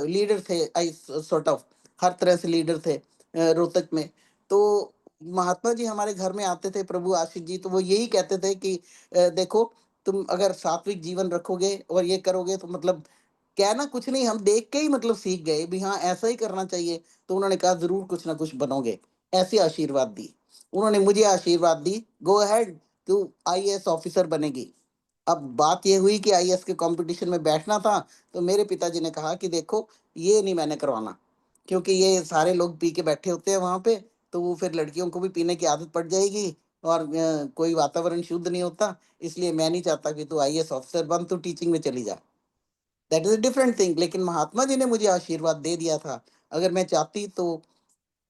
लीडर थे, आई सॉर्ट ऑफ हर तरह से लीडर थे रोहतक में। तो महात्मा जी हमारे घर में आते थे, प्रभु आशीष जी, तो वो यही कहते थे कि देखो तुम अगर सात्विक जीवन रखोगे और ये करोगे तो मतलब कहना कुछ नहीं, हम देख के ही मतलब सीख गए भी हाँ ऐसा ही करना चाहिए। तो उन्होंने कहा जरूर कुछ ना कुछ बनोगे, ऐसे आशीर्वाद दी। उन्होंने मुझे आशीर्वाद दी, गो अहेड, तू आईएएस ऑफिसर बनेगी। अब बात ये हुई कि आईएएस के कंपटीशन में बैठना था, तो मेरे पिताजी ने कहा कि देखो ये नहीं मैंने करवाना, क्योंकि ये सारे लोग पी के बैठे होते हैं वहां पे, तो वो फिर लड़कियों को भी पीने की आदत पड़ जाएगी, और कोई वातावरण शुद्ध नहीं होता। इसलिए मैं नहीं चाहता कि तू आईएएस ऑफिसर बन, तू टीचिंग में चली जा, that is a different thing. लेकिन महात्मा जी ने मुझे आशीर्वाद दे दिया था। अगर मैं चाहती तो,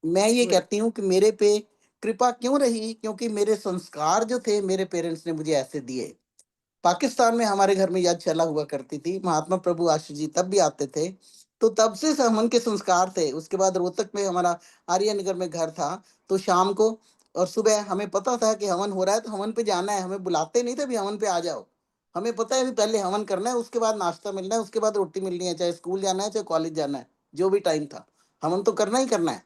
मैं ये कहती हूँ कि मेरे पे कृपा क्यों रही, क्योंकि मेरे संस्कार जो थे मेरे पेरेंट्स ने मुझे ऐसे दिए। पाकिस्तान में हमारे घर में यज्ञ चला हुआ करती थी, महात्मा प्रभु आशीष जी तब भी आते थे, तो तब से हमन के संस्कार थे। उसके बाद रोहतक में हमारा आर्यनगर में घर था, तो शाम को और सुबह हमें पता था कि हवन हो रहा है तो हवन पे जाना है। हमें बुलाते नहीं थे भी हवन पे आ जाओ, हमें पता है भी पहले हवन करना है, उसके बाद नाश्ता मिलना है, उसके बाद रोटी मिलनी है, चाहे स्कूल जाना है चाहे कॉलेज जाना है, जो भी टाइम था हवन तो करना ही करना है।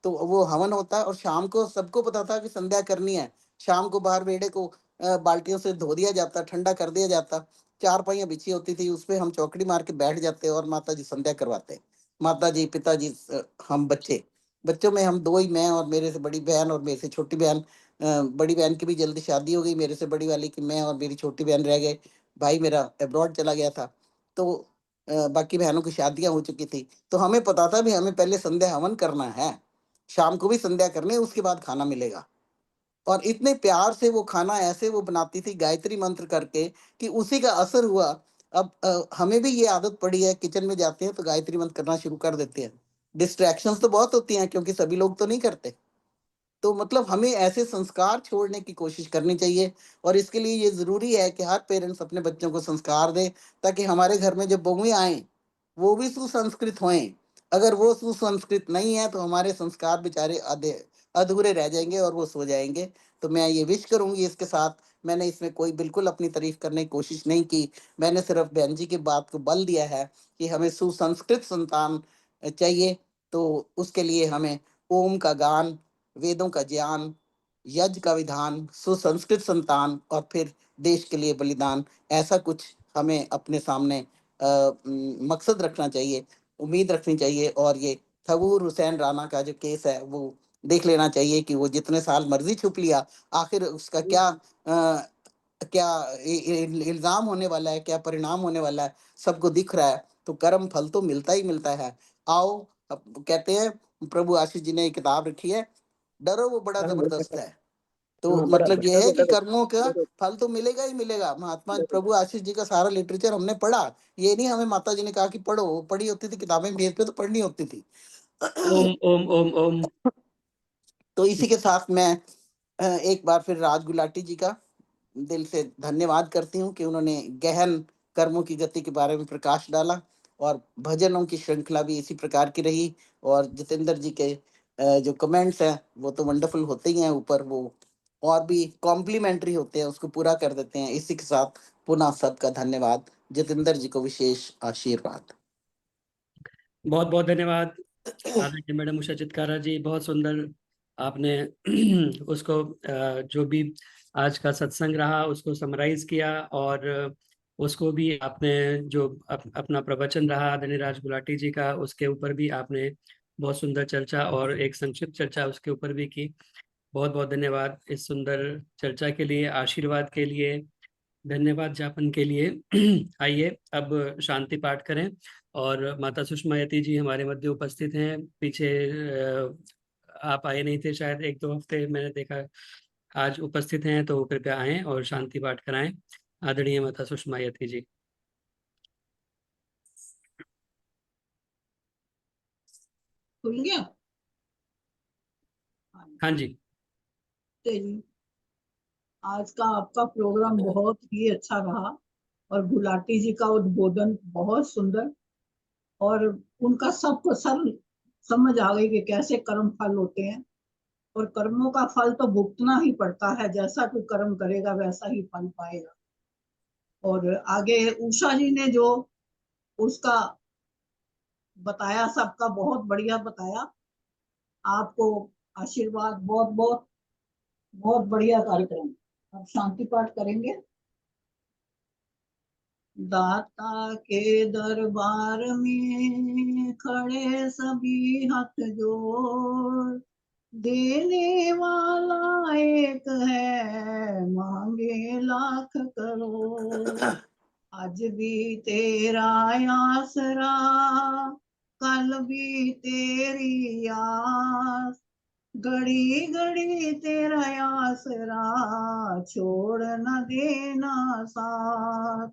तो वो हवन होता है, और शाम को सबको पता था कि संध्या करनी है। शाम को बाहर बेड़े को बाल्टियों से धो दिया जाता, ठंडा कर दिया जाता, चारपाइयां बिछी होती थी, उस पे हम चौकड़ी मार के बैठ जाते और माता जी संध्या करवाते। माता जी, पिताजी, हम बच्चे, बच्चों में हम 2 ही, मैं और मेरे से बड़ी बहन और मेरे से छोटी बहन। बड़ी बहन की भी जल्दी शादी हो गई, मेरे से बड़ी वाली की, मैं और मेरी छोटी बहन रह गए, भाई मेरा अब्रॉड चला गया था। तो बाकी बहनों की शादियां हो चुकी थी, तो हमें पता था भी हमें पहले संध्या हवन करना है, शाम को भी संध्या करनी है, उसके बाद खाना मिलेगा। और इतने प्यार से वो खाना ऐसे वो बनाती थी गायत्री मंत्र करके कि उसी का असर हुआ। अब हमें भी ये आदत पड़ी है, किचन में जाते हैं तो गायत्री मंत्र करना शुरू कर देते हैं। डिस्ट्रैक्शंस तो बहुत होती हैं क्योंकि सभी लोग तो नहीं करते, तो मतलब हमें ऐसे संस्कार छोड़ने की कोशिश करनी चाहिए। और इसके लिए ये जरूरी है कि हर पेरेंट्स अपने बच्चों को संस्कार दे, ताकि हमारे घर में जब बहुएं आए वो भी सुसंस्कृत होएं। अगर वो सुसंस्कृत नहीं है तो हमारे संस्कार बेचारे आधे अधूरे रह जाएंगे और वो सो जाएंगे। तो मैं ये विश करूंगी इसके साथ, मैंने इसमें कोई बिल्कुल अपनी तारीफ करने की कोशिश नहीं की, मैंने सिर्फ बहन जी की बात को बल दिया है कि हमें सुसंस्कृत संतान चाहिए। तो उसके लिए हमें ओम का गान, वेदों का ज्ञान, यज्ञ का विधान, सुसंस्कृत संतान और फिर देश के लिए बलिदान, ऐसा कुछ हमें अपने सामने मकसद रखना चाहिए, उम्मीद रखनी चाहिए। और ये थगूर हुसैन राणा का जो केस है वो देख लेना चाहिए कि वो जितने साल मर्जी छुप लिया, आखिर उसका क्या क्या इल्जाम होने वाला है, क्या परिणाम होने वाला है, सबको दिख रहा है। तो कर्म फल तो मिलता ही मिलता है। आओ, अब कहते हैं प्रभु आशीष जी ने एक किताब रखी है, डरो वो बड़ा जबरदस्त है। तो मतलब ये है कि कर्मों का फल तो मिलेगा ही मिलेगा। महात्मा प्रभु आशीष जी का सारा लिटरेचर हमने पढ़ा, ये नहीं हमें माता जी ने कहा कि पढ़ो, वो पढ़ी होती थी किताबें मेज पे तो पढ़नी होती थी। ओम ओम ओम ओम। तो इसी के साथ मैं एक बार फिर राज गुलाटी जी का दिल से धन्यवाद करती हूँ कि उन्होंने गहन कर्मों की गति के बारे में प्रकाश डाला। और भजनों की श्रृंखला भी इसी प्रकार की रही। और जितेंद्र जी के जो कमेंट्स हैं वो तो वंडरफुल होते ही हैं, ऊपर वो और भी कॉम्प्लीमेंट्री होते हैं, उसको पूरा कर देते हैं। इसी के साथ पुनः सबका धन्यवाद, जितेंद्र जी को विशेष आशीर्वाद। बहुत बहुत धन्यवाद आदरणीय मैडम उषा चित्कारा जी, बहुत सुंदर आपने उसको जो भी आज का सत्संग रहा उसको समराइज किया, और उसको भी आपने जो अपना प्रवचन रहा आदरणीय राज गुलाटी जी का, उसके ऊपर भी आपने बहुत सुंदर चर्चा और एक संक्षिप्त चर्चा उसके ऊपर भी की। बहुत बहुत धन्यवाद इस सुंदर चर्चा के लिए, आशीर्वाद के लिए, धन्यवाद ज्ञापन के लिए। आइए अब शांति पाठ करें। और माता सुषमा यति जी हमारे मध्य उपस्थित हैं। पीछे आप आए नहीं थे शायद 1-2 हफ्ते, मैंने देखा आज उपस्थित हैं, तो कृपया आएं और शांति पाठ कराएं। आदरणीय माता सुषमा यति जी। खुल गया? हाँ जी। जी, आज का आपका प्रोग्राम बहुत ही अच्छा रहा और गुलाटी जी का उद्बोधन बहुत सुंदर, और उनका सबको सब समझ आ गई कि कैसे कर्म फल होते हैं। और कर्मों का फल तो भुगतना ही पड़ता है, जैसा कोई कर्म करेगा वैसा ही फल पाएगा। और आगे उषा जी ने जो उसका बताया, सबका बहुत बढ़िया बताया। आपको आशीर्वाद, बहुत बहुत बहुत बढ़िया कार्यक्रम। अब शांति पाठ करेंगे। दाता के दरबार में खड़े सभी हाथ जोड़, देने वाला एक है, मांगे लाख करोड़। आज भी तेरा आसरा, कल भी तेरी आस, घड़ी घड़ी तेरा आसरा, छोड़ न देना साथ।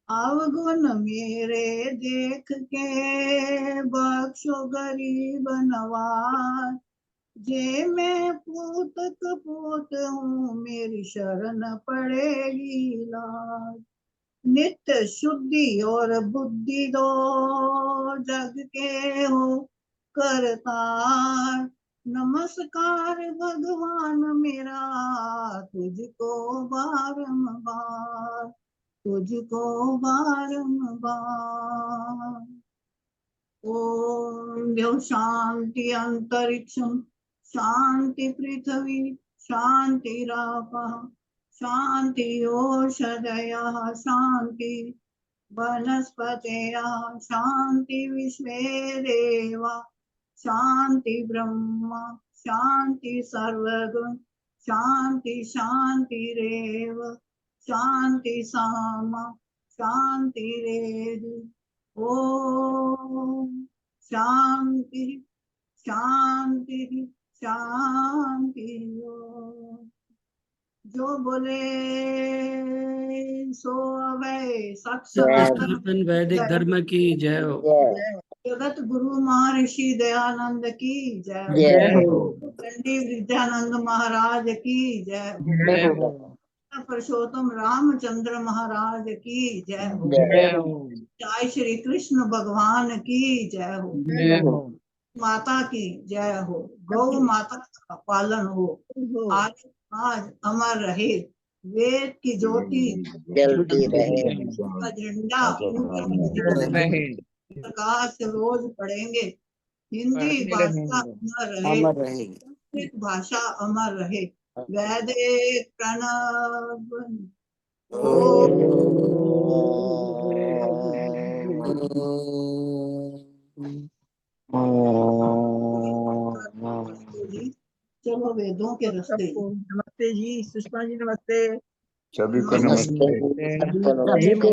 अवगुण मेरे देख के बख्शो गरीब नवाज, जे मैं पूत कपूत हूँ, मेरी शरण पड़ेगी लाज। नित्य शुद्धि और बुद्धि दो, जग के हो करतार। नमस्कार भगवान मेरा, तुझको बारंबार, तुझको बारंबार। ओम शांति अंतरिक्षम, शांति पृथ्वी, शांति रापः, शांति ओषधयः, शांति वनस्पतयः, शांति विश्वे देवा, शांति ब्रह्म, शांति सर्वगुण, शांति शांतिरेव, शांति सामा, शांतिरेधि। ओम शांति शांति शांति। ओम। जो बोले सो अवै सत सत्य सनातन सनातन वैदिक धर्म की जय हो। जगत गुरु महर्षि दयानंद की जय हो। जय हो। पंडित विद्यानंद महाराज की जय हो। जय हो। पुरुषोत्तम रामचंद्र महाराज की जय हो। जय हो। जय श्री कृष्ण भगवान की जय हो। जय हो। माता की जय हो। गौ माता का पालन हो। आज आज अमर रहे। वेद की ज्योति जलती रहे। का झंडा ऊंचा रहे। प्रकाश रोज पढ़ेंगे। हिंदी भाषा अमर रहे। अमर रहे। संस्कृत भाषा अमर रहे। वैदे प्रणव जी। चलो वेदों के रास्ते। नमस्ते जी, सुषमा जी नमस्ते। सभी को नमस्ते। नमस्ते। सबको नमस्ते।